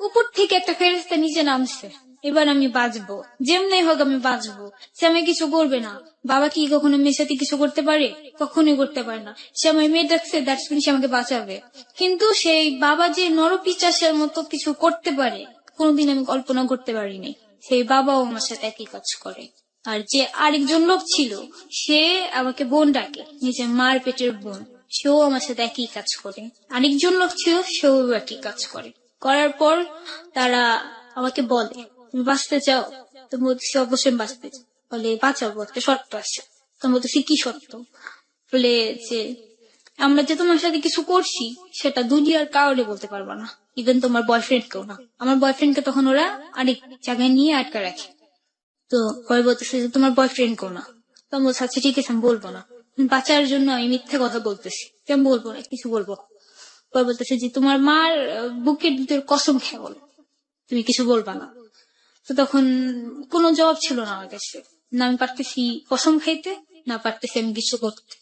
উপর থেকে একটা ফেরেশতা নিচে নামছে, এবার আমি বাঁচবো, যেমনি হোক আমি বাঁচবো। সে আমায় কিছু করবে না। বাবা কি কখনো মেয়ের সাথে কিছু করতে পারে? কখনোই করতে পারে না। সে আমায় মেয়ে ডাকছে, দ্যাটস মিন সে আমাকে বাঁচাবে। কিন্তু সেই বাবা যে নরপিশাচের মতো কিছু করতে পারে কোনোদিন আমি কল্পনা করতে পারিনি। সেই বাবাও আমার সাথে একই কাজ করে। আর যে আরেকজন লোক ছিল সে আমাকে বোন ডাকে, নিজের মার পেটের বোন, সেও আমার সাথে একই কাজ করে। আরেকজন লোক ছিল, সেও একই কাজ করে। করার পর তারা আমাকে বলে তুমি বাঁচতে চাও? তুমি বলতেছি অবশ্যই বাঁচতে চাও। বলে বাঁচাবো, একটা শর্ত আছে। তুমি বলতেছি কি শর্ত? বলে যে আমরা যে তোমার সাথে কিছু করছি সেটা দুনিয়ার কাউরে বলতে পারবো না, ইভেন তোমার বয়ফ্রেন্ডকেও না। আমার বয়ফ্রেন্ডকে তখন ওরা আরেক জায়গায় নিয়ে আটকা রাখে। তো পরে বলতেছে যে তোমার বয়ফ্রেন্ড কেউ না। তো আমি বলছি আচ্ছা ঠিক আছে আমি বলবো না, বাঁচার জন্য আমি মিথ্যে কথা বলতেছি, আমি বলবো না, কিছু বলবো না। পরে বলতেছে যে তোমার মার বুকের ভিতরে কসম খেয়ে বলো তুমি কিছু বলবা না। তো তখন কোনো জবাব ছিল না আমার কাছে, না আমি পারতেছি কসম খাইতে, না পারতেছি আমি কিছু করতে।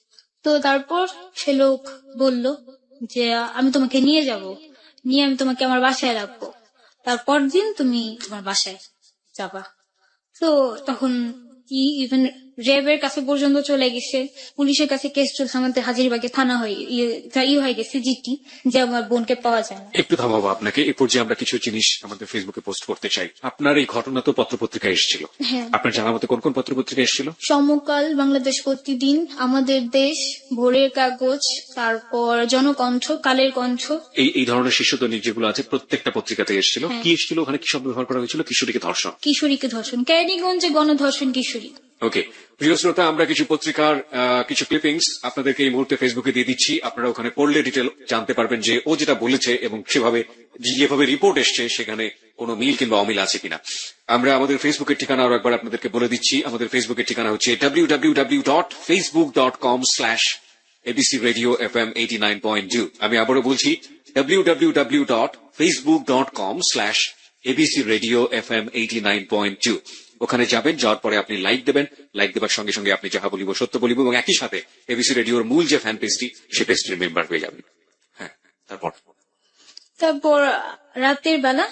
তো তারপর সে লোক বলল যে আমি তোমাকে নিয়ে যাব, নিয়ে আমি তোমাকে আমার বাসায় রাখবো, তারপর দিন তুমি তোমার বাসায় যাবা। তো তখন ইভেন র্যাবের কাছে পর্যন্ত চলে গেছে, পুলিশের কাছে কেস চলছে, আমাদের হাজিরবাগে থানা হয়ে গেছে জিটি, যে আমার বোনকে পাওয়া যায় না। একটু থামাবো আপনাকে। এই পর্যায়ে আমরা কিছু জিনিস আমাদের ফেসবুকে পোস্ট করতে চাই। আপনার এই ঘটনা তো পত্রপত্রিকা এসেছিল, হ্যাঁ। আপনার জানা মতে কোন কোন পত্রপত্রিকা এসেছিল? সমকাল, বাংলাদেশ প্রতিদিন, আমাদের দেশ, ভোরের কাগজ, তারপর জনকণ্ঠ, কালের কণ্ঠ। এই ধরনের শীর্ষ দৈনিক যেগুলো আছে প্রত্যেকটা পত্রিকাতে এসেছিল। কি এসেছিল ওখানে? কি শব্দ ব্যবহার করা হয়েছিল? কিশোরীকে ধর্ষণ। কিশোরীকে ধর্ষণ, ক্যারিগঞ্জে গণধর্ষণ কিশোরী। ওকে, প্রিয় শ্রোতা, আমরা কিছু পত্রিকার কিছু ক্লিপিংস আপনাদেরকে এই মুহূর্তে ফেসবুকে দিয়ে দিচ্ছি। আপনারা ওখানে পড়লে ডিটেল জানতে পারবেন যে ও যেটা বলেছে এবং সেভাবে যেভাবে রিপোর্ট এসছে সেখানে কোনো মিল কিংবা অমিল আছে কিনা। আমরা আমাদের ফেসবুকের ঠিকানা আরো একবার আপনাদেরকে বলে দিচ্ছি। আমাদের ফেসবুকের ঠিকানা হচ্ছে www.facebook.com/abcradiofm89.2। আমি আবারও বলছি www.facebook.com/abcradiofm89.2। ওখানে যাবেন, যাওয়ার পরে আপনি লাইক দেবেন, লাইক দেবার সঙ্গে সঙ্গে আপনি যাহা বলিব সত্য বলিব, এবং একই সাথে এবিসি রেডিওর মূল যে ফ্যান পেজটি সেই পেজটির মেম্বার হয়ে যাবেন। হ্যাঁ, তারপর রাতের বেলা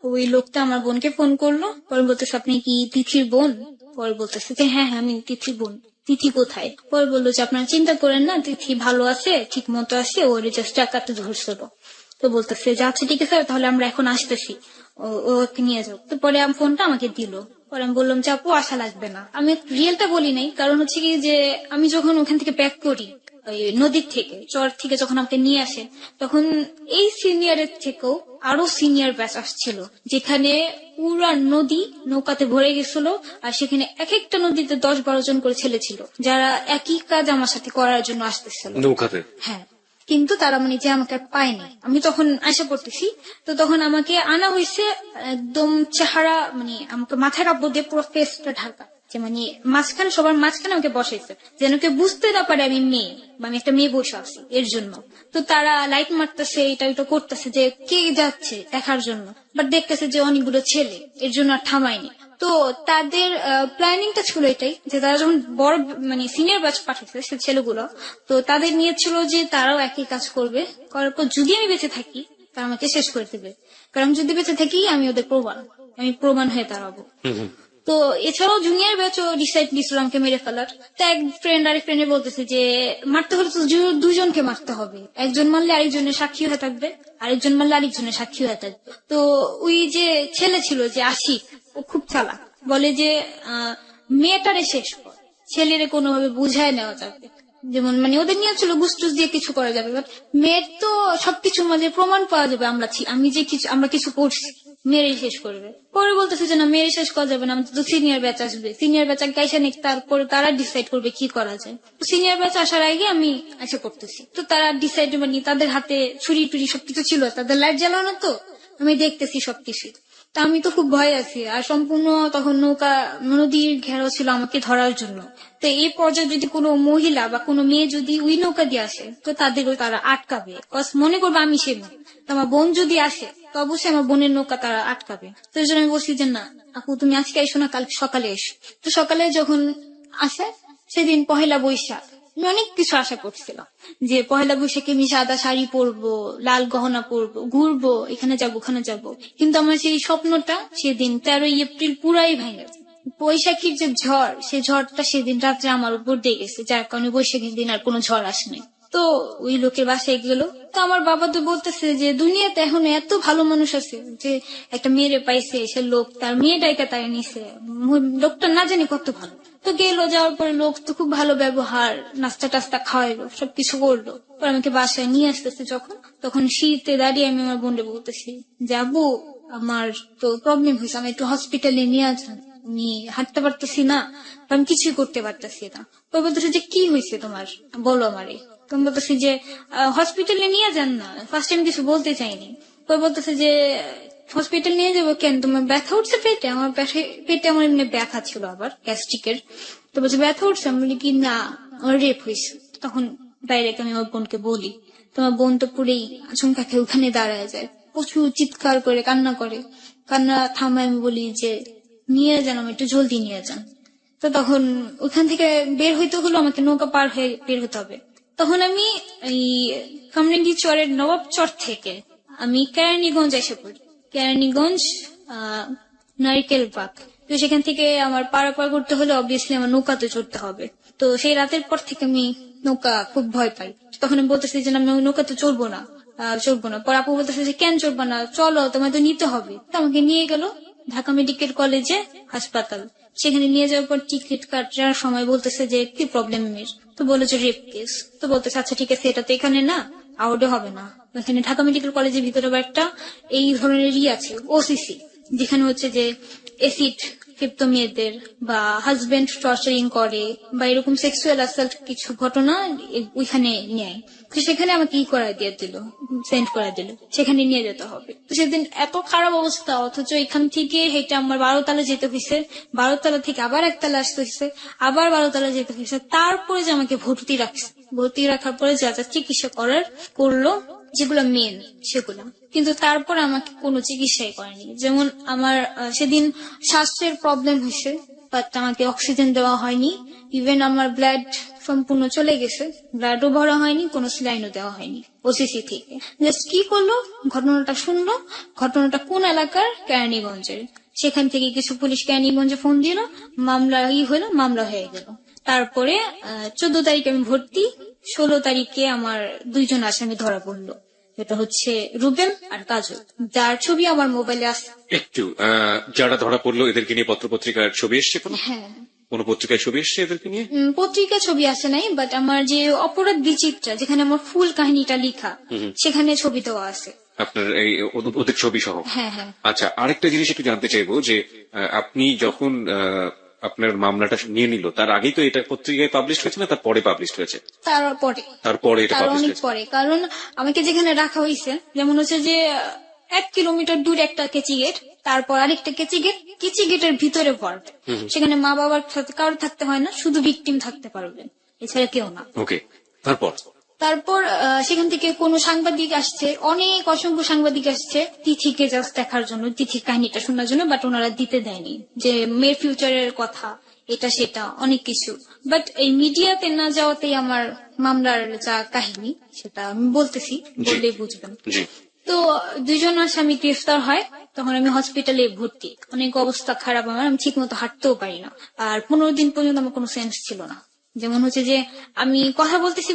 ওই লোকটা আমার বোনকে ফোন করলো, পরে বলতেছে আপনি কি তিথির বোন? পরে বলতেছে যে হ্যাঁ আমি তিথির বোন। তিথি কোথায়? পরে বললো যে আপনারা চিন্তা করেন না, তিথি ভালো আছে, ঠিক মতো আছে, ওর জাস্ট টাকাতে ধরছিল। তো বলতেছে যে আচ্ছা ঠিক আছে তাহলে আমরা এখন আসতেছি, ওকে নিয়ে যাও। তো পরে ফোনটা আমাকে দিল। পরে আমি বললাম যে আপু আসা লাগবে না। আমি রিয়েলটা বলি নাই, কারণ হচ্ছে কি যে আমি যখন ওখান থেকে ব্যাক করি ওই নদীর থেকে, চর থেকে যখন আমাকে নিয়ে আসে, তখন এই সিনিয়রের থেকেও আরো সিনিয়র ব্যাচ আসছিল, যেখানে পুরা নদী নৌকাতে ভরে গেছিল। আর সেখানে এক একটা নদীতে 10-12 জন করে ছেলে ছিল, যারা একই কাজ আমার সাথে করার জন্য আসতেছিল নৌকাতে। হ্যাঁ, কিন্তু তারা মানে যে আমাকে পায়নি। আমি তখন আশা করতেছি, তো তখন আমাকে আনা হয়েছে একদম চেহারা, মানে আমাকে মাথার কাপড় দিয়ে পুরো ফেসটা ঢাকা, যে মানে মাঝখানে, সবার মাঝখানে আমাকে বসাইছে, যেন কেউ বুঝতে না পারে আমি মেয়ে বা আমি একটা মেয়ে বসে আছি এর জন্য। তো তারা লাইট মারতেছে, এটা ওটা করতেছে যে কে যাচ্ছে দেখার জন্য, বাট দেখতেছে যে অনেকগুলো ছেলে, এর জন্য আর থামায়নি। তো তাদের প্ল্যানিংটা ছিল এটাই, যে তারা যখন বড় মানে সিনিয়র ব্যাচ পাঠাচ্ছে সে ছেলেগুলো, তো তাদের নিয়ে ছিল যে তারাও একই কাজ করবে, করার পর যদি আমি বেঁচে থাকি তারা আমাকে শেষ করে দেবে, কারণ যদি বেঁচে থাকি আমি ওদের আমি প্রমাণ হয়ে দাঁড়াবো। তো এছাড়াও জুনিয়র ব্যাচও ডিসাইড দিয়েছিল আমাকে মেরে ফেলার। তো এক ফ্রেন্ড আরেক ফ্রেন্ডে বলতেছে যে মারতে হলে তো দুজনকে মারতে হবে, একজন মারলে আরেকজনের সাক্ষী হয়ে থাকবে, আরেকজন মারলে আরেকজনের সাক্ষী হয়ে থাকবে। তো ওই যে ছেলে ছিল যে আশিক, ও খুব চালাক, বলে যে মেয়েটারে শেষ কর, ছেলেরে কোনোভাবে বুঝায় নেওয়া যাবে, যেমন মানে ওদের নিয়ে ছিল গুসটুস দিয়ে কিছু করা যাবে, বাট মেয়ের তো সবকিছুর মাঝে প্রমাণ পাওয়া যাবে আমরা কিছু করছি। মেরে শেষ করবে। পরে বলতেছে যে না, মেরে শেষ করা যাবে না, আমাদের তো সিনিয়র ব্যাচ আসবে, সিনিয়র ব্যাচ আগে আইসা নেই, তারপরে তারা ডিসাইড করবে কি করা যায়। সিনিয়র ব্যাচ আসার আগে আমি আশা করতেছি, তো তারা ডিসাইড, মানে তাদের হাতে ছুরি টুরি সবকিছু ছিল, তাদের লাইট জ্বালানো, তো আমি দেখতেছি সবকিছু। তা আমি তো খুব ভয় আছি, আর সম্পূর্ণ তখন নৌকা নদীর ঘেরাও ছিল আমাকে ধরার জন্য। তো এই পর্যায়ে যদি কোনো মহিলা বা কোনো মেয়ে যদি ওই নৌকা দিয়ে আসে, তো তাদেরও তারা আটকাবে, মনে করবে আমি সে মেয়ে। তো আমার বোন যদি আসে, তো অবশ্যই আমার বোনের নৌকা তারা আটকাবে। তো এই জন্য আমি বলছি যে না আপু, তুমি আজকে এসো না, কাল সকালে এসো। তো সকালে যখন আসে, সেদিন পহেলা বৈশাখ, আমি অনেক কিছু আশা করছিলাম যে পহেলা বৈশাখে আমি সাদা শাড়ি পরবো, লাল গহনা পরবো, ঘুরবো, এখানে যাবো ওখানে যাবো। কিন্তু আমার সেই স্বপ্নটা সেদিন 13 এপ্রিল পুরাই ভেঙে গেছে। বৈশাখীর যে ঝড়, সেই ঝড়টা সেদিন রাত্রে আমার উপর দিয়ে গেছে, যার কারণে বৈশাখীর দিন আর কোনো ঝড় আসেনি। তো ওই লোকের বাসায় গেল, তো আমার বাবা তো বলতেছে যে দুনিয়াতে এখন এত ভালো মানুষ আছে যে একটা মেয়েরে পাইছে, সে লোক তার মেয়েটাকে তাই নিছে, লোকটা না জানি কত ভালো। তো গেলো, যাওয়ার পরে লোক তো খুব ভালো ব্যবহার, নাস্তা টাস্তা খাওয়াইলো, সবকিছু করলো। পরে আমাকে বাসায় নিয়ে আসতেছে যখন, তখন শীতে দাঁড়িয়ে আমি আমার বোনকে বলতেছি যে আব্বু, আমার তো প্রবলেম হয়েছে, আমি একটু হসপিটালে নিয়ে আসেন, আমি হাঁটতে পারতেছি না, আমি কিছুই করতে পারতেছি না। ওই বলতেছে যে কি হয়েছে তোমার, বলো আমারে। তুমি বলতেছি যে হসপিটালে নিয়ে যান না, ফার্স্ট টাইম কিছু বলতে চাইনি। ওই বলতেছে যে হসপিটাল নিয়ে যাবো কেন, তোমার ব্যথা উঠছে পেটে? আমার পেটে আমার এমনি ব্যথা ছিল আবার গ্যাস্ট্রিকের। তো বলছে ব্যথা উঠছে, আমি বলি কি না, আমার রেপ হয়েছে। তখন ডাইরেক্ট আমি আমার বোনকে বলি, তোমার বোন তো পুরেই আচমকা খেয়ে ওখানে দাঁড়ায় যায়, প্রচুর চিৎকার করে কান্না করে। কান্না থামায় আমি বলি যে নিয়ে যান, আমি একটু জলদি নিয়ে যান। তো তখন ওখান থেকে বের হইতে হলো, আমাকে নৌকা পার হয়ে বের হতে হবে। তখন আমি এই কামরাঙ্গি চরের নবাব চর থেকে আমি কেরানীগঞ্জ এসে পড়ি। কেরানীগঞ্জ নারিকেল বাগ। তো সেখান থেকে আমার পারাপার করতে হলে অবভিয়াসলি আমার নৌকাতে চড়তে হবে। তো সেই রাতের পর থেকে আমি নৌকা খুব ভয় পাই। তখন আমি বলতেছি যে আমি নৌকাতে চড়বো না। পর আপু বলতেছে যে কেন চড়বো না, চলো তোমায় তো নিতে হবে। তো আমাকে নিয়ে গেল ঢাকা মেডিকেল কলেজে হাসপাতাল। সেখানে নিয়ে যাওয়ার পর টিকিট কাটার সময় বলতেছে যে কি প্রবলেম এর, তো বলে যে রেপ কেস। তো বলতেছে আচ্ছা ঠিক আছে, এটা তো এখানে না, আউটে হবে না, এখানে ঢাকা মেডিকেল কলেজের ভিতরে একটা এই ধরনেরই আছে ওসিসি, যেখানে হচ্ছে যে এসিড ক্ষিপ্ত মেয়েদের বা হাজবেন্ড টর্চারিং করে বা এরকম সেক্সুয়াল অ্যাসাল্ট কিছু ঘটনা ওইখানে নেয়। তো সেখানে আমাকে কি করাই দিয়ে দিল, সেন্ড করে দিল, সেখানে নিয়ে যেতে হবে। তো সেদিন এত খারাপ অবস্থা, অথচ এখান থেকে হেঁটে আমার 12 তলা যেতে হয়েছে, 12 তলা থেকে আবার 1 তলা আসতে হয়েছে, আবার 12 তলা যেতে হয়েছে। তারপরে যে আমাকে ভর্তি রাখছে, ভর্তি রাখার পরে যা যা চিকিৎসা করার করলো, যেগুলো মেন সেগুলো, কিন্তু তারপর আমাকে কোনো চিকিৎসাই করেনি। যেমন আমার সেদিন শ্বাসের প্রবলেম হয়েছে, বাট আমাকে অক্সিজেন দেওয়া হয়নি, ইভেন আমার ব্লাড সম্পূর্ণ চলে গেছে, ব্লাডও ভরা হয়নি, কোনো স্লাইনও দেওয়া হয়নি ওসিসি থেকে। জাস্ট কি করলো, ঘটনাটা শুনলো, ঘটনাটা কোন এলাকার, কেরানীগঞ্জের। সেখান থেকে কিছু পুলিশ কেরানীগঞ্জে ফোন দিল, মামলা হলো, মামলা হয়ে গেল। তারপরে 14 তারিখে আমি ভর্তি, 16 তারিখে আমার 2 জন আসামি ধরা পড়লো। এটা হচ্ছে রুবেল আর কাজল, যার ছবি আমার মোবাইলে আছে। একটু যারা ধরা পড়লো এদেরকে নিয়ে পত্রপত্রিকার ছবি এসছে কোনো? হ্যাঁ, কোনো পত্রিকায় ছবি এসছে এদেরকে নিয়ে? পত্রিকা ছবি আসে নাই, বাট আমার যে অপরাধ বিচিত্রা, যেখানে আমার ফুল কাহিনীটা লেখা, সেখানে ছবি দেওয়া আছে আপনার এই ওদের ছবি সহ? হ্যাঁ হ্যাঁ। আচ্ছা, আরেকটা জিনিস একটু জানতে চাইবো যে আপনি যখন আপনার মামলাটা নিয়ে নিল, তার আগেই তো এটা পত্রিকায় পাবলিশ হয়েছে না তারপরে পাবলিশ হয়েছে? তারপরে এটা তার পাবলিশ অনেক হয়েছে? পরে, কারণ আমাকে যেখানে রাখা হয়েছে, যেমন হচ্ছে যে 1 কিলোমিটার দূরে একটা কেচি গেট, তারপর আরেকটা কেচি গেটের ভিতরে পড়বে, সেখানে মা বাবার সাথে কারো থাকতে হয় না, শুধু ভিকটিম থাকতে পারবে, এছাড়া কেউ না। ওকে, তারপর সেখান থেকে কোনো সাংবাদিক আসছে, অসংখ্য সাংবাদিক আসছে তিথিকে জাস্ট দেখার জন্য, তিথির কাহিনীটা শোনার জন্য, বাট ওনারা দিতে দেয়নি যে মেয়ের ফিউচারের কথা, এটা সেটা অনেক কিছু। বাট এই মিডিয়াতে না যাওয়াতেই আমার মামলার যা কাহিনী সেটা আমি বলতেছি, বললেই বুঝবেন। তো 2 জন আসামি গ্রেফতার হয়, তখন আমি হসপিটালে ভর্তি, অনেক অবস্থা খারাপ আমার, আমি ঠিক মতো হাঁটতেও পারি না, আর 15 দিন পর্যন্ত আমার কোনো সেন্স ছিল না। যেমন হচ্ছে যে আমি কথা বলতেছি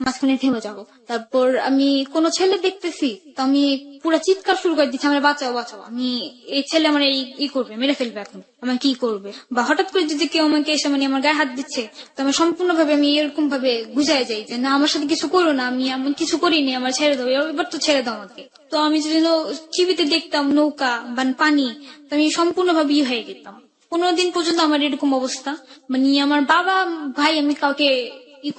মাঝখানে থেমে যাবো, তারপর আমি কোনো ছেলে দেখতেছি তো আমি পুরো চিৎকার শুরু করে দিচ্ছি, আমার বাঁচাও বাঁচাও, আমি এই ছেলে আমার ই করবে, মেরে ফেলবে, এখন আমাকে কি করবে। বা হঠাৎ করে যদি কেউ আমাকে এসে মানে আমার গায়ে হাত দিচ্ছে, তো আমি সম্পূর্ণভাবে আমি এরকম ভাবে বুঝাই যাই যে না, আমার সাথে কিছু করো না, আমি এমন কিছু করিনি, আমার ছেড়ে দাও, এবার তো ছেড়ে দাও আমাকে। তো আমি যদি টিভিতে দেখতাম নৌকা বা পানি, তো আমি সম্পূর্ণভাবে হয়ে যেতাম। 15 দিন পর্যন্ত আমার এরকম অবস্থা, মানে আমার বাবা ভাই আমি কাউকে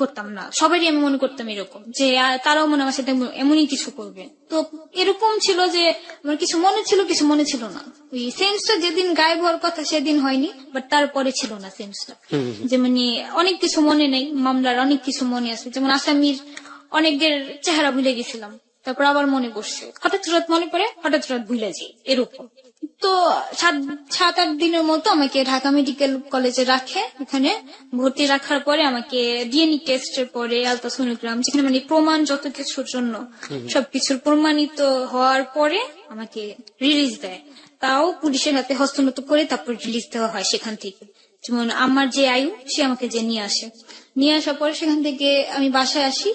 করতাম না, সবারই আমি মনে করতাম এরকম যে তারাও মনে আমার সাথে এমনই কিছু করবে। তো এরকম ছিল যে আমার কিছু মনে ছিল, কিছু মনে ছিল না। ওই সেন্সটা যেদিন গায়েব হওয়ার কথা সেদিন হয়নি, বাট তারপরে ছিল না সেন্সটা, যে মানে অনেক কিছু মনে নেই, মামলার অনেক কিছু মনে আছে, যেমন আসামির অনেকের চেহারা ভুলে গেছিলাম, তারপর আবার মনে পড়ছে, হঠাৎ রাত মনে পড়ে, হঠাৎ রাত ভুলে যাই, এরকম। তো 7-8 দিনের মতো আমাকে ঢাকা মেডিকেল কলেজে রাখে। এখানে ভর্তি রাখার পরে আমাকে ডিএনএ টেস্টের পরে আলট্রাসোনোগ্রাম, যেখানে মানে প্রমাণ যত কিছুর জন্য সবকিছুর প্রমাণিত হওয়ার পরে আমাকে রিলিজ দেয়। তাও পুলিশের হাতে হস্তনত করে তারপর রিলিজ দেওয়া হয় সেখান থেকে। যেমন আমার যে আয়ু, সে আমাকে যে নিয়ে আসার পরে সেখান থেকে আমি বাসায় আসি।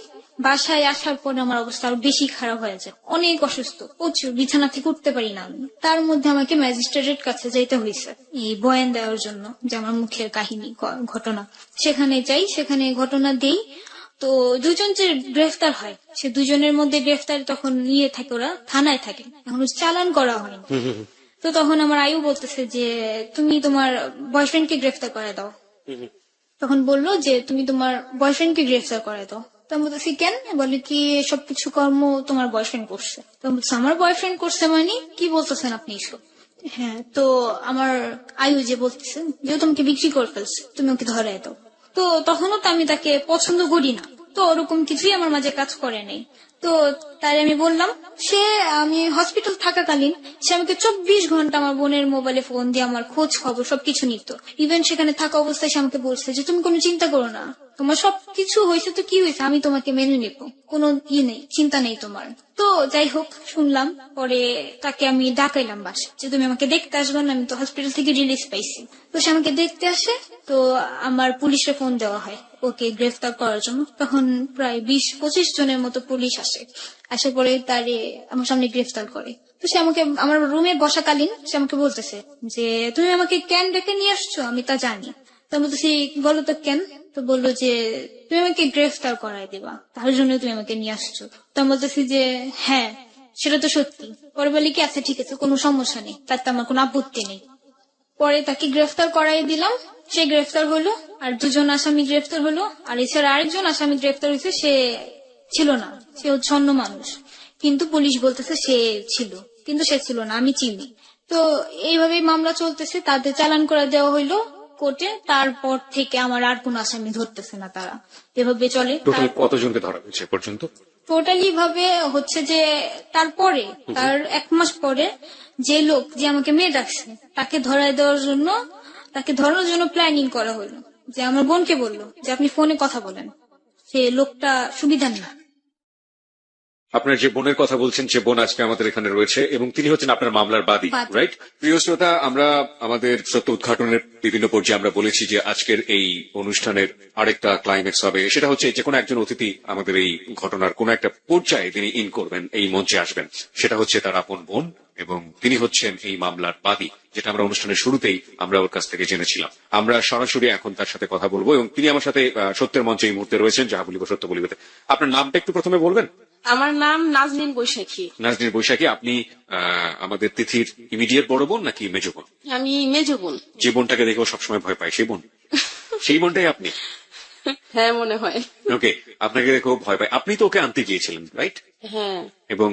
বাসায় আসার পরে আমার অবস্থা আরো বেশি খারাপ হয়ে যায়, অনেক অসুস্থ, প্রচুর, বিছানা থেকে উঠতে পারি না আমি। তার মধ্যে আমাকে ম্যাজিস্ট্রেটের কাছে যাইতে হয়েছে এই বয়ান দেওয়ার জন্য, যে আমার মুখের কাহিনী ঘটনা। সেখানে যাই, সেখানে ঘটনা দেই। তো দুজন যে গ্রেফতার হয়, সে দুজনের মধ্যে গ্রেফতার তখন থাকে, ওরা থানায় থাকে, এখন চালান করা হয়নি। তো তখন আমার আয়ু বলতেছে যে তুমি তোমার বয়ফ্রেন্ডকে গ্রেফতার করে দাও। তখন বললো যে তুমি তোমার বয়ফ্রেন্ডকে গ্রেফতার করে দাও। তো আমি বলতেছি কেন? বলে কি সবকিছু কর্ম তোমার বয়ফ্রেন্ড করছে। তো আমি বলছি আমার বয়ফ্রেন্ড করছে মানে কি বলতেছেন আপনি এসব? হ্যাঁ, তো আমার আয়ু যে বলতেছে যে তোমাকে বিক্রি করে ফেলছে, তুমি ওকে ধরায় দাও। তো তখনও তো আমি তাকে পছন্দ করি না, তো ওরকম কিছুই আমার মাঝে কাজ করে নাই। তো তাই আমি বললাম, আমি হসপিটাল থাকাকালীন সে আমাকে 24 ঘন্টা আমার বোনের মোবাইলে ফোন দিয়ে আমার খোঁজ খবর সবকিছু নিত। ইভেন সেখানে থাকা অবস্থায় সে আমাকে বলছে যে তুমি কোনো চিন্তা করো না, তোমার সবকিছু হয়েছে তো কি হয়েছে, আমি তোমাকে মেনে নিব, কোনো নেই, চিন্তা নেই তোমার। তো যাই হোক, শুনলাম পরে তাকে আমি ডাকাইলাম বাসা, যে তুমি আমাকে দেখতে আসবে না, আমি তো হসপিটাল থেকে রিলিজ পাইছি। তো সে আমাকে দেখতে আসে। তো আমার পুলিশে ফোন দেওয়া হয় ওকে গ্রেফতার করার জন্য। তখন প্রায় 20-25 জনের মতো পুলিশ আসে, আসার পরে তারে আমার সামনে গ্রেফতার করে। তো সে আমাকে আমার রুমে বসাকালীন সে আমাকে বলতেছে যে তুমি আমাকে কেন ডেকে নিয়ে আসছো, আমি তা জানি। তো আমি বলতেছি বলো তো কেন? তো বললো যে তুমি আমাকে গ্রেফতার করাই দিবা, তার জন্য তুমি আমাকে নিয়ে আসছো। তো আমি বলতেছি যে হ্যাঁ, সেটা তো সত্যি। পরে বলি কি আচ্ছা ঠিক আছে, কোনো সমস্যা নেই, তাতে আমার কোনো আপত্তি নেই। পরে তাকে গ্রেফতার করাই দিলাম, সে গ্রেফতার হলো। আর 2জন আসামি গ্রেফতার হলো, আর এছাড়া আরেকজন আসামি গ্রেফতার হয়েছে, সে ছিল না, সে হচ্ছে অন্য মানুষ, কিন্তু পুলিশ বলতেছে সে ছিল, কিন্তু সে ছিল না, আমি চিনি। তো এইভাবেই মামলা চলতেছে, তাদের চালান করে দেওয়া হইলো কোর্টে। তারপর থেকে আমার আর কোন আসামি ধরতেছে না, তারা এভাবে চলে। টোটাল কতজনকে ধরা হয়েছে এ পর্যন্ত? টোটালি ভাবে হচ্ছে যে তারপরে তার 1 মাস পরে যে লোক যে আমাকে মেয়ে ডাকছে তাকে ধরায় দেওয়ার জন্য, তাকে ধরানোর জন্য প্ল্যানিং করা হলো। যে আমার বোনকে বললো যে আপনি ফোনে কথা বলেন, সে লোকটা সুবিধার না। আপনার যে বোনের কথা বলছেন, সে বোন আজকে আমাদের এখানে রয়েছে এবং তিনি হচ্ছেন আপনার মামলার বাদী, বাদী। রাইট? প্রিয় শ্রোতা, আমরা আমাদের সত্য উদ্ঘাটনের বিভিন্ন পর্যায়ে আমরা বলেছি যে আজকের এই অনুষ্ঠানের আরেকটা ক্লাইম্যাক্স হবে, সেটা হচ্ছে যে কোনো একজন অতিথি আমাদের এই ঘটনার কোনো একটা পর্যায়ে তিনি ইন করবেন, এই মঞ্চে আসবেন, সেটা হচ্ছে তার আপন বোন এবং তিনি হচ্ছেন এই মামলার বাদী, যেটা আমরা অনুষ্ঠানের শুরুতেই আমরা ওর কাছ থেকে জেনেছিলাম। আমরা সরাসরি এখন তার সাথে কথা বলবো এবং তিনি আমার সাথে সত্যের মঞ্চে এই মুহূর্তে রয়েছেন, যাহা বলিব সত্য বলিবে। আপনার নামটা একটু প্রথমে বলবেন? আমার নাম নাজনীন বৈশাখী। নাজনীন বৈশাখী, আপনি আমাদের তিথির ইমিডিয়েট বড় বোন নাকি মেজ বোন? আমি মেজ বোন। যে বোনটাকে দেখেও সবসময় ভয় পায় সেই বোন? সেই বোনটাই আপনি? হ্যাঁ, মনে হয়। ওকে, আপনাকে দেখেও ভয় পায়। আপনি তো ওকে আনতে গিয়েছিলেন, রাইট? হ্যাঁ। এবং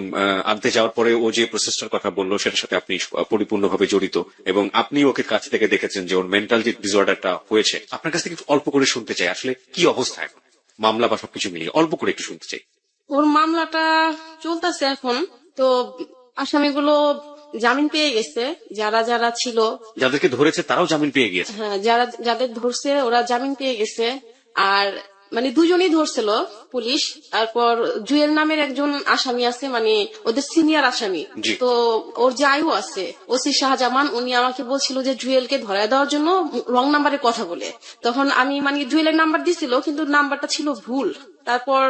আনতে যাওয়ার পরে ও যে প্রসেসটার কথা বললো সেটার সাথে আপনি পরিপূর্ণভাবে জড়িত এবং আপনি ওকে কাছ থেকে দেখেছেন যে ওর মেন্টাল যে ডিসঅর্ডারটা হয়েছে। আপনার কাছ থেকে একটু অল্প করে শুনতে চাই, আসলে কি অবস্থা এখন মামলা বা সবকিছু মিলিয়ে অল্প করে একটু শুনতে চাই। ওর মামলাটা চলতেছে এখন, তো আসামিগুলো জামিন পেয়ে গেছে, যারা যারা ছিল, যাদেরকে ধরেছে তারাও জামিন পেয়ে গিয়েছে। হ্যাঁ, যাদের ধরছে ওরা জামিন পেয়ে গেছে। আর মানে দুজনেই ধরছিল পুলিশ। তারপর জুয়েল নামের একজন আসামি আছে, মানে ওদের সিনিয়র আসামি। জি। তো ওর যাইও আছে ওসি শাহজামান, উনি আমাকে বলছিল যে জুয়েলকে ধরায় দেওয়ার জন্য রং নাম্বারে কথা বলে। তখন আমি মানে জুয়েলের নাম্বার দিছিল, কিন্তু নাম্বারটা ছিল ভুল। তারপর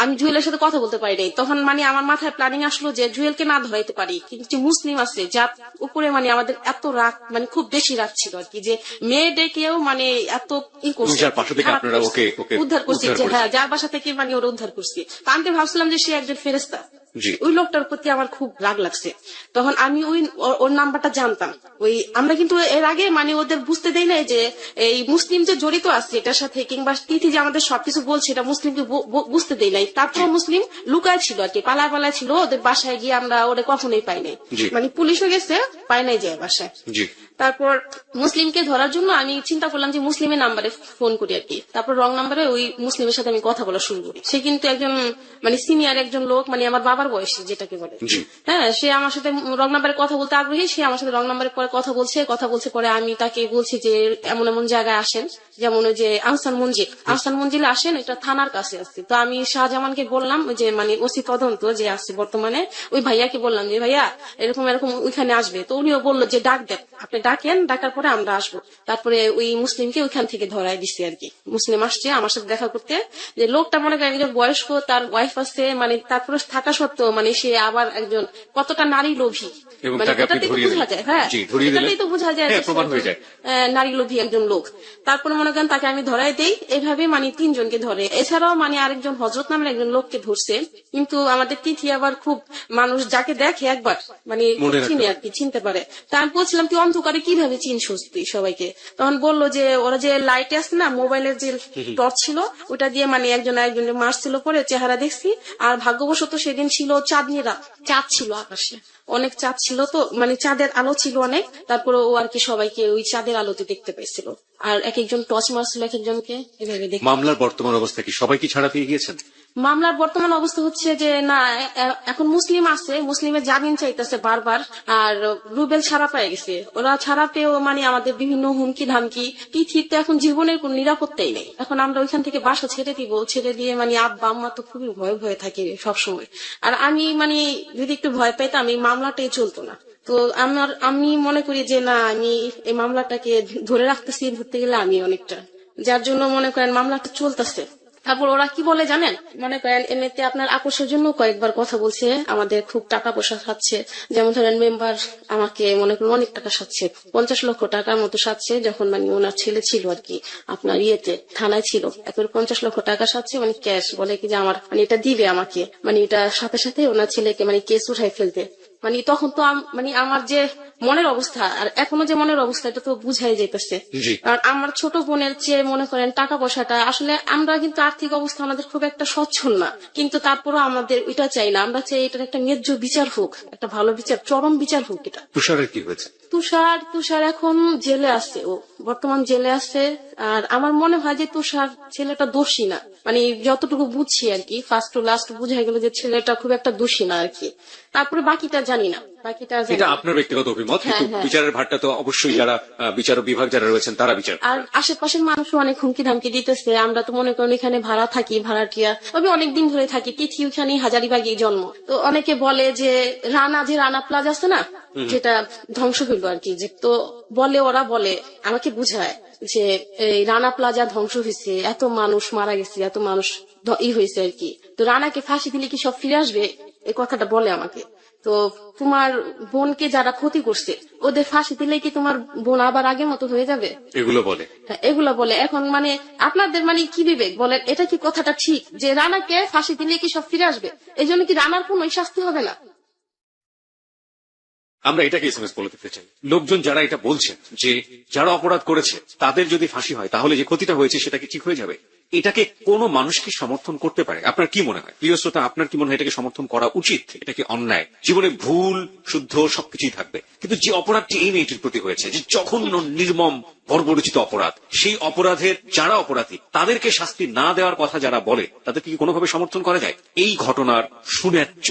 আমি জুয়েলের সাথে কথা বলতে পারি নাই। তখন মানে আমার মাথায় প্ল্যানিং আসলো যে জুয়েলকে না ধরাইতে পারি, কিন্তু যে মুসলিম আছে যার উপরে মানে আমাদের এত রাগ, মানে খুব বেশি রাগ ছিল আর কি, যে মেয়ে ডেকেও মানে এত ই করছে, যার পাশা থেকে খারাপ আপনারা করছে। ওকে উদ্ধার করছি, উদ্ধার যে করেছেন। হ্যাঁ যার বাসা থেকে মানে ওরা উদ্ধার করছি। তা আমি তো ভাবছিলাম যে সে একজন ফেরেস্তা। জি। ওই লোকটার প্রতি আমার খুব রাগ লাগছে। তখন আমি ওর নাম্বারটা জানতাম। আমরা কিন্তু এর আগে মানে ওদের বুঝতে দেই নাই যে এই মুসলিম যে জড়িত আছে এটার সাথে, কিংবা তিথি যে আমাদের সবকিছু বলছে এটা মুসলিমকে বুঝতে দেই নাই। তারপর মুসলিম লুকায় ছিল আর কি, পালায় পালায় ছিল। ওদের বাসায় গিয়ে আমরা ওরা কখনোই পাই নাই, জি। মানে পুলিশও গেছে, পাই নাই যায় বাসায়। জি। তারপর মুসলিমকে ধরার জন্য আমি চিন্তা করলাম যে মুসলিমের নাম্বারে ফোন করি আর কি। তারপর রং নাম্বারে ওই মুসলিমের সাথে আমি কথা বলা শুরু করি। সে কিন্তু একজন মানে সিনিয়র একজন লোক, মানে আমার বাবার বয়সী যেটাকে বলে। জি। হ্যাঁ, সে আমার সাথে রং নাম্বারে কথা বলতে আগ্রহী। সে আমার সাথে রং নাম্বারে পরে কথা বলছে পরে আমি তাকে বলছি যে এমন এমন জায়গায় আসেন, যেমন ওই যে আহসান মঞ্জিলে আসেন, এটা থানার কাছে আছে। তো আমি শাহজামানকে বললাম যে মানে ওসি তদন্ত যে আছে বর্তমানে, ওই ভাইয়াকে বললাম যে ভাইয়া এরকম এরকম ওইখানে আসবে। তো উনিও বললো যে ডাক দেন, আপনি ডাকেন, ডাকার পরে আমরা আসবো। তারপরে ওই মুসলিমকে ওইখান থেকে ধরাই দিচ্ছে আর কি। মুসলিম আসছে আমার সাথে দেখা করতে। যে লোকটা মনে করেন একজন বয়স্ক, তার ওয়াইফ আছে, মানে তারপরে থাকা সত্ত্বেও মানে সে আবার একজন কতটা নারী লোভী, এবং মানে তাকে আপনি এটাতেই তো ধরিয়ে বোঝা দিলেন। যায়। হ্যাঁ, জি, ধরিয়ে দিলেন। এটাতেই তো বোঝা যায় হ্যাঁ, যে প্রমাণ সে হয়ে যায়। নারী লোভী একজন লোক। তারপরে মনে করেন তাকে আমি ধরাই দেই। এইভাবে মানে 3 জনকে ধরে। এছাড়াও মানে আরেকজন হজরত নামের একজন লোককে ধরছে। কিন্তু আমাদের তিথি আবার খুব মানুষ যাকে দেখে একবার মানে মনে রাখতে চিনি আর কি, চিনতে পারে। তা আমি বলছিলাম তুই অন্ধকারে কিভাবে চিনছিস তুই সবাইকে? তখন বললো যে ওরা যে লাইটে আছে না, মোবাইলের যে টর্চ ছিল ওটা দিয়ে মানে একজনের মারছিল, পরে চেহারা দেখছি। আর ভাগ্যবশত সেদিন ছিল চাঁদনি রাত, চাঁদ ছিল আকাশে, অনেক চাঁদ ছিল, তো মানে চাঁদের আলো ছিল অনেক। তারপরে ও আর কি সবাইকে ওই চাঁদের আলোতে দেখতে পেয়েছিল। আর এক একজন টর্চ মারছিল এক একজনকে, এভাবে দেখতে। মামলার বর্তমান অবস্থা কি, সবাই কি ছাড়া পেয়ে গিয়েছেন? মামলার বর্তমান অবস্থা হচ্ছে যে না, এখন মুসলিম আছে, মুসলিমের জামিন চাইতেছে বারবার। আর রুবেল ছাড়া পেয়ে গেছে। ওরা ছাড়া পেয়েও মানে আমাদের বিভিন্ন হুমকি ধামকি। তিথির তো এখন জীবনের কোন নিরাপত্তাই নেই। এখন আমরা ওইখান থেকে বাসা ছেড়ে দিব, ছেড়ে দিয়ে মানে আব্বা আম্মা তো খুবই ভয়ে থাকে সবসময়। আর আমি মানে যদি একটু ভয় পাইতাম এই মামলাটাই চলতো না। তো আমি মনে করি যে না, আমি এই মামলাটাকে ধরে ধরতে গেলে আমি অনেকটা, যার জন্য মনে করেন মামলাটা চলতেছে। তারপর ওরা কি বলে জানেন, মনে করেন এমনিতে আপনার আপোষের জন্য কয়েকবার কথা বলছে, আমাদের খুব টাকা পয়সা সাচ্ছে। যেমন ধরেন মেম্বার আমাকে মনে করেন অনেক টাকা সাচ্ছে, 50 লক্ষ টাকার মতো সাচ্ছে। যখন মানে ওনার ছেলে ছিল আর কি আপনার থানায় ছিল, একবার 50 লক্ষ টাকা সাচ্ছে, মানে ক্যাশ। বলে কি যে আমার মানে এটা দিবে আমাকে, মানে এটা সাথে সাথে ওনার ছেলেকে মানে কেস উঠাই ফেলতে। মানে তখন তো মানে আমার যে মনের অবস্থা আর এখনো যে মনের অবস্থা, এটা তো বুঝাই যাইতেছে। জি। আর আমার ছোট বোনের চেয়ে মনে করেন টাকা পয়সাটা, আসলে আমরা কিন্তু আর্থিক অবস্থা আমাদের খুব একটা সচ্ছল না, কিন্তু তারপরও আমাদের এটা চাই না। আমরা চাই এটার একটা ন্যায্য বিচার হোক, একটা ভালো বিচার, চরম বিচার হোক এটা। তুষারের কি হয়েছে? তুষার এখন জেলে আছে, ও বর্তমান জেলে আছে। আর আমার মনে হয় যে তুষার ছেলেটা দোষী না, মানে যতটুকু বুঝছি আর কি, ফার্স্ট টু লাস্ট বুঝা গেল যে ছেলেটা খুব একটা দোষী না আর কি। তারপরে বাকিটা জানি না, এটা আপনার ব্যক্তিগত অভিমত, কিন্তু হ্যাঁ। বিচারের ভারটা তো অবশ্যই যারা বিচারক বিভাগ যারা রয়েছেন তারা বিচার। আর আশেপাশের মানুষও অনেক হুমকি ধামকি দিতেছে। আমরা তো মনে করেন এখানে ভাড়া থাকি, ভাড়াটিয়া আমি অনেকদিন ধরে থাকি। তিথি ওখানে হাজারিবাগে জন্ম। তো অনেকে বলে যে রানা প্লাজা আছে না, যেটা ধ্বংস হইলো আর কি, যে তো ওরা বলে আমাকে বুঝায় যে এই রানা প্লাজা ধ্বংস হয়েছে, এত মানুষ মারা গেছে, এত মানুষ হয়েছে আর কি। তো রানাকে ফাঁসি দিলে কি সব ফিরে আসবে, এই কথাটা বলে আমাকে। তো তোমার বোনকে যারা ক্ষতি করছে ওদের ফাঁসি দিলে কি তোমার বোন আবার আগের মতো হয়ে যাবে, এগুলো বলে। হ্যাঁ, এগুলো বলে। এখন মানে আপনাদের মানে কি বিবেক বলেন, এটা কি কথাটা ঠিক যে রানাকে ফাঁসি দিলে কি সব ফিরে আসবে? এই জন্য কি রানার কোনো শাস্তি হবে না? আমরা এটাকে এসএমএস বলে দিতে চাই। লোকজন যারা এটা বলছেন যে যারা অপরাধ করেছে তাদের যদি ফাঁসি হয় তাহলে যে ক্ষতিটা হয়েছে সেটা কি ঠিক হয়ে যাবে, এটাকে কোনো মানুষ কি সমর্থন করতে পারে? আপনার কি মনে হয় প্রিয় শ্রোতা, আপনার কি মনে হয় এটাকে সমর্থন করা উচিত? এটা কি অন্যায়? জীবনে ভুল শুদ্ধ সবকিছুই থাকবে, কিন্তু যে অপরাধটি এই মেয়েটির প্রতি হয়েছে, যে জঘন্য নির্মম বর্বরচিত অপরাধ, সেই অপরাধের যারা অপরাধী তাদেরকে শাস্তি না দেওয়ার কথা যারা বলে তাদেরকে কি কোনোভাবে সমর্থন করা যায়? এই ঘটনার সুন্যায্য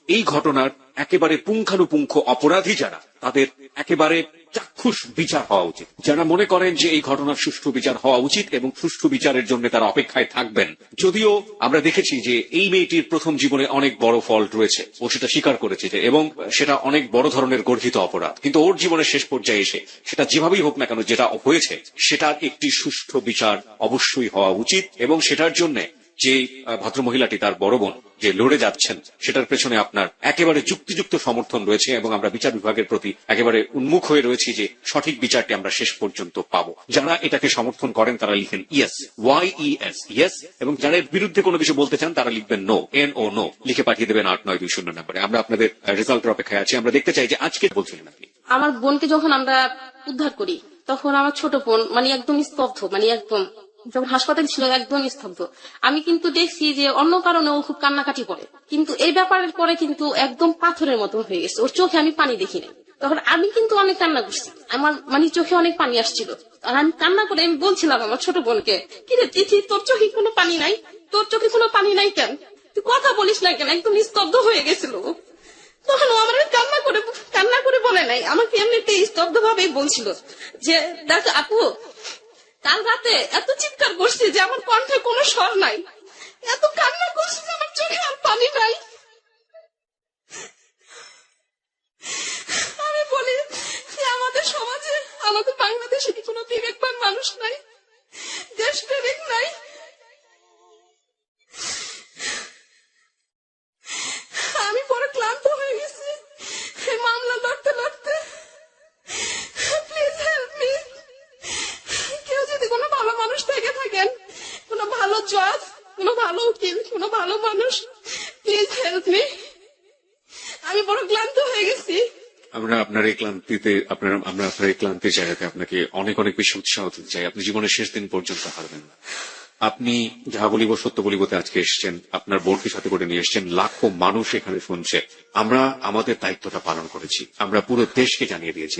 এই ঘটনার একেবারে পুঙ্খানুপুঙ্খ অপরাধী যারা, তাদের একেবারে চাক্ষুষ বিচার হওয়া উচিত। যারা মনে করেন যে এই ঘটনার সুষ্ঠু বিচার হওয়া উচিত এবং সুষ্ঠু বিচারের জন্য তারা অপেক্ষায় থাকবেন। যদিও আমরা দেখেছি যে এই মেয়েটির প্রথম জীবনে অনেক বড় ফল্ট রয়েছে, ও সেটা স্বীকার করেছে যে, এবং সেটা অনেক বড় ধরনের গর্হিত অপরাধ, কিন্তু ওর জীবনের শেষ পর্যায়ে এসে সেটা যেভাবেই হোক না কেন যেটা হয়েছে সেটার একটি সুষ্ঠু বিচার অবশ্যই হওয়া উচিত। এবং সেটার জন্য যে ভদ্রমহিলাটি, তার বড় বোন যে লড়ে যাচ্ছেন, সেটার পেছনে আপনার একেবারে যুক্তিযুক্ত সমর্থন রয়েছে এবং আমরা বিচার বিভাগের প্রতি একেবারে উন্মুখ হয়ে রয়েছি যে সঠিক বিচারটি আমরা শেষ পর্যন্ত পাবো। যারা এটাকে সমর্থন করেন তারা লিখেন ইয়েস, YES, ইয়েস, এবং যারা এর বিরুদ্ধে কোনো কিছু বলতে চান তারা লিখবেন নো, NO, নো, লিখে পাঠিয়ে দেবেন 8920 নম্বরে। আমরা আপনাদের রেজাল্টের অপেক্ষায় আছি। আমরা দেখতে চাই যে আজকে বলছিলেন আপনি। আমার বোনকে যখন আমরা উদ্ধার করি তখন আমার ছোট বোন মানে একদম স্তব্ধ, মানে একদম যখন হাসপাতালে ছিল একদম স্তব্ধ। আমি কিন্তু দেখছি যে অন্য কারণে ও খুব কান্নাকাটি করে, কিন্তু এই ব্যাপারের পরে কিন্তু একদম পাথরের মতো হয়ে গেছে। ওর চোখে আমি পানি দেখি নাই। তখন আমি কিন্তু অনেক কান্না করছি, আমার মানে চোখে অনেক পানি আসছিল। আর আমি কান্না করে আমি বলছিলাম আমার ছোট বোনকে, কিরে তিথি, তোর চোখে কোনো পানি নাই? তোর চোখে কোনো পানি নাই কেন? তুই কথা বলিস না কেন? একদম স্তব্ধ হয়ে গেছিল। তখন ও আমার কান্না করে বলে নাই, আমাকে এমনিতে স্তব্ধ ভাবেই বলছিল যে, দেখ আপু, কাল রাতে এত চিৎকার করছি যে আমার কণ্ঠে কোনো স্বর নাই, এত কান্না করছি যে আমার চোখে আর পানি নাই। আমি বলি যে আমাদের সমাজে, আমাদের বাংলাদেশে কি কোনো বিবেকবান মানুষ নাই, দেশপ্রেমিক নাই? আমি পরে ক্লান্ত হয়ে গেছি এই মামলা লড়তে লড়তে। Please help me. কেউ যদি কোনো ভালো মানুষ থেকে থাকেন, কোনো ভালো জজ, কোনো ভালো উকিল, কোনো ভালো মানুষ, প্লিজ হেল্প মি। আমি বড় ক্লান্ত হয়ে গেছি। আমরা আপনার এই ক্লান্তিতে আমরা আপনার এই ক্লান্তির জায়গাতে আপনাকে অনেক অনেক বেশি উৎসাহ দিতে চাই। আপনি জীবনের শেষ দিন পর্যন্ত হারবেন না। আপনি যা বলিব সত্য বলিবতে আজকে এসেছেন, আপনার বোনকে সাথে করে নিয়ে এসেছেন, লাখো মানুষ এখানে শুনছে। আমরা আমাদের দায়িত্বটা পালন করেছি, আমরা পুরো দেশকে জানিয়ে দিয়েছি